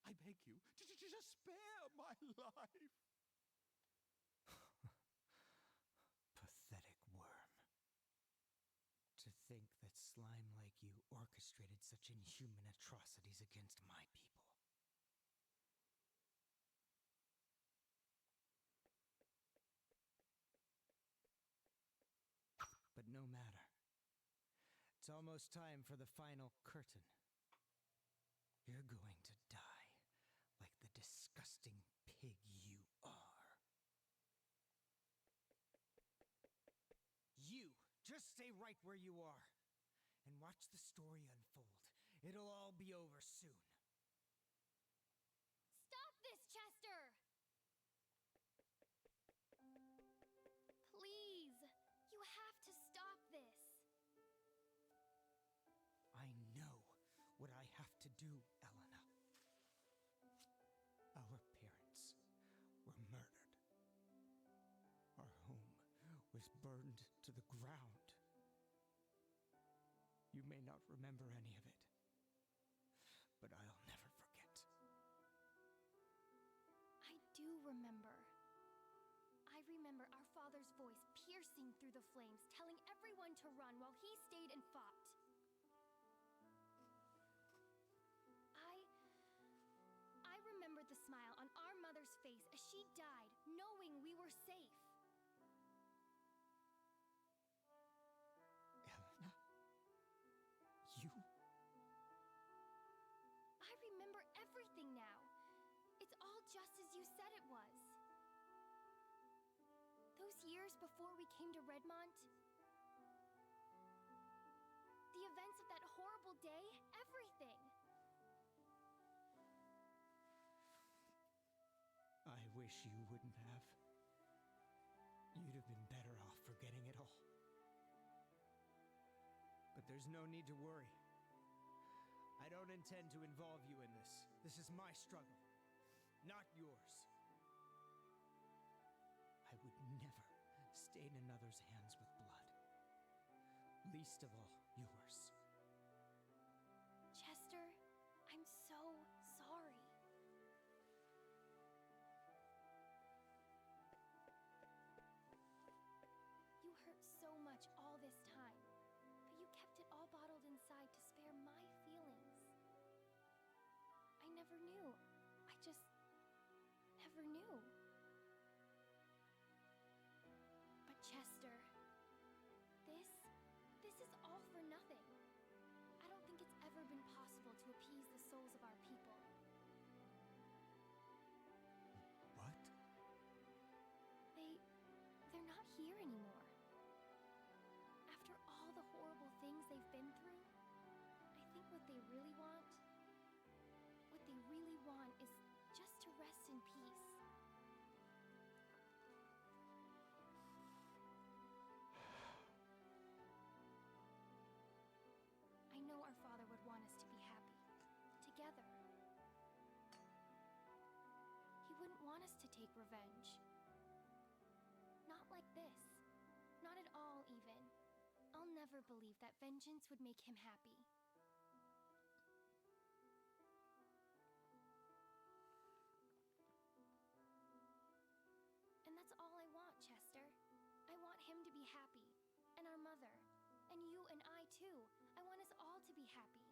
I beg you, just spare my life. Pathetic worm. To think that slime like you orchestrated such inhuman atrocities against my people. But no matter. It's almost time for the final curtain. You're going to die like the disgusting pig you are. You, just stay right where you are and watch the story unfold. It'll all be over soon. Stop this, Chester! Please, you have to stop this. I know what I have to do, Elena. Our parents were murdered. Our home was burned to the ground. You may not remember any of it, but I'll never forget. I do remember. I remember our father's voice piercing through the flames, telling everyone to run while he stayed and fought. I remembered the smile on our mother's face as she died, knowing we were safe. Elena? You? I remember everything now. It's all just as you said it was. Those years before we came to Redmont, the events of that horrible day, everything. wish you wouldn't have. You'd have been better off forgetting it all. But there's no need to worry. I don't intend to involve you in this. This is my struggle, not yours. I would never stain another's hands with blood. Least of all, yours. Chester, I'm so sorry. You hurt so much all this time, but you kept it all bottled inside to spare my feelings. I never knew. I just never knew. But Chester, this is all for nothing. I don't think it's ever been possible to appease the souls of our people. What? They're not here anymore. After all the horrible things they've been through, I think what they really want is just to rest in peace. I know our father would want us to be happy, together. He wouldn't want us to take revenge. Not like this. Not at all, even. I'll never believe that vengeance would make him happy. And that's all I want, Chester. I want him to be happy, and our mother, and you and I too. I want us all to be happy.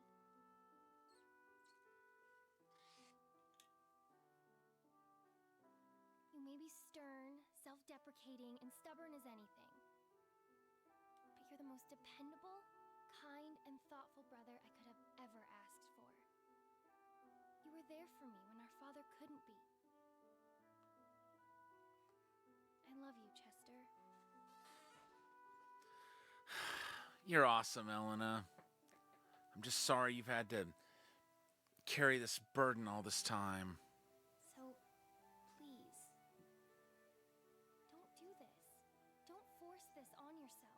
You may be stern, self-deprecating, and stubborn as anything. But you're the most dependable, kind, and thoughtful brother I could have ever asked for. You were there for me when our father couldn't be. I love you, Chester. You're awesome, Elena. I'm just sorry you've had to carry this burden all this time. So, please, don't do this. Don't force this on yourself.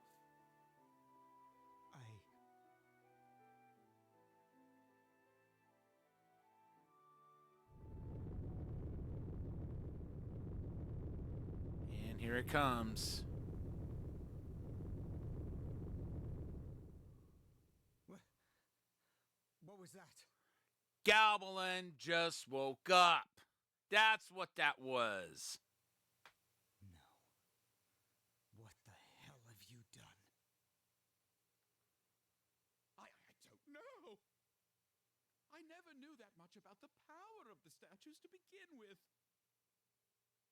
And here it comes. What was that? Galbalin just woke up. That's what that was. No. What the hell have you done? I don't know. I never knew that much about the power of the statues to begin with.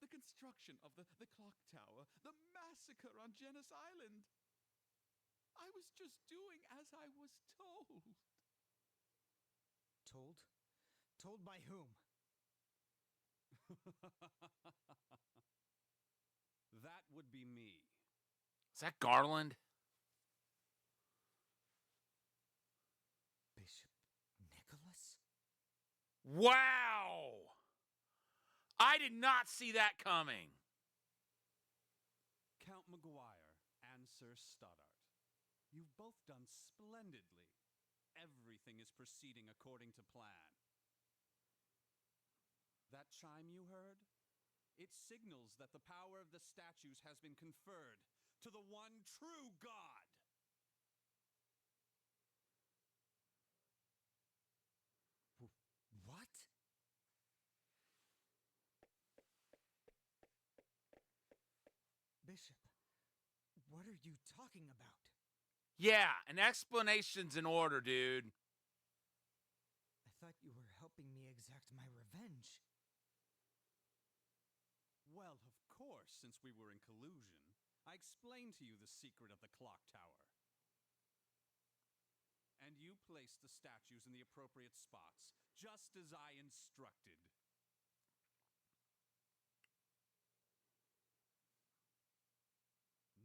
The construction of the clock tower, the massacre on Genis Island. I was just doing as I was told. Told? Told by whom? That would be me. Is that Garland? Bishop Nicholas? Wow! I did not see that coming. Count Maguire and Sir Stoddart, you've both done splendidly. Everything is proceeding according to plan. That chime you heard? It signals that the power of the statues has been conferred to the one true God. What? Bishop, what are you talking about? Yeah, an explanation's in order, dude. I thought you were helping me exact my revenge. Well, of course, since we were in collusion, I explained to you the secret of the clock tower. And you placed the statues in the appropriate spots, just as I instructed.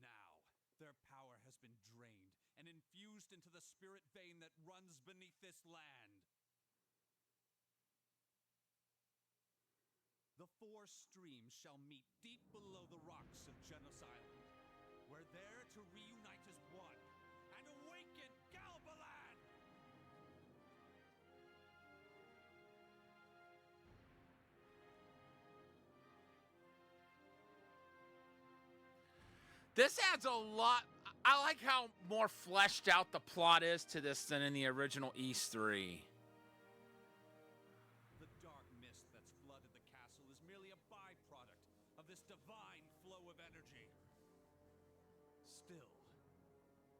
Now, their power has been drained and infused into the spirit vein that runs beneath this land. The the four streams shall meet deep below the rocks of Genos Island. We're there to reunite as one and awaken Galbalan! This adds a lot. I like how more fleshed out the plot is to this than in the original Ys 3. The dark mist that's flooded the castle is merely a byproduct of this divine flow of energy. Still,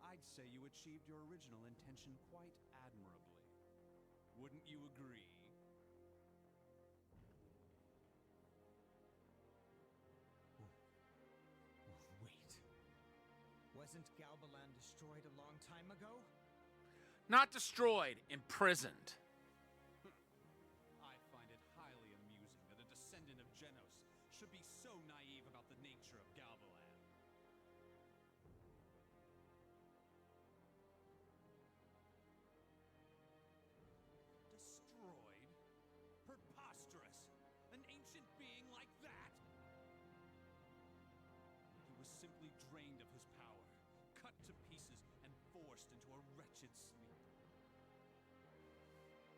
I'd say you achieved your original intention quite admirably. Wouldn't you agree? Wait. Wasn't Galbalan destroyed a long time ago? Not destroyed, imprisoned. I find it highly amusing that a descendant of Genos should be so naive about the nature of Galbalan. Destroyed? Preposterous! An ancient being like that! He was simply drained of his power, cut to pieces, and forced into a wretched sleep.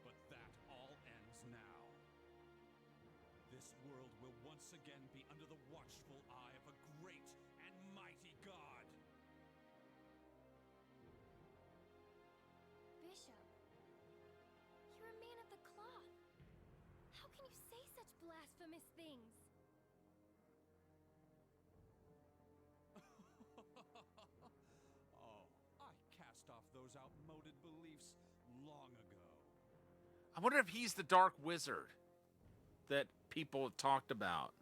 But that all ends now. This world will once again be under the watchful eye of a great and mighty god. Bishop, you're a man of the cloth. How can you say such blasphemous things? Oh, I cast off those outmoded beliefs long ago. I wonder if he's the Dark Wizard that people have talked about.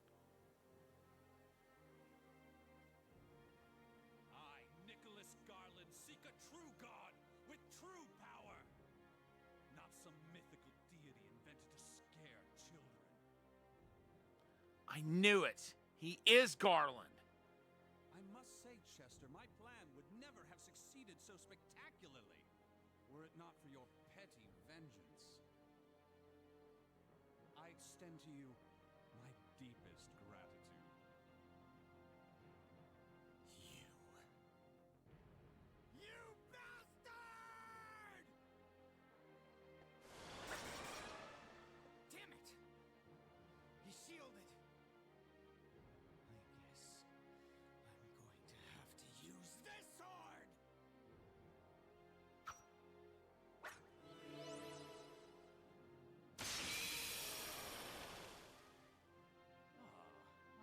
I, Nicholas Garland, seek a true god with true power. Not some mythical deity invented to scare children. I knew it. He is Garland. I must say, Chester, my plan would never have succeeded so spectacularly were it not for your petty vengeance. I extend to you my deepest gratitude. You bastard! Damn it! He's shielded. I guess I'm going to have to use this sword!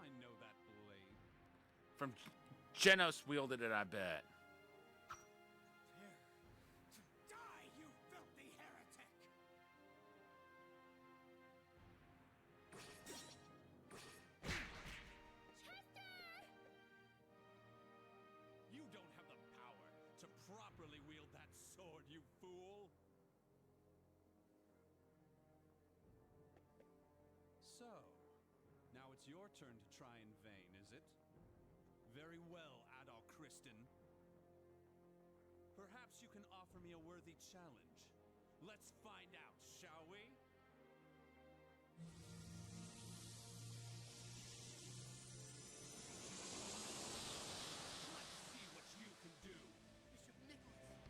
I know that blade. From Genos wielded it, I bet. Prepare to die, you filthy heretic! You don't have the power to properly wield that sword, you fool! So, now it's your turn to try in vain, is it? Very well, Adal Kristen. Perhaps you can offer me a worthy challenge. Let's find out, shall we? Let's see what you can do. Bishop Nicholas!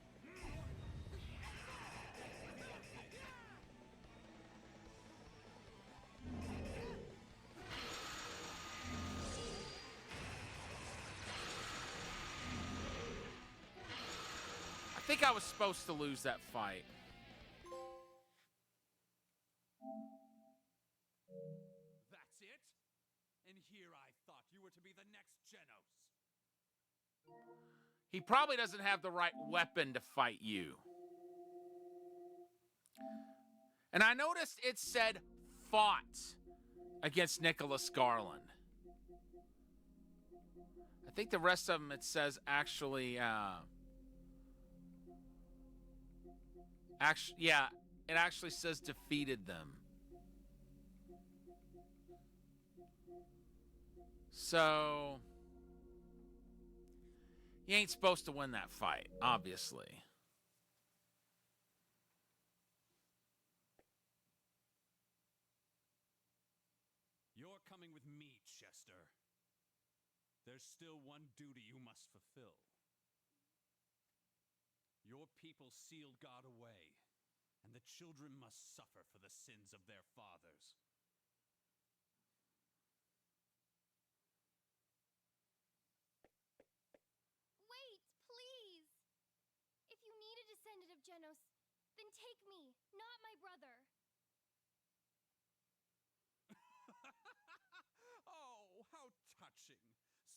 I think I was supposed to lose that fight. That's it? And here I thought you were to be the next Genos. He probably doesn't have the right weapon to fight you. And I noticed it said fought against Nicholas Garland. I think the rest of them it says actually, yeah, it actually says defeated them. So he ain't supposed to win that fight, obviously. Your coming with me, Chester. There's still one duty you must fulfill. Your people sealed God away, and the children must suffer for the sins of their fathers. Wait, please! If you need a descendant of Genos, then take me, not my brother. Oh, how touching.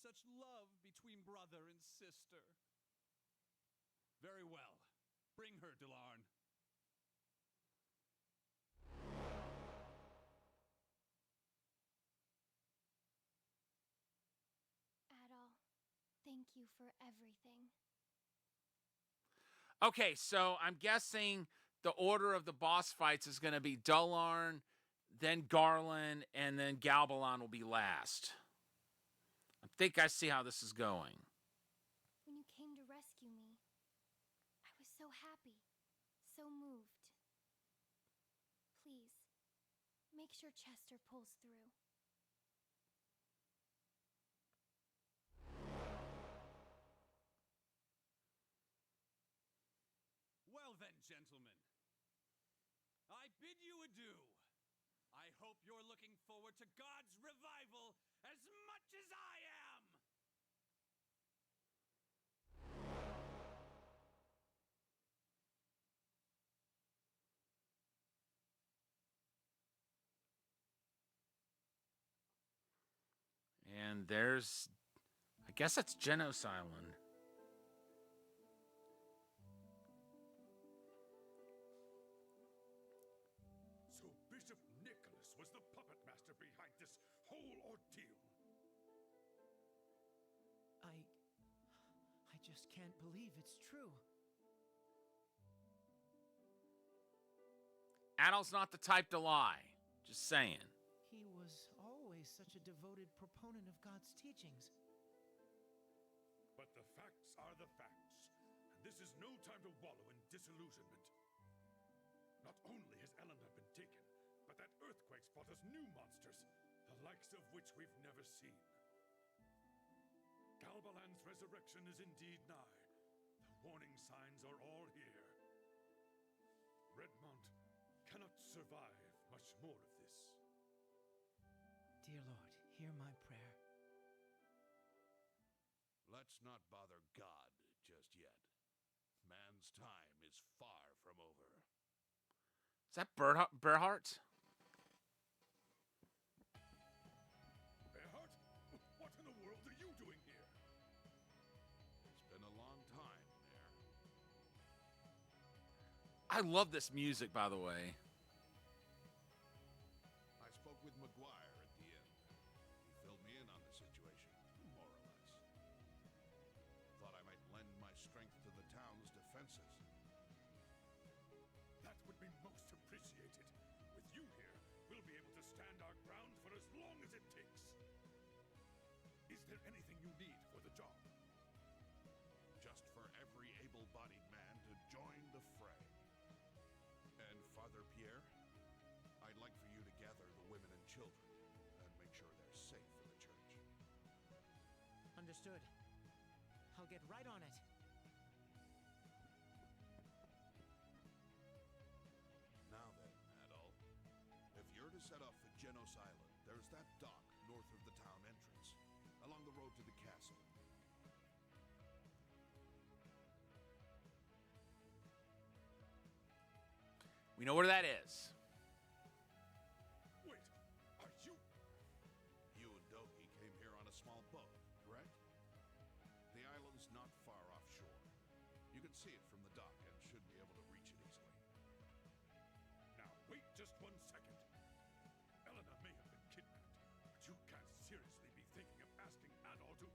Such love between brother and sister. Very well. Bring her, Delarn. Adol, thank you for everything. Okay, so I'm guessing the order of the boss fights is going to be Delarn, then Garland, and then Galbalon will be last. I think I see how this is going. When you came to rescue me, I was so happy, so moved. Please, make sure Chester pulls through. Well then, gentlemen. I bid you adieu. I hope you're looking forward to God's revival as much as I am! And there's... I guess that's Genos Island. So Bishop Nicholas was the puppet master behind this whole ordeal. I just can't believe it's true. Adol's not the type to lie. Just saying. He was always such a devoted proponent of God's teachings. But the facts are the facts, and this is no time to wallow in disillusionment. Not only has Eleanor been taken, but that earthquake's brought us new monsters, the likes of which we've never seen. Galbalan's resurrection is indeed nigh. The warning signs are all here. Redmont cannot survive much more of this. Dear Lord, hear my prayer. Let's not bother God just yet. Man's time is far from over. Is that Berhart? Berhart? What in the world are you doing here? It's been a long time, Mayor. I love this music, by the way. I spoke with Maguire at the end. He filled me in on the situation, more or less. Thought I might lend my strength to the town's defenses. That would be most appreciated. With you here, we'll be able to stand our ground for as long as it takes. Is there anything you need for the job? Just for every able-bodied man to join the fray. And Father Pierre, I'd like for you to gather the women and children and make sure they're safe in the church. Understood. I'll get right on it. Now then, Adol, if you're to set off for Genos Island, there's that dock north of the town entrance, along the road to the castle. We know where that is. Wait, are you? You and Doki came here on a small boat, correct? The island's not far offshore. You can see it from the dock and should be able to reach it easily. Now, wait just 1 second. Elena may have been kidnapped, but you can't seriously be thinking of asking Adol to...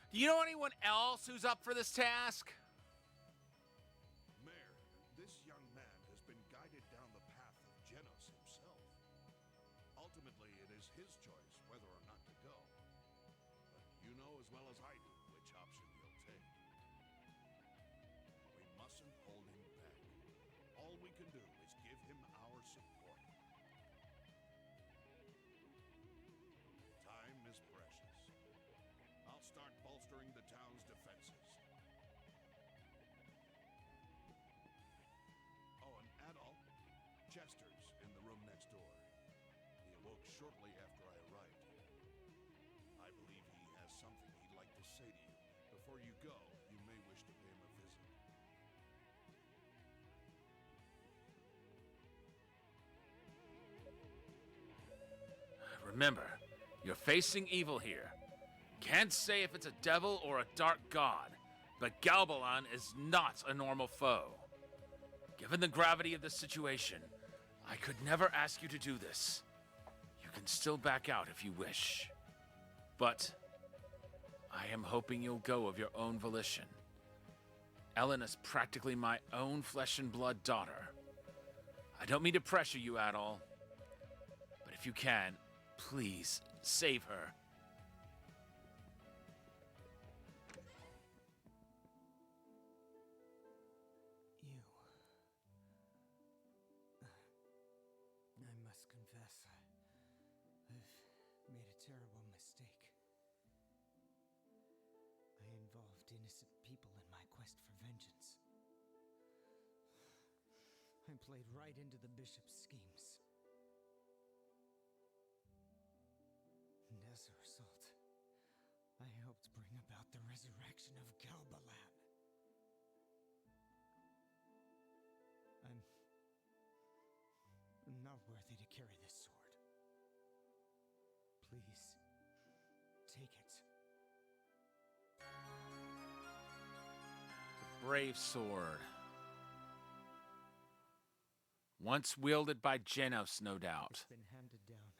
Do you know anyone else who's up for this task? Mayor, this young man has been guided down the path of Genos himself. Ultimately, it is his choice whether or not to go. But you know as well as I do which option he'll take. We mustn't hold him back. All we can do is give him our support. bolstering the town's defenses. Oh, and Adol, Chester's in the room next door. He awoke shortly after I arrived here. I believe he has something he'd like to say to you. Before you go, you may wish to pay him a visit. Remember, you're facing evil here. Can't say if it's a devil or a dark god, but Galbalan is not a normal foe. Given the gravity of the situation, I could never ask you to do this. You can still back out if you wish. But I am hoping you'll go of your own volition. Ellen is practically my own flesh and blood daughter. I don't mean to pressure you at all, but if you can, please save her. I must confess, I've made a terrible mistake. I involved innocent people in my quest for vengeance. I played right into the bishop's schemes. And as a result, I helped bring about the resurrection of Galbalan. I'm not worthy to carry this sword. Please, take it. The brave sword. Once wielded by Genos, no doubt. It's been handed down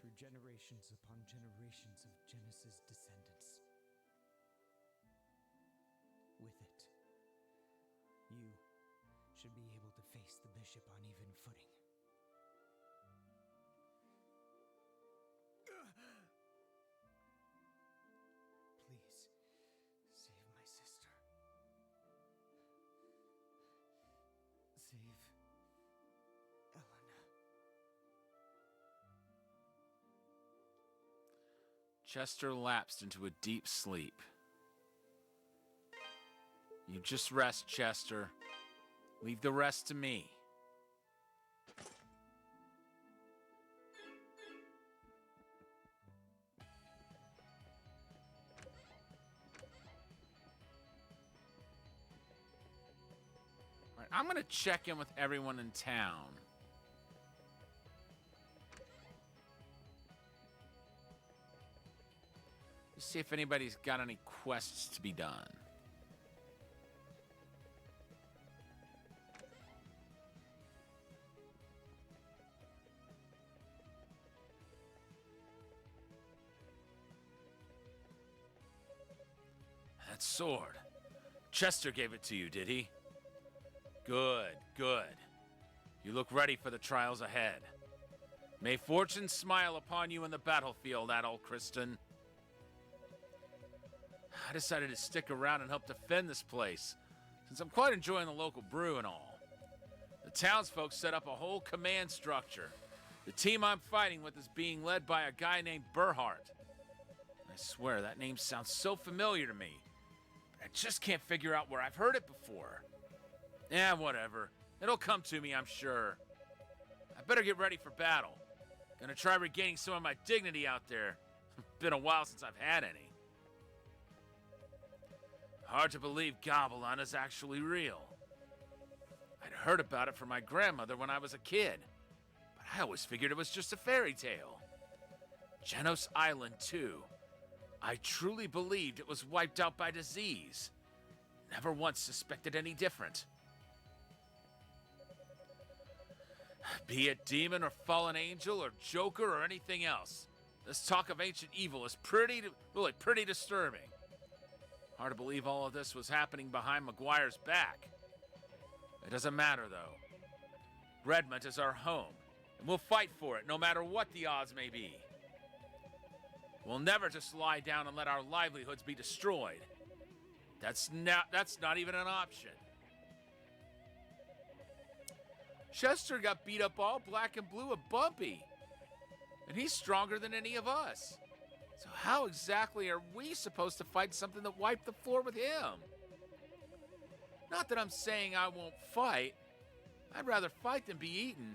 through generations upon generations of Genos's descendants. With it, you should be able to face the bishop on even footing. Please, save my sister. Save Elena. Chester lapsed into a deep sleep. You just rest, Chester. Leave the rest to me. All right, I'm going to check in with everyone in town. Just see if anybody's got any quests to be done. That sword. Chester gave it to you, did he? Good, good. You look ready for the trials ahead. May fortune smile upon you in the battlefield, Adol Kristen. I decided to stick around and help defend this place, since I'm quite enjoying the local brew and all. The townsfolk set up a whole command structure. The team I'm fighting with is being led by a guy named Burhart. I swear, that name sounds so familiar to me. I just can't figure out where I've heard it before. Yeah, whatever. It'll come to me, I'm sure. I better get ready for battle. Gonna try regaining some of my dignity out there. Been a while since I've had any. Hard to believe Galbalan is actually real. I'd heard about it from my grandmother when I was a kid, but I always figured it was just a fairy tale. Genos Island, too. I truly believed it was wiped out by disease. Never once suspected any different. Be it demon or fallen angel or joker or anything else, this talk of ancient evil is pretty disturbing. Hard to believe all of this was happening behind Maguire's back. It doesn't matter, though. Redmond is our home, and we'll fight for it no matter what the odds may be. We'll never just lie down and let our livelihoods be destroyed. That's not even an option. Chester got beat up all black and blue at Bumpy, and he's stronger than any of us. So how exactly are we supposed to fight something that wiped the floor with him? Not that I'm saying I won't fight. I'd rather fight than be eaten.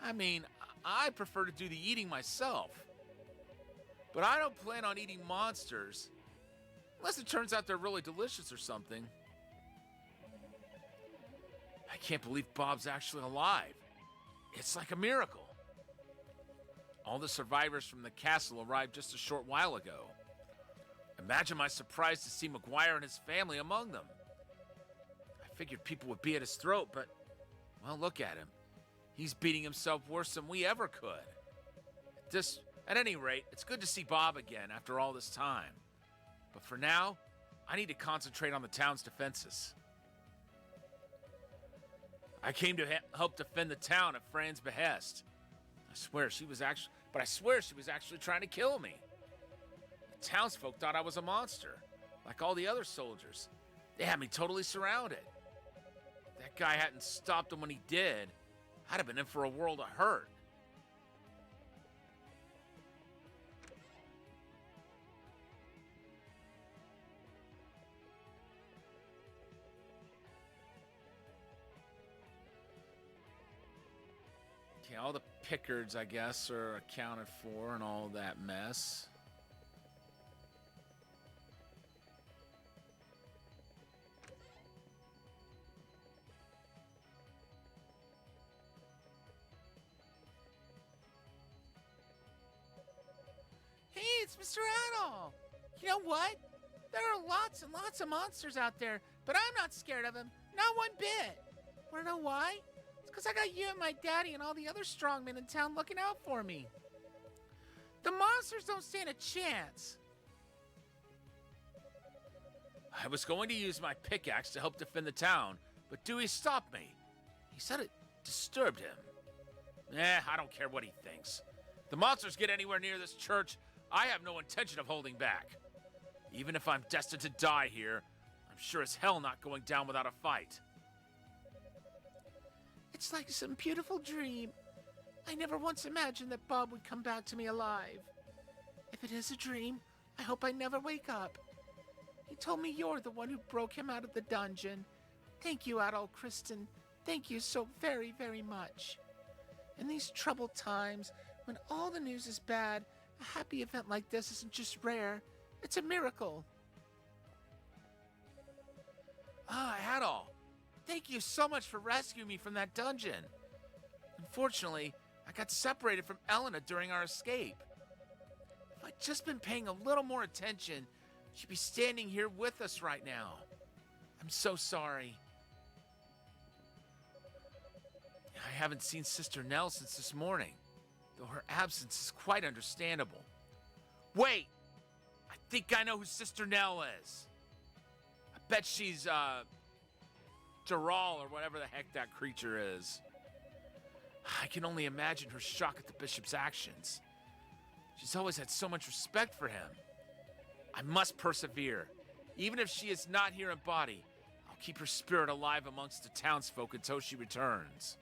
I mean, I prefer to do the eating myself. But I don't plan on eating monsters. Unless it turns out they're really delicious or something. I can't believe Bob's actually alive. It's like a miracle. All the survivors from the castle arrived just a short while ago. Imagine my surprise to see McGuire and his family among them. I figured people would be at his throat, but, well, look at him. He's beating himself worse than we ever could. At any rate, it's good to see Bob again after all this time. But for now, I need to concentrate on the town's defenses. I came to help defend the town at Fran's behest. I swear she was actually trying to kill me. The townsfolk thought I was a monster, like all the other soldiers. They had me totally surrounded. If that guy hadn't stopped him when he did, I'd have been in for a world of hurt. Okay, all the Pickards, I guess, are accounted for and all that mess. Hey, it's Mr. Adol! You know what? There are lots and lots of monsters out there, but I'm not scared of them. Not one bit. Wanna know why? It's because I got you and my daddy and all the other strongmen in town looking out for me. The monsters don't stand a chance. I was going to use my pickaxe to help defend the town, but Dewey stopped me. He said it disturbed him. I don't care what he thinks. If the monsters get anywhere near this church, I have no intention of holding back. Even if I'm destined to die here, I'm sure as hell not going down without a fight. It's like some beautiful dream. I never once imagined that Bob would come back to me alive. If it is a dream, I hope I never wake up. He told me you're the one who broke him out of the dungeon. Thank you, Adol Kristen. Thank you so very, very much. In these troubled times, when all the news is bad, a happy event like this isn't just rare, it's a miracle. Adol, thank you so much for rescuing me from that dungeon. Unfortunately, I got separated from Elena during our escape. If I'd just been paying a little more attention, she'd be standing here with us right now. I'm so sorry. I haven't seen Sister Nell since this morning, though her absence is quite understandable. Wait! I think I know who Sister Nell is. I bet she's, Dural or whatever the heck that creature is. I can only imagine her shock at the bishop's actions. She's always had so much respect for him. I must persevere. Even if she is not here in body, I'll keep her spirit alive amongst the townsfolk until she returns.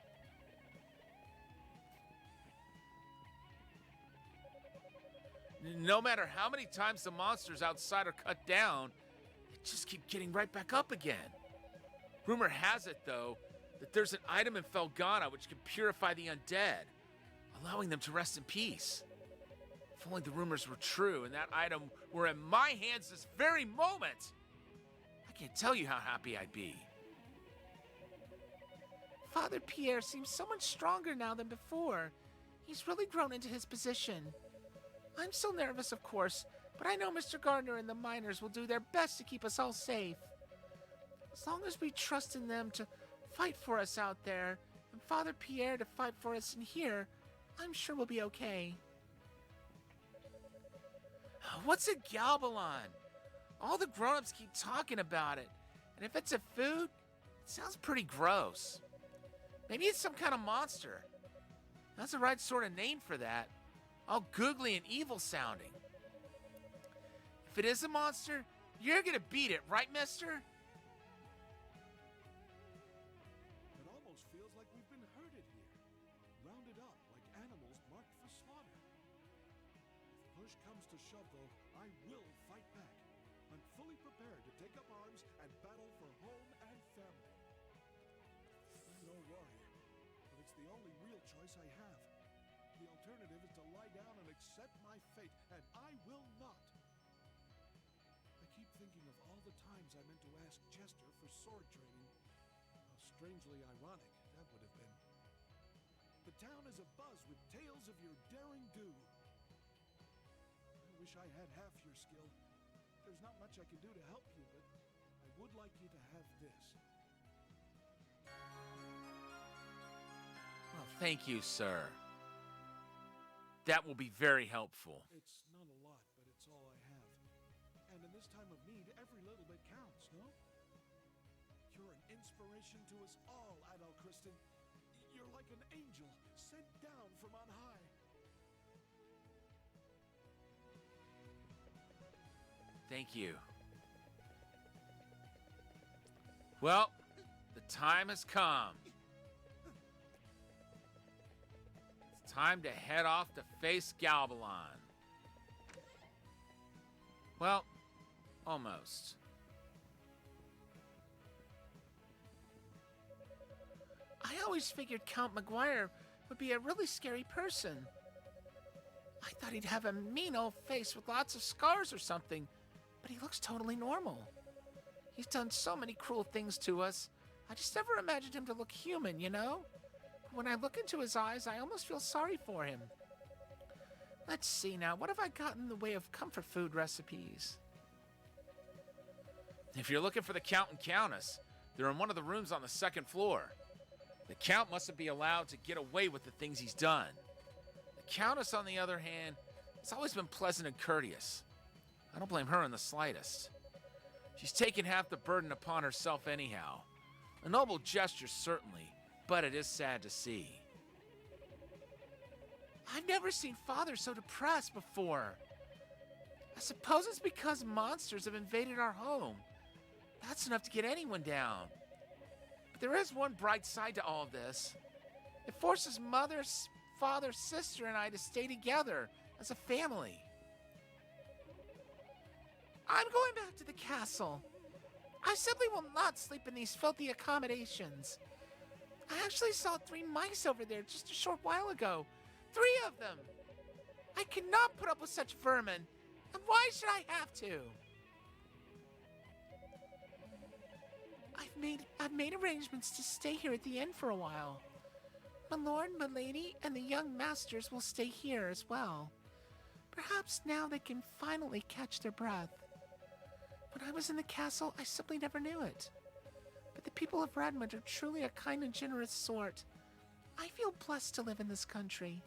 No matter how many times the monsters outside are cut down, they just keep getting right back up again. Rumor has it, though, that there's an item in Felghana which can purify the undead, allowing them to rest in peace. If only the rumors were true and that item were in my hands this very moment, I can't tell you how happy I'd be. Father Pierre seems so much stronger now than before. He's really grown into his position. I'm still nervous, of course, but I know Mr. Gardner and the miners will do their best to keep us all safe. As long as we trust in them to fight for us out there, and Father Pierre to fight for us in here, I'm sure we'll be okay. What's a galbalon? All the grown-ups keep talking about it, and if it's a food, it sounds pretty gross. Maybe it's some kind of monster. That's the right sort of name for that. All googly and evil sounding. If it is a monster, you're gonna beat it, right, mister? It almost feels like we've been herded here, rounded up like animals marked for slaughter. With push comes to shove, though, I will fight back. I'm fully prepared to take up arms and battle for home and family. I'm no warrior, but it's the only real choice I have. The alternative is to lie down and accept my fate, and I will not. I keep thinking of all the times I meant to ask Chester for sword training. How strangely ironic that would have been. The town is abuzz with tales of your daring do. I wish I had half your skill. There's not much I can do to help you, but I would like you to have this. Well, thank you, sir. That will be very helpful. It's not a lot, but it's all I have. And in this time of need, every little bit counts, no? You're an inspiration to us all, Adol Kristen. You're like an angel sent down from on high. Thank you. Well, the time has come. It's time to head off to face Galbalon. Well, almost. I always figured Count Maguire would be a really scary person. I thought he'd have a mean old face with lots of scars or something, but he looks totally normal. He's done so many cruel things to us. I just never imagined him to look human, you know? But when I look into his eyes, I almost feel sorry for him. Let's see now, what have I got in the way of comfort food recipes? If you're looking for the Count and Countess, they're in one of the rooms on the second floor. The Count mustn't be allowed to get away with the things he's done. The Countess, on the other hand, has always been pleasant and courteous. I don't blame her in the slightest. She's taken half the burden upon herself anyhow. A noble gesture, certainly, but it is sad to see. I've never seen Father so depressed before. I suppose it's because monsters have invaded our home. That's enough to get anyone down. But there is one bright side to all this. It forces Mother, Father, Sister, and I to stay together as a family. I'm going back to the castle. I simply will not sleep in these filthy accommodations. I actually saw 3 mice over there just a short while ago. 3 of them! I cannot put up with such vermin. And why should I have to? I've made arrangements to stay here at the inn for a while. My lord, my lady, and the young masters will stay here as well. Perhaps now they can finally catch their breath. When I was in the castle, I simply never knew it. But the people of Redmond are truly a kind and generous sort. I feel blessed to live in this country.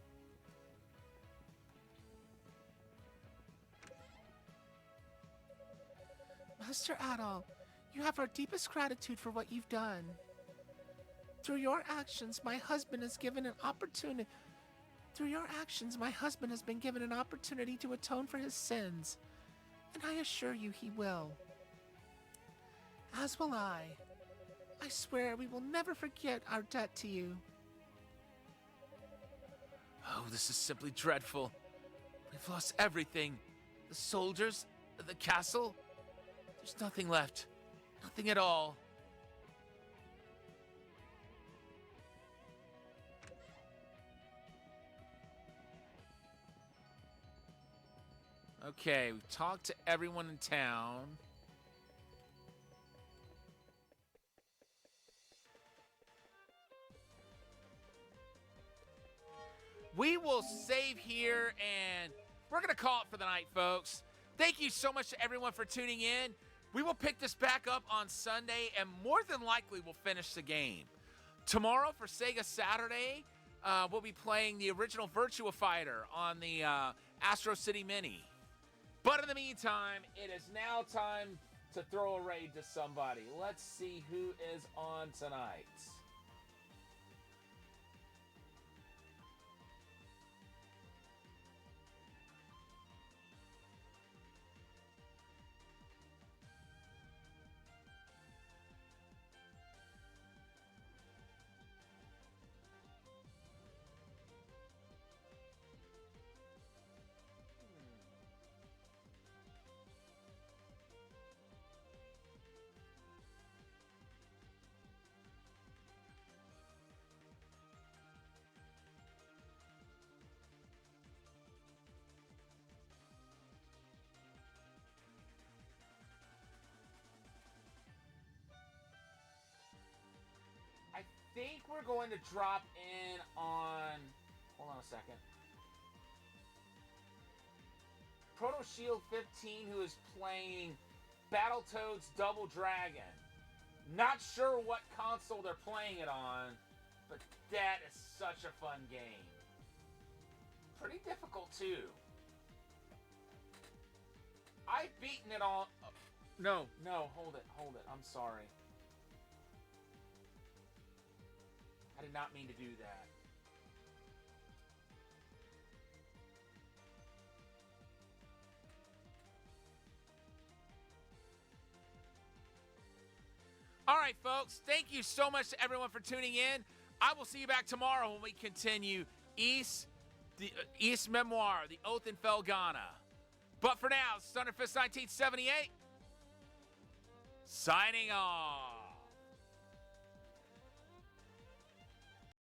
Master Adol, you have our deepest gratitude for what you've done. Through your actions, my husband has been given an opportunity to atone for his sins, and I assure you he will. As will I. I swear we will never forget our debt to you. Oh, this is simply dreadful. We've lost everything. The soldiers, the castle. There's nothing left. Nothing at all. Okay, we've talked to everyone in town. We will save here, and we're going to call it for the night, folks. Thank you so much to everyone for tuning in. We will pick this back up on Sunday, and more than likely we'll finish the game. Tomorrow for Sega Saturday, we'll be playing the original Virtua Fighter on the Astro City Mini. But in the meantime, it is now time to throw a raid to somebody. Let's see who is on tonight. we're going to drop in on... Hold on a second. Proto Shield 15, who is playing Battletoads Double Dragon. Not sure what console they're playing it on, but that is such a fun game. Pretty difficult, too. I've beaten it all... No, hold it. I'm sorry. I did not mean to do that. All right, folks. Thank you so much to everyone for tuning in. I will see you back tomorrow when we continue Ys Memoire, the Oath in Felghana. But for now, Thunderfist 1978, signing off.